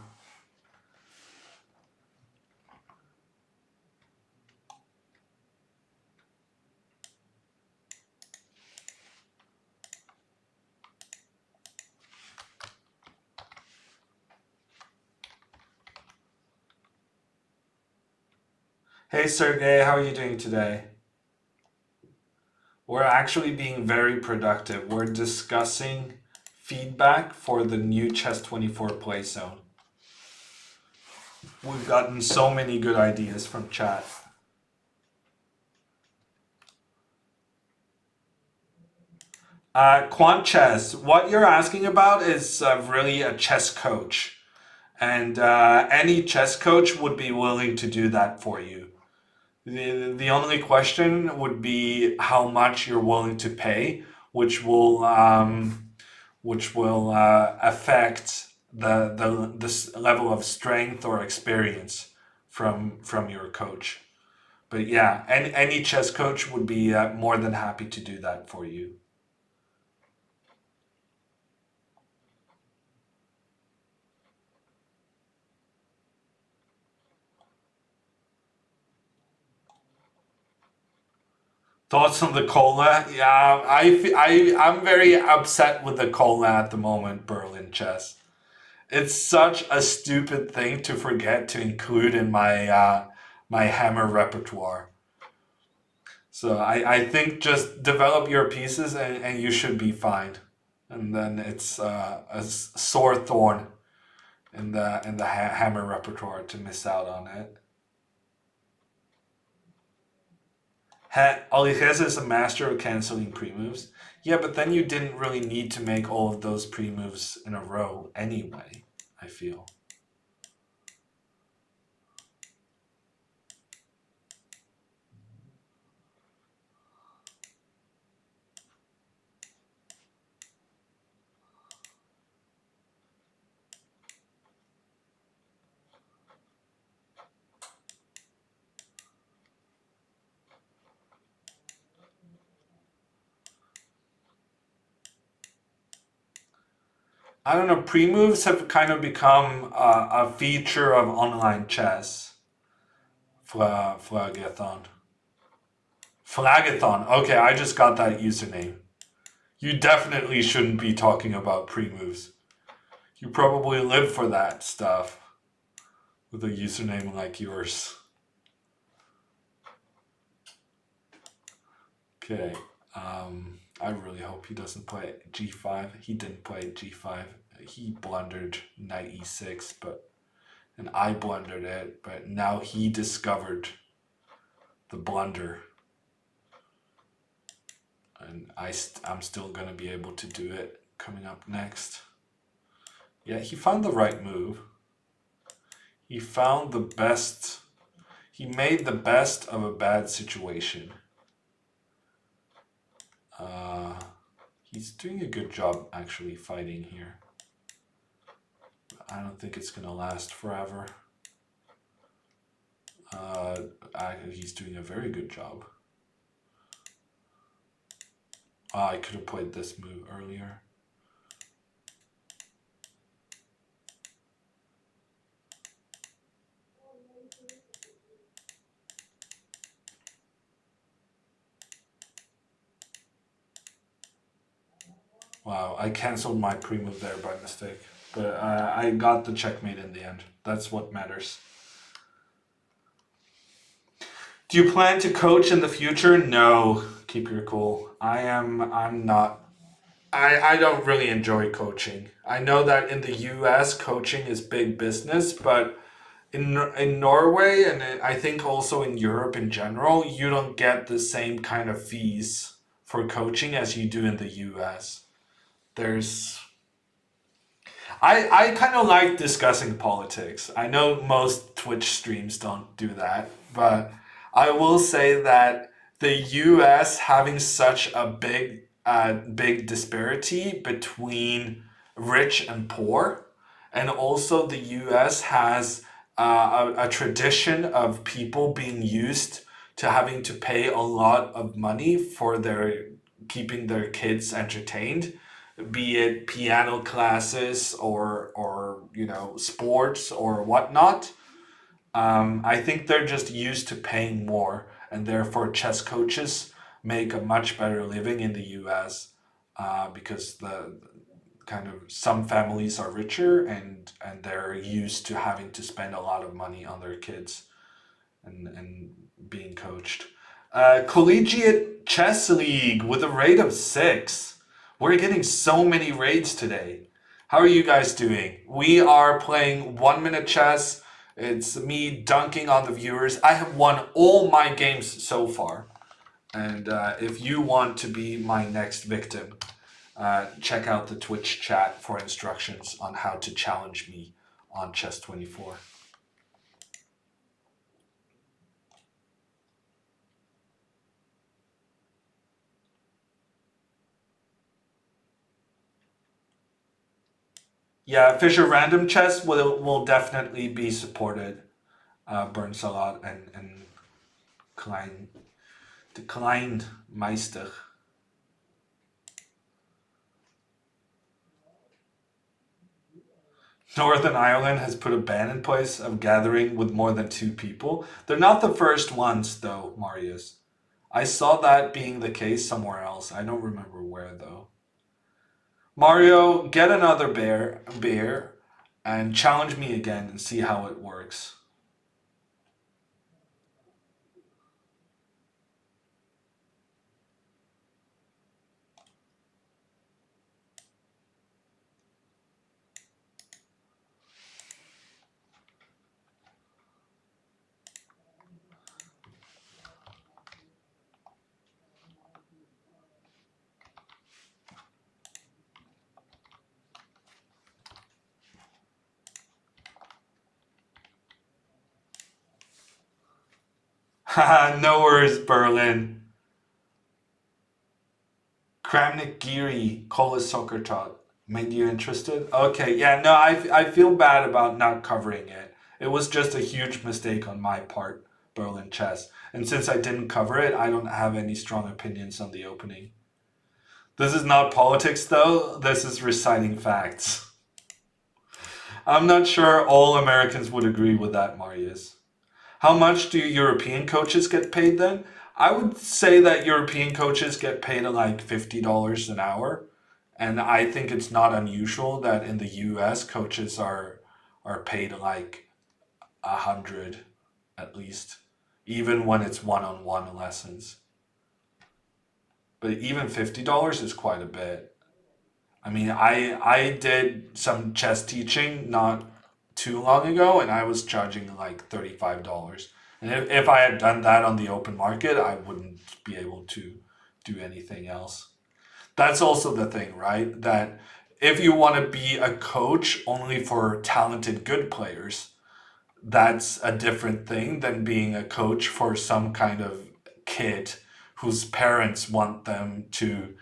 Hey Sergey, how are you doing today? We're actually being very productive. We're discussing feedback for the new Chess 24 play zone. We've gotten so many good ideas from chat. Quant chess. What you're asking about is really a chess coach, and any chess coach would be willing to do that for you. The only question would be how much you're willing to pay, which will affect the level of strength or experience from your coach. But yeah, any chess coach would be more than happy to do that for you. Thoughts on the cola? Yeah, I'm very upset with the cola at the moment, Berlin chess. It's such a stupid thing to forget to include in my hammer repertoire. So I think just develop your pieces and you should be fine. And then it's a sore thorn in the hammer repertoire to miss out on it. Oliches is a master of canceling pre-moves. Yeah, but then you didn't really need to make all of those pre-moves in a row anyway, I feel. I don't know, pre-moves have kind of become a feature of online chess. Flagathon. Flagathon. Okay, I just got that username. You definitely shouldn't be talking about pre-moves. You probably live for that stuff with a username like yours. Okay. I really hope he doesn't play g5. He didn't play g5. He blundered knight e6, and I blundered it, but now he discovered the blunder. And I'm still going to be able to do it coming up next. Yeah, he found the right move. He found the best. He made the best of a bad situation. He's doing a good job actually fighting here. I don't think it's going to last forever. He's doing a very good job. I could have played this move earlier. Wow, I canceled my pre-move there by mistake. But I got the checkmate in the end. That's what matters. Do you plan to coach in the future? No. Keep your cool. I'm not. I don't really enjoy coaching. I know that in the US coaching is big business, but in Norway and I think also in Europe in general, you don't get the same kind of fees for coaching as you do in the US. There's I kind of like discussing politics. I know most Twitch streams don't do that, but I will say that the US having such a big disparity between rich and poor, and also the US has a tradition of people being used to having to pay a lot of money for their keeping their kids entertained, be it piano classes or sports or whatnot. I think they're just used to paying more, and therefore chess coaches make a much better living in the U.S. Because the kind of some families are richer and they're used to having to spend a lot of money on their kids and being coached. Collegiate Chess League with a rate of 6. We're getting so many raids today. How are you guys doing? We are playing 1 minute chess. It's me dunking on the viewers. I have won all my games so far. And if you want to be my next victim, check out the Twitch chat for instructions on how to challenge me on Chess 24. Yeah, Fisher Random Chess will definitely be supported. Burns a lot and Klein declined Meister. Northern Ireland has put a ban in place of gathering with more than 2 people. They're not the first ones, though, Marius. I saw that being the case somewhere else. I don't remember where, though. Mario, get another beer and challenge me again and see how it works. Haha, no worries, Berlin. Kramnik Giri, Kola Soccer Talk. Made you interested? Okay, yeah, no, I feel bad about not covering it. It was just a huge mistake on my part, Berlin Chess. And since I didn't cover it, I don't have any strong opinions on the opening. This is not politics, though. This is reciting facts. I'm not sure all Americans would agree with that, Marius. How much do European coaches get paid then? I would say that European coaches get paid like $50 an hour. And I think it's not unusual that in the US coaches are paid like 100 at least, even when it's one-on-one lessons. But even $50 is quite a bit. I mean, I did some chess teaching not too long ago, and I was charging like $35. And if I had done that on the open market, I wouldn't be able to do anything else. That's also the thing, right? That if you want to be a coach only for talented, good players, that's a different thing than being a coach for some kind of kid whose parents want them to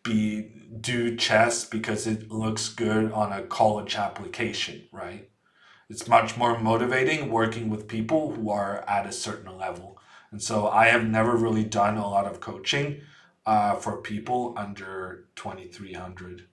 be do chess because it looks good on a college application, right? It's much more motivating working with people who are at a certain level. And so I have never really done a lot of coaching for people under 2300.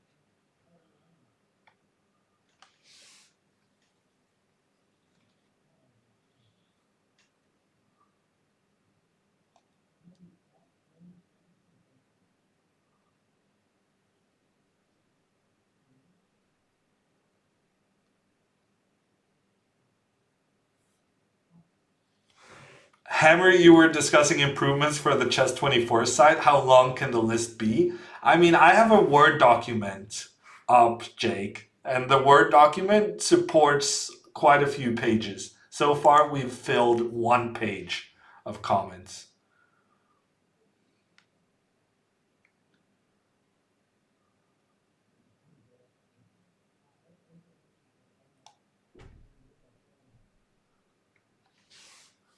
Hammer, you were discussing improvements for the Chess 24 site. How long can the list be? I mean, I have a Word document up, Jake, and the Word document supports quite a few pages. So far, we've filled 1 page of comments.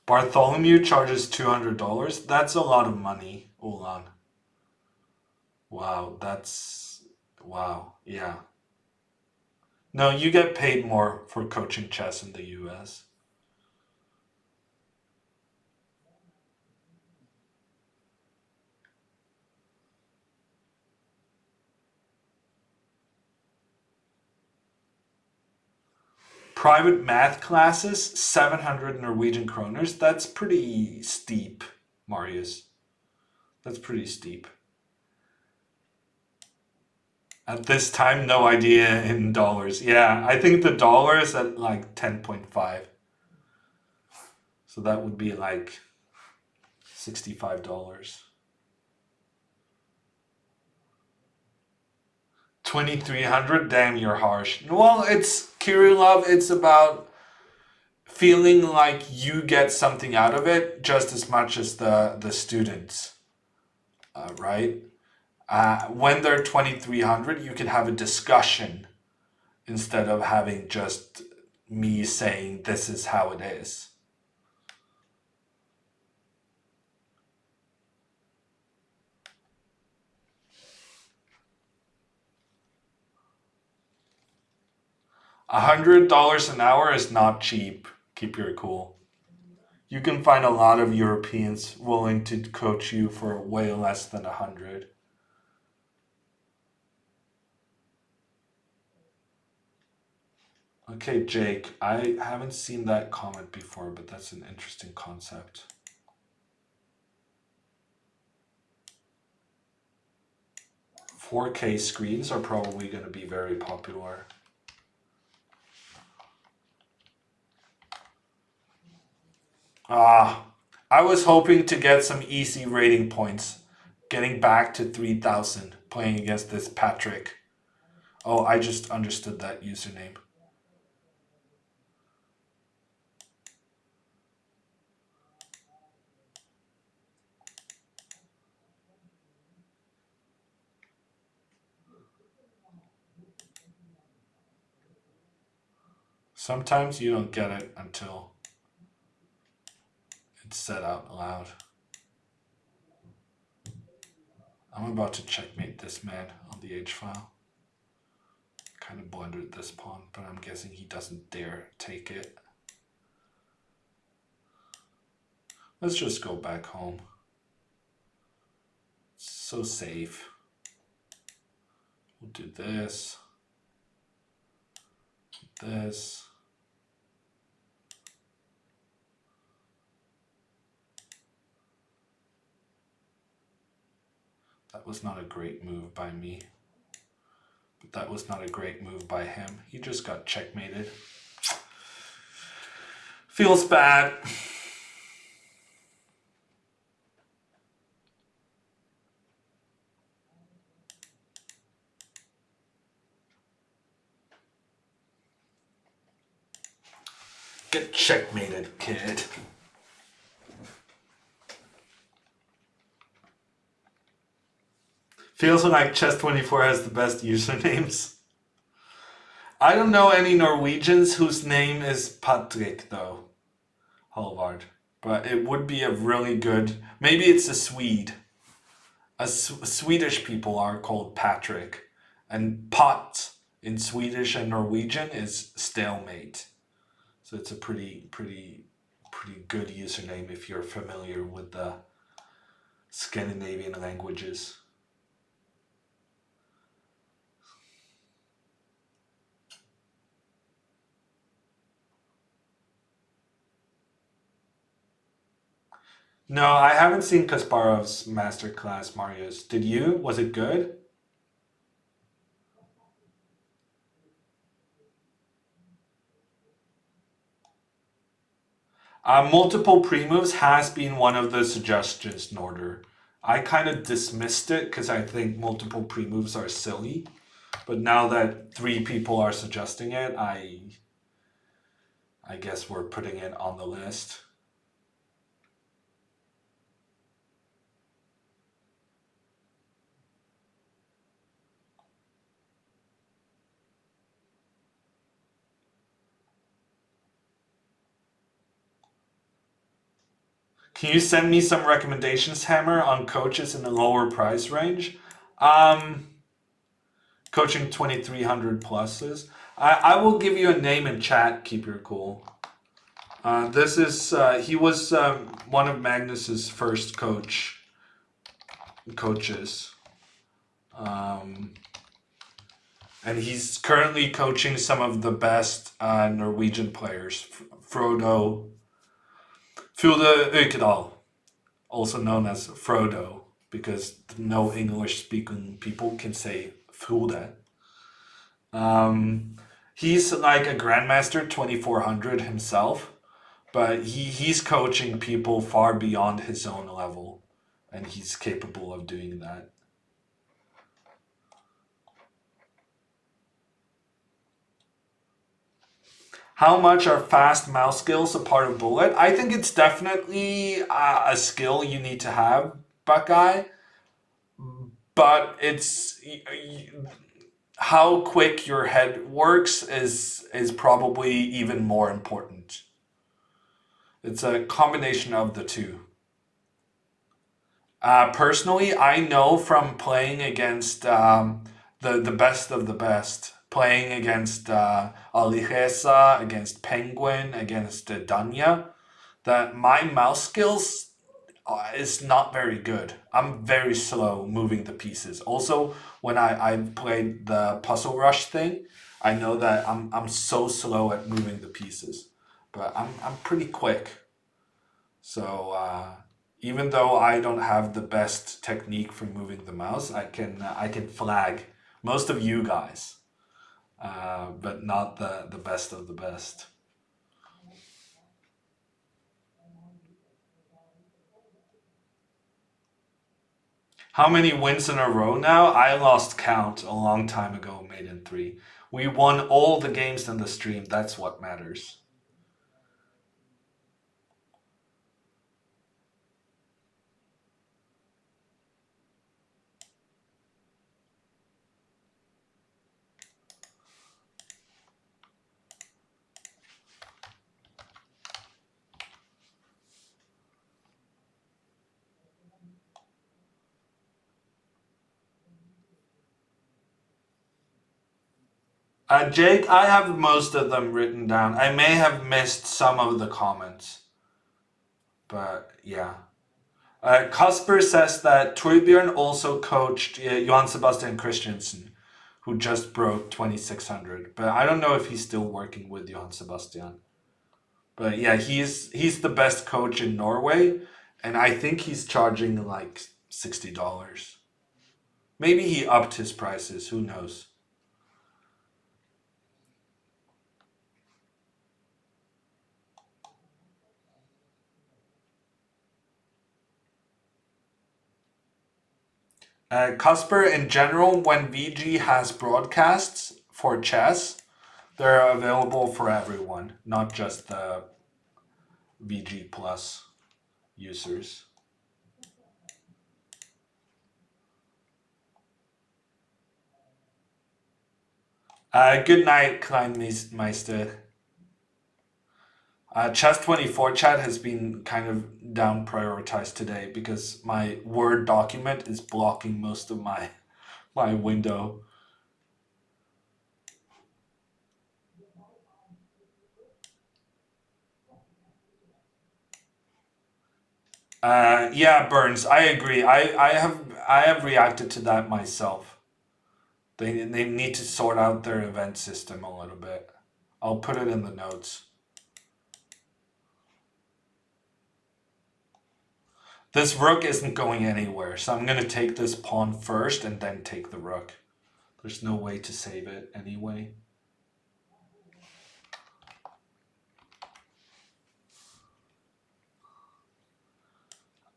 Bartholomew charges $200. That's a lot of money, Ulan. Wow, that's. Wow, yeah. No, you get paid more for coaching chess in the US. Private math classes, 700 Norwegian kroners. That's pretty steep, Marius. That's pretty steep. At this time, no idea in dollars. Yeah, I think the dollar is at like 10.5. So that would be like $65. 2300? Damn, you're harsh. Well, it's Kirillov, it's about feeling like you get something out of it just as much as the students, right? When they're 2300, you can have a discussion instead of having just me saying this is how it is. $100 an hour is not cheap. Keep your cool. You can find a lot of Europeans willing to coach you for way less than 100. Okay, Jake, I haven't seen that comment before, but that's an interesting concept. $4K screens are probably going to be very popular. I was hoping to get some easy rating points, getting back to 3,000 playing against this Patrick. Oh, I just understood that username. Sometimes you don't get it until it's said out loud. I'm about to checkmate this man on the H-file. Kind of blundered this pawn, but I'm guessing he doesn't dare take it. Let's just go back home. It's so safe. We'll do this. This. That was not a great move by me. But that was not a great move by him. He just got checkmated. Feels bad. Get checkmated, kid. Feels like Chess24 has the best usernames. I don't know any Norwegians whose name is Patrick, though. Halvard. But it would be a really good... Maybe it's a Swede. Swedish people are called Patrick. And pot in Swedish and Norwegian is stalemate. So it's a pretty good username if you're familiar with the Scandinavian languages. No, I haven't seen Kasparov's masterclass, Marius. Did you? Was it good? Multiple pre-moves has been one of the suggestions, Norder. I kind of dismissed it because I think multiple pre-moves are silly. But now that 3 people are suggesting it, I guess we're putting it on the list. Can you send me some recommendations, Hammer, on coaches in the lower price range? Coaching 2,300 pluses. I will give you a name in chat. Keep your cool. This is he was one of Magnus's first coaches, and he's currently coaching some of the best Norwegian players. Frode Økedal, also known as Frodo, because no English-speaking people can say Frode. He's like a Grandmaster 2400 himself, but he's coaching people far beyond his own level, and he's capable of doing that. How much are fast mouse skills a part of bullet? I think it's definitely a skill you need to have, Buckeye. But it's how quick your head works is probably even more important. It's a combination of the two. Personally, I know from playing against the best of the best, playing against Aligesa, against Penguin, against Danya, that my mouse skills is not very good. I'm very slow moving the pieces. Also, when I played the puzzle rush thing, I know that I'm so slow at moving the pieces, but I'm pretty quick. So even though I don't have the best technique for moving the mouse, I can flag most of you guys, but not the best of the best. How many wins in a row now? I lost count a long time ago, Maiden 3. We won all the games in the stream. That's what matters. Jake, I have most of them written down. I may have missed some of the comments, but yeah. Kasper says that Torbjörn also coached Johann Sebastian Christiansen, who just broke 2600. But I don't know if he's still working with Johann Sebastian. But yeah, he's the best coach in Norway, and I think he's charging like $60. Maybe he upped his prices. Who knows? Casper, in general, when VG has broadcasts for chess, they're available for everyone, not just the VG Plus users. Good night, Kleinmeister. Chess24 chat has been kind of down prioritized today because my Word document is blocking most of my window. Yeah, Burns, I agree. I have reacted to that myself. They need to sort out their event system a little bit. I'll put it in the notes. This rook isn't going anywhere, so I'm gonna take this pawn first and then take the rook. There's no way to save it anyway.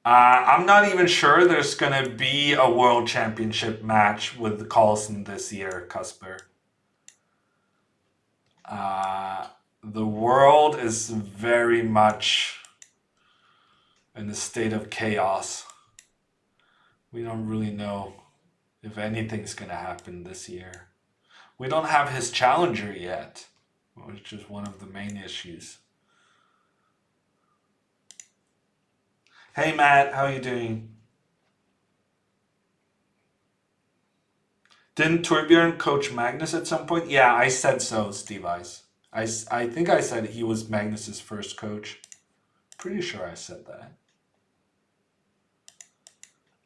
I'm not even sure there's gonna be a world championship match with Carlsen this year, Casper. The world is very much in a state of chaos. We don't really know if anything's gonna happen this year. We don't have his challenger yet, which is one of the main issues. Hey Matt, how you doing? Didn't Torbjörn coach Magnus at some point? Yeah, I said so, Steve Ice. I think I said he was Magnus's first coach. Pretty sure I said that.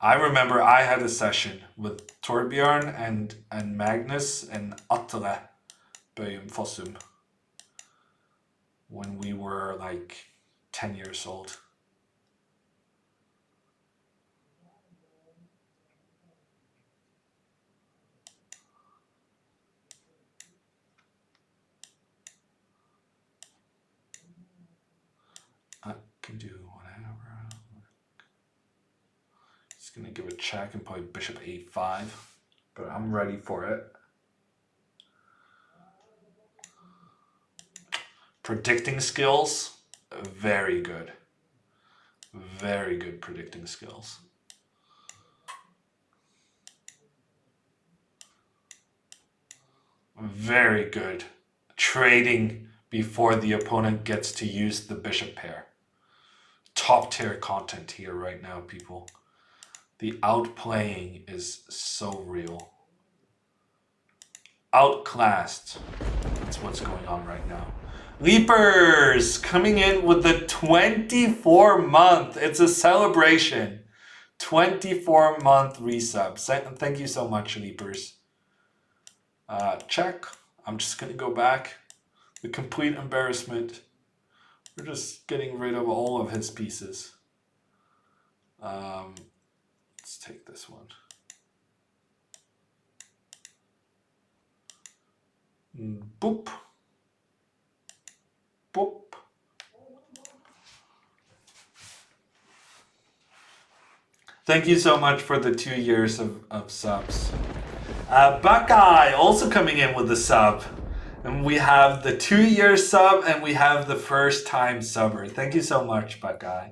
I remember I had a session with Torbjörn and Magnus and Atle Bøyum Fossum when we were like 10 years old. I can do whatever. Just gonna give a check and play bishop a5, but I'm ready for it. Predicting skills, very good. Very good predicting skills. Very good. Trading before the opponent gets to use the bishop pair. Top tier content here right now, people. The outplaying is so real. Outclassed. That's what's going on right now. Leapers coming in with the 24-month. It's a celebration. 24-month resub. Thank you so much, Leapers. Check. I'm just going to go back. The complete embarrassment. We're just getting rid of all of his pieces. Let's take this one. Boop. Boop. Thank you so much for the 2 years of subs. Buckeye also coming in with the sub. And we have the 2-year sub and we have the first time subber. Thank you so much, Buckeye.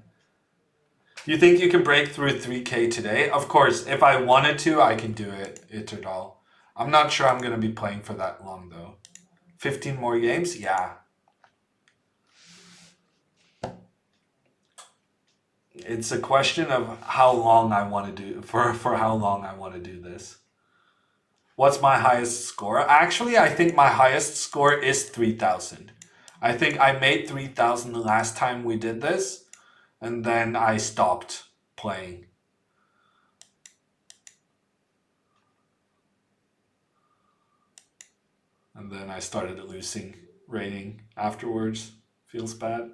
You think you can break through 3K today? Of course, if I wanted to, I can do it, Iterdal. I'm not sure I'm going to be playing for that long, though. 15 more games? Yeah. It's a question of how long I want to do, for how long I want to do this. What's my highest score? Actually, I think my highest score is 3,000. I think I made 3,000 the last time we did this, and then I stopped playing. And then I started losing rating afterwards. Feels bad.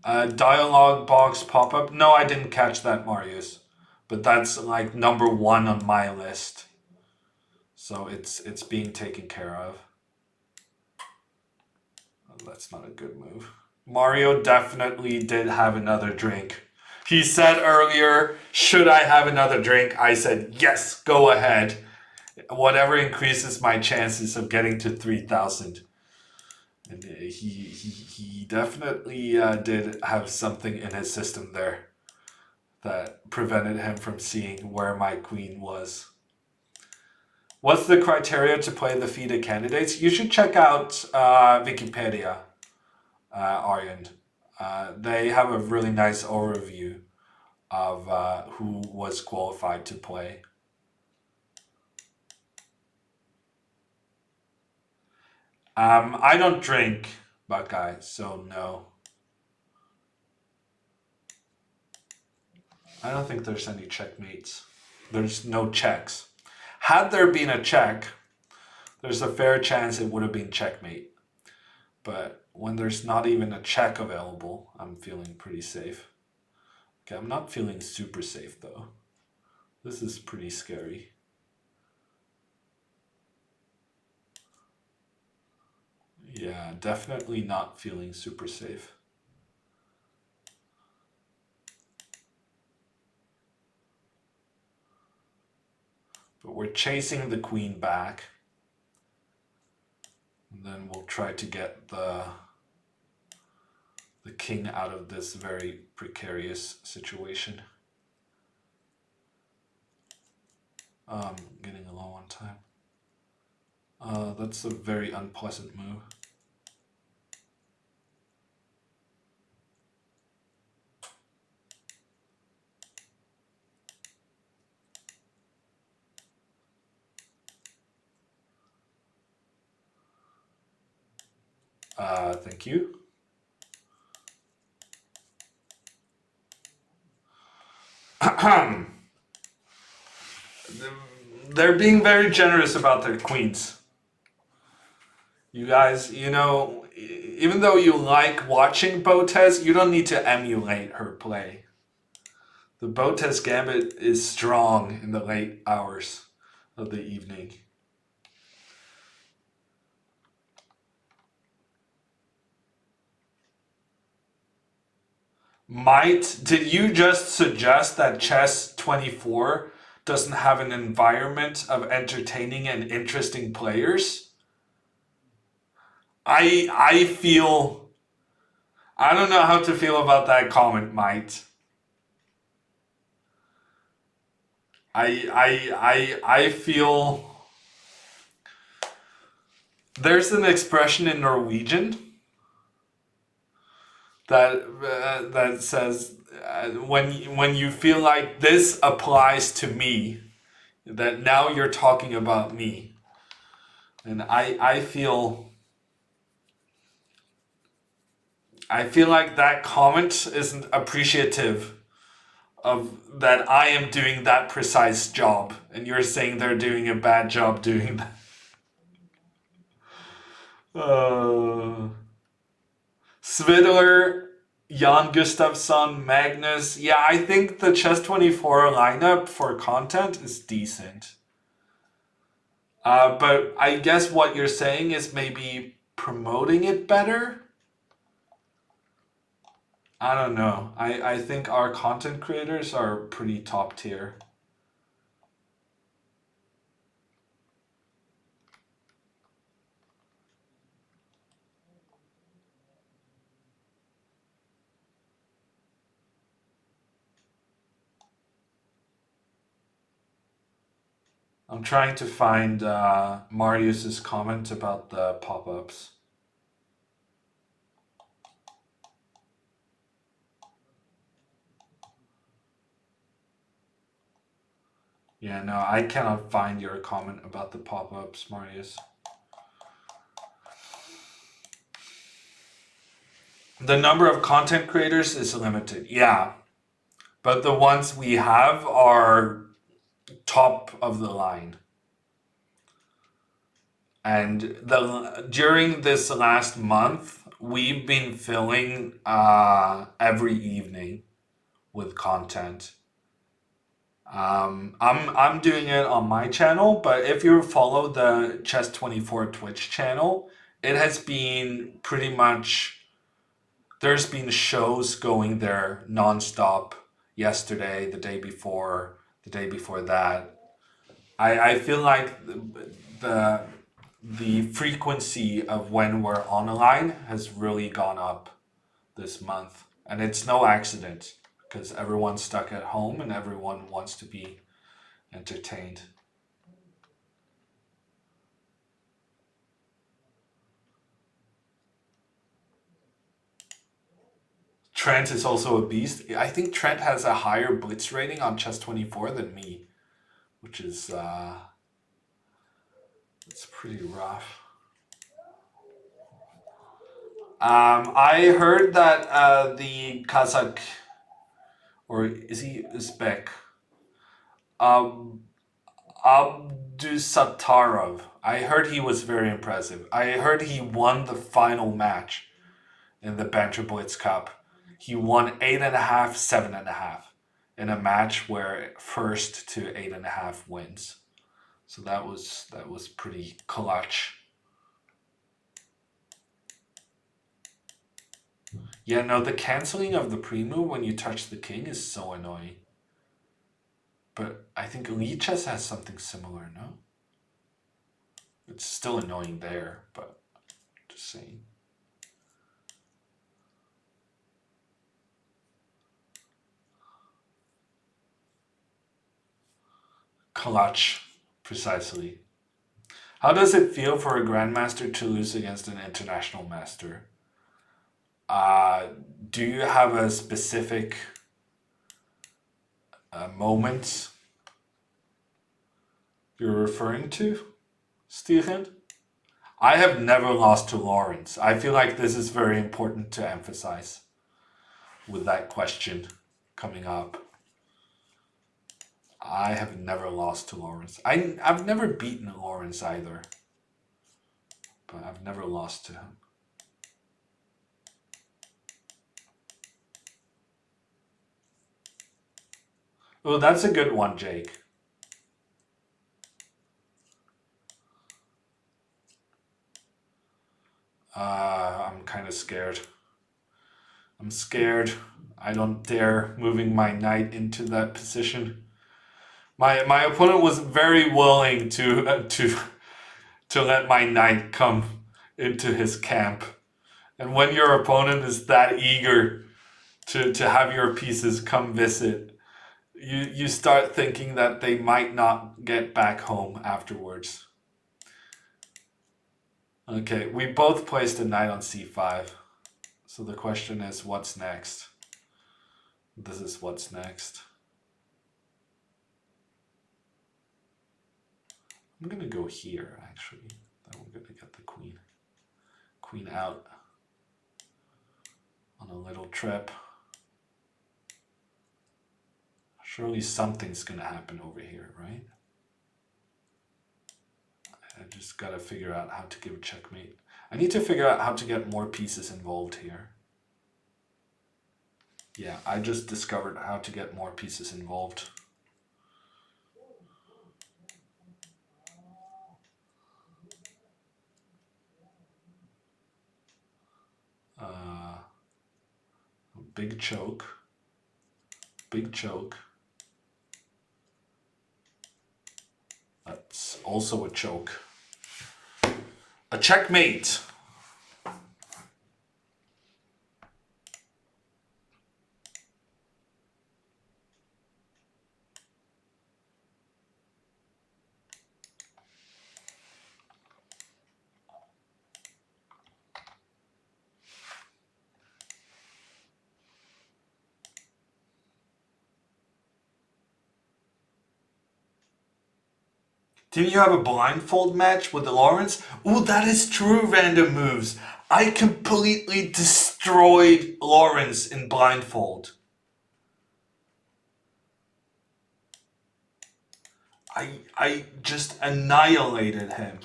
Dialogue box pop-up. No, I didn't catch that, Marius. But that's like number 1 on my list. So it's being taken care of. Oh, that's not a good move. Mario definitely did have another drink. He said earlier, should I have another drink? I said, yes, go ahead. Whatever increases my chances of getting to 3,000. And he definitely did have something in his system there that prevented him from seeing where my queen was. What's the criteria to play the FIDE candidates? You should check out Wikipedia, Aryan. They have a really nice overview of who was qualified to play. I don't drink, Buckeye, so no. I don't think there's any checkmates. There's no checks. Had there been a check, there's a fair chance it would have been checkmate. But when there's not even a check available, I'm feeling pretty safe. Okay, I'm not feeling super safe though. This is pretty scary. Yeah, definitely not feeling super safe. But we're chasing the queen back. And then we'll try to get the king out of this very precarious situation. Getting a low on time. That's a very unpleasant move. Thank you. They're being very generous about their queens. You guys, you know, even though you like watching Botez, you don't need to emulate her play. The Botez gambit is strong in the late hours of the evening. Did you just suggest that Chess 24 doesn't have an environment of entertaining and interesting players? I feel I don't know how to feel about that comment, mate. I feel there's an expression in Norwegian that says when you feel like this applies to me, that now you're talking about me, and I feel like that comment isn't appreciative of that I am doing that precise job, and you're saying they're doing a bad job doing that. Svidler, Jan Gustafsson, Magnus. Yeah, I think the Chess24 lineup for content is decent. But I guess what you're saying is maybe promoting it better? I don't know. I think our content creators are pretty top tier. I'm trying to find Marius's comment about the pop-ups. Yeah, no, I cannot find your comment about the pop-ups, Marius. The number of content creators is limited, yeah. But the ones we have are top of the line. And during this last month, we've been filling every evening with content. I'm doing it on my channel, but if you follow the Chess24 Twitch channel, it has been pretty much there's been shows going there nonstop. Yesterday, the day before, the day before that. I feel like the frequency of when we're online has really gone up this month, and it's no accident because everyone's stuck at home and everyone wants to be entertained. Trent is also a beast. I think Trent has a higher blitz rating on Chess24 than me, which is it's pretty rough. I heard that the Kazakh, or is he Uzbek? Um, Abdusattarov. I heard he was very impressive. I heard he won the final match in the Banter Blitz Cup. He won 8.5, 7.5 in a match where first to 8.5 wins. So that was pretty clutch. Yeah, no, the canceling of the pre-move when you touch the king is so annoying. But I think Lichess has something similar, no? It's still annoying there, but just saying. Clutch, precisely. How does it feel for a grandmaster to lose against an international master? Do you have a specific moment you're referring to, Stephen? I have never lost to Lawrence. I feel like this is very important to emphasize with that question coming up. I have never lost to Lawrence. I've never beaten Lawrence either, but I've never lost to him. Oh, that's a good one, Jake. I'm kind of scared. I'm scared. I don't dare moving my knight into that position. My opponent was very willing to let my knight come into his camp. And when your opponent is that eager to have your pieces come visit, you start thinking that they might not get back home afterwards. Okay, we both placed a knight on c5. So the question is, what's next? This is what's next. I'm gonna go here, actually. Then we're gonna get the queen. Queen out on a little trip. Surely something's gonna happen over here, right? I just gotta figure out how to give a checkmate. I need to figure out how to get more pieces involved here. Yeah, I just discovered how to get more pieces involved. Big choke. Big choke. That's also a choke. A checkmate. Didn't you have a blindfold match with Lawrence? Oh, that is true, Random Moves. I completely destroyed Lawrence in blindfold. I just annihilated him.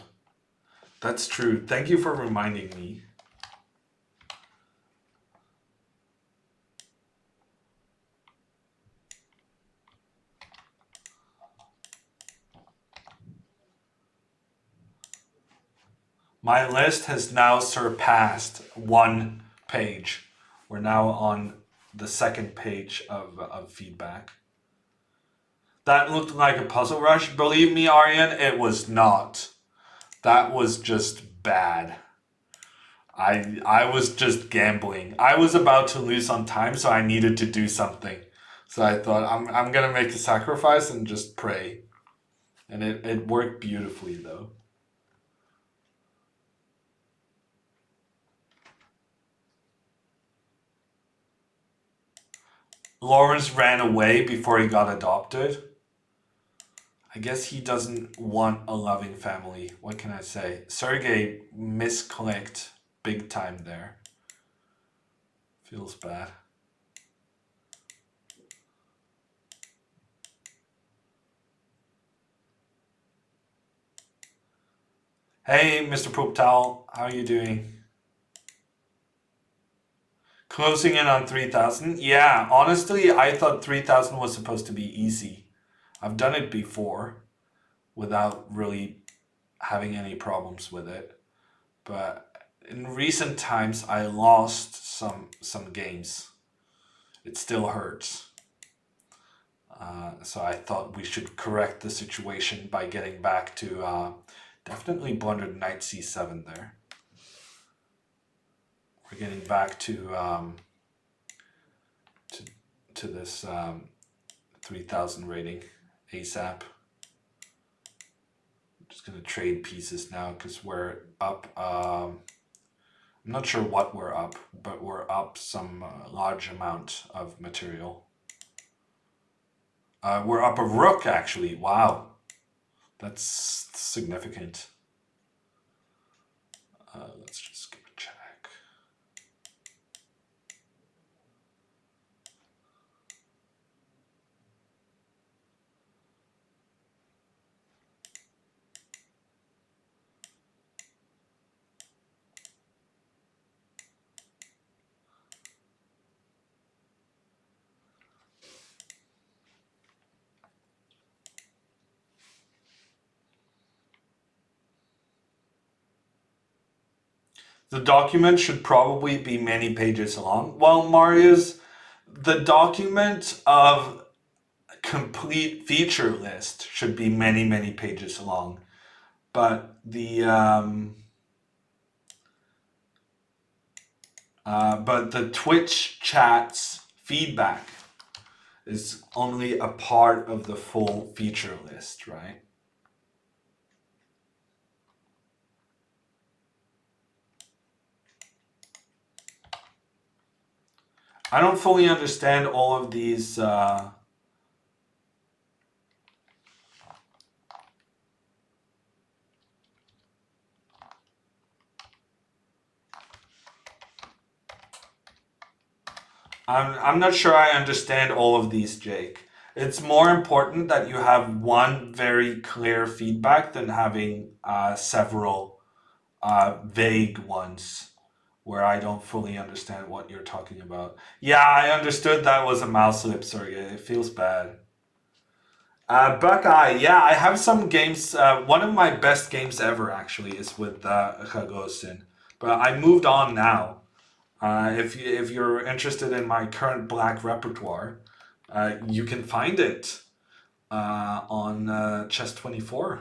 That's true. Thank you for reminding me. My list has now surpassed one page. We're now on the second page of feedback. That looked like a puzzle rush. Believe me, Aryan, it was not. That was just bad. I was just gambling. I was about to lose on time, so I needed to do something. So I thought I'm gonna make a sacrifice and just pray. And it worked beautifully though. Lawrence ran away before he got adopted. I guess he doesn't want a loving family. What can I say? Sergey misclicked big time there. Feels bad. Hey, Mr. Poop Towel, how are you doing? Closing in on 3,000? Yeah, honestly, I thought 3,000 was supposed to be easy. I've done it before without really having any problems with it. But in recent times, I lost some games. It still hurts. So I thought we should correct the situation by getting back to definitely blundered knight c7 there. We're getting back to this 3,000 rating ASAP. I'm just gonna trade pieces now because we're up. I'm not sure what we're up, but we're up some large amount of material. We're up a rook actually. Wow, that's significant. Let's just give a check. The document should probably be many pages long. Well, Marius, the document of complete feature list should be many pages long. But the But the Twitch chat's feedback is only a part of the full feature list, right? I don't fully understand all of these. I'm not sure I understand all of these, Jake. It's more important that you have one very clear feedback than having several vague ones where I don't fully understand what you're talking about. Yeah, I understood that was a mouse lip, sorry. It feels bad. Buckeye, yeah, I have some games. One of my best games ever, actually, is with Hagosin. But I moved on now. If you're interested in my current black repertoire, you can find it on Chess24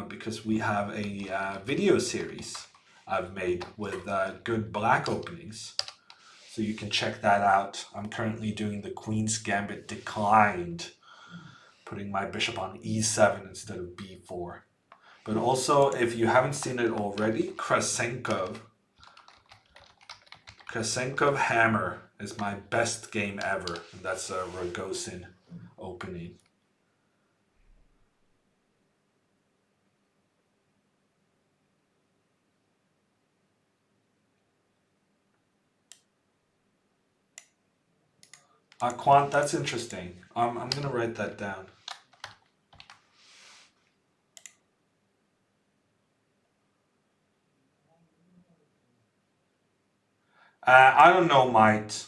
because we have a video series I've made with good black openings. So you can check that out. I'm currently doing the Queen's Gambit declined, putting my bishop on e7 instead of b4. But also, if you haven't seen it already, Krasenkov Hammer is my best game ever. And that's a Rogozin opening. Quant, that's interesting. I'm going to write that down. I don't know, Might.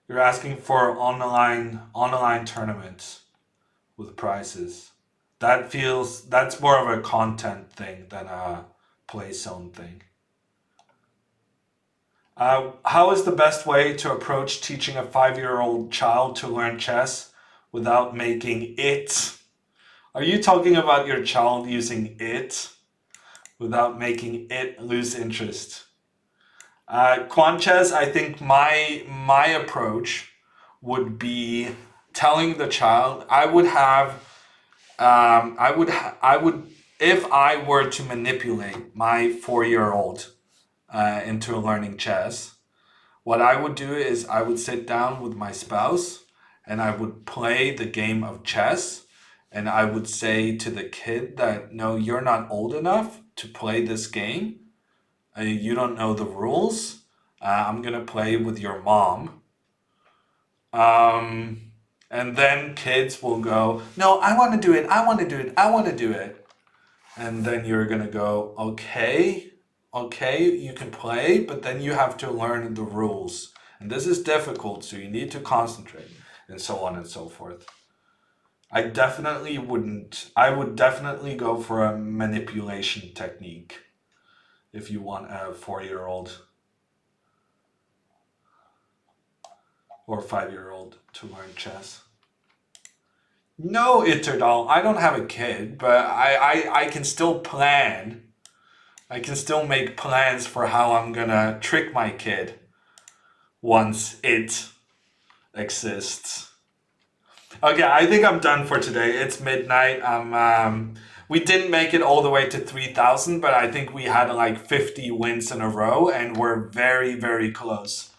You're asking for online tournaments with prizes. That's more of a content thing than a play zone thing. How is the best way to approach teaching a 5-year-old child to learn chess without making it? Are you talking about your child using it without making it lose interest? Quant chess, I think my approach would be telling the child I would have I would if I were to manipulate my 4-year-old into learning chess, what I would do is I would sit down with my spouse and I would play the game of chess. And I would say to the kid that, no, you're not old enough to play this game. You don't know the rules. I'm going to play with your mom. And then kids will go, no, I want to do it. I want to do it. I want to do it. And then you're going to go, okay, you can play, but then you have to learn the rules. And this is difficult, so you need to concentrate, and so on and so forth. I would definitely go for a manipulation technique if you want a 4-year-old or 5-year-old to learn chess. No, Itterdal, I don't have a kid, but I can still plan. I can still make plans for how I'm gonna trick my kid once it exists. Okay, I think I'm done for today. It's midnight. We didn't make it all the way to 3,000, but I think we had like 50 wins in a row, and we're very, very close.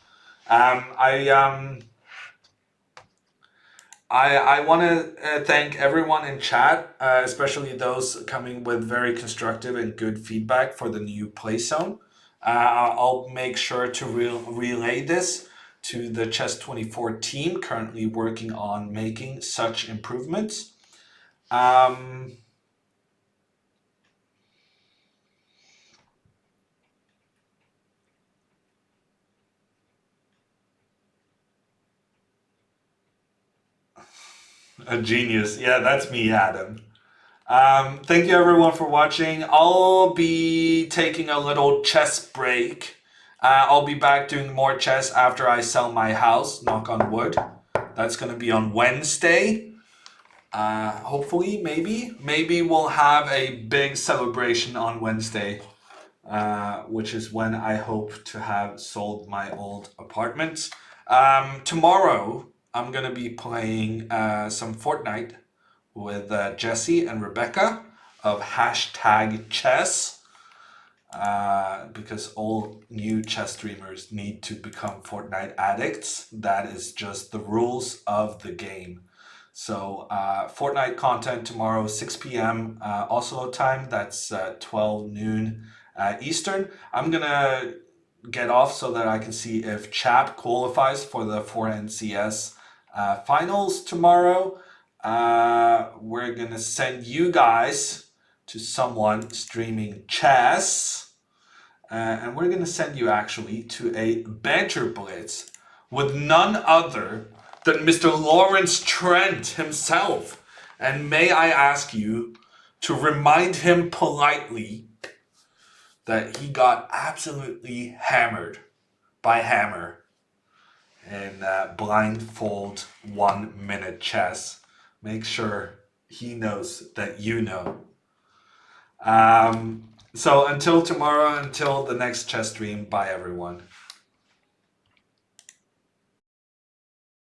I want to thank everyone in chat, especially those coming with very constructive and good feedback for the new play zone. I'll make sure to relay this to the Chess24 team currently working on making such improvements. A genius. Yeah, that's me, Adam. Thank you everyone for watching. I'll be taking a little chess break. I'll be back doing more chess after I sell my house, knock on wood. That's going to be on Wednesday. Hopefully, maybe we'll have a big celebration on Wednesday. which is when I hope to have sold my old apartment. Tomorrow, I'm going to be playing some Fortnite with Jesse and Rebecca of hashtag chess. Because all new chess streamers need to become Fortnite addicts. That is just the rules of the game. So Fortnite content tomorrow, 6 p.m. Oslo time. That's 12 noon Eastern. I'm gonna get off so that I can see if Chap qualifies for the 4NCS finals tomorrow. We're gonna send you guys to someone streaming chess. And we're going to send you actually to a banter blitz with none other than Mr. Lawrence Trent himself. And may I ask you to remind him politely that he got absolutely hammered by Hammer in blindfold 1 minute chess. Make sure he knows that you know. So until tomorrow, until the next chess stream, bye everyone.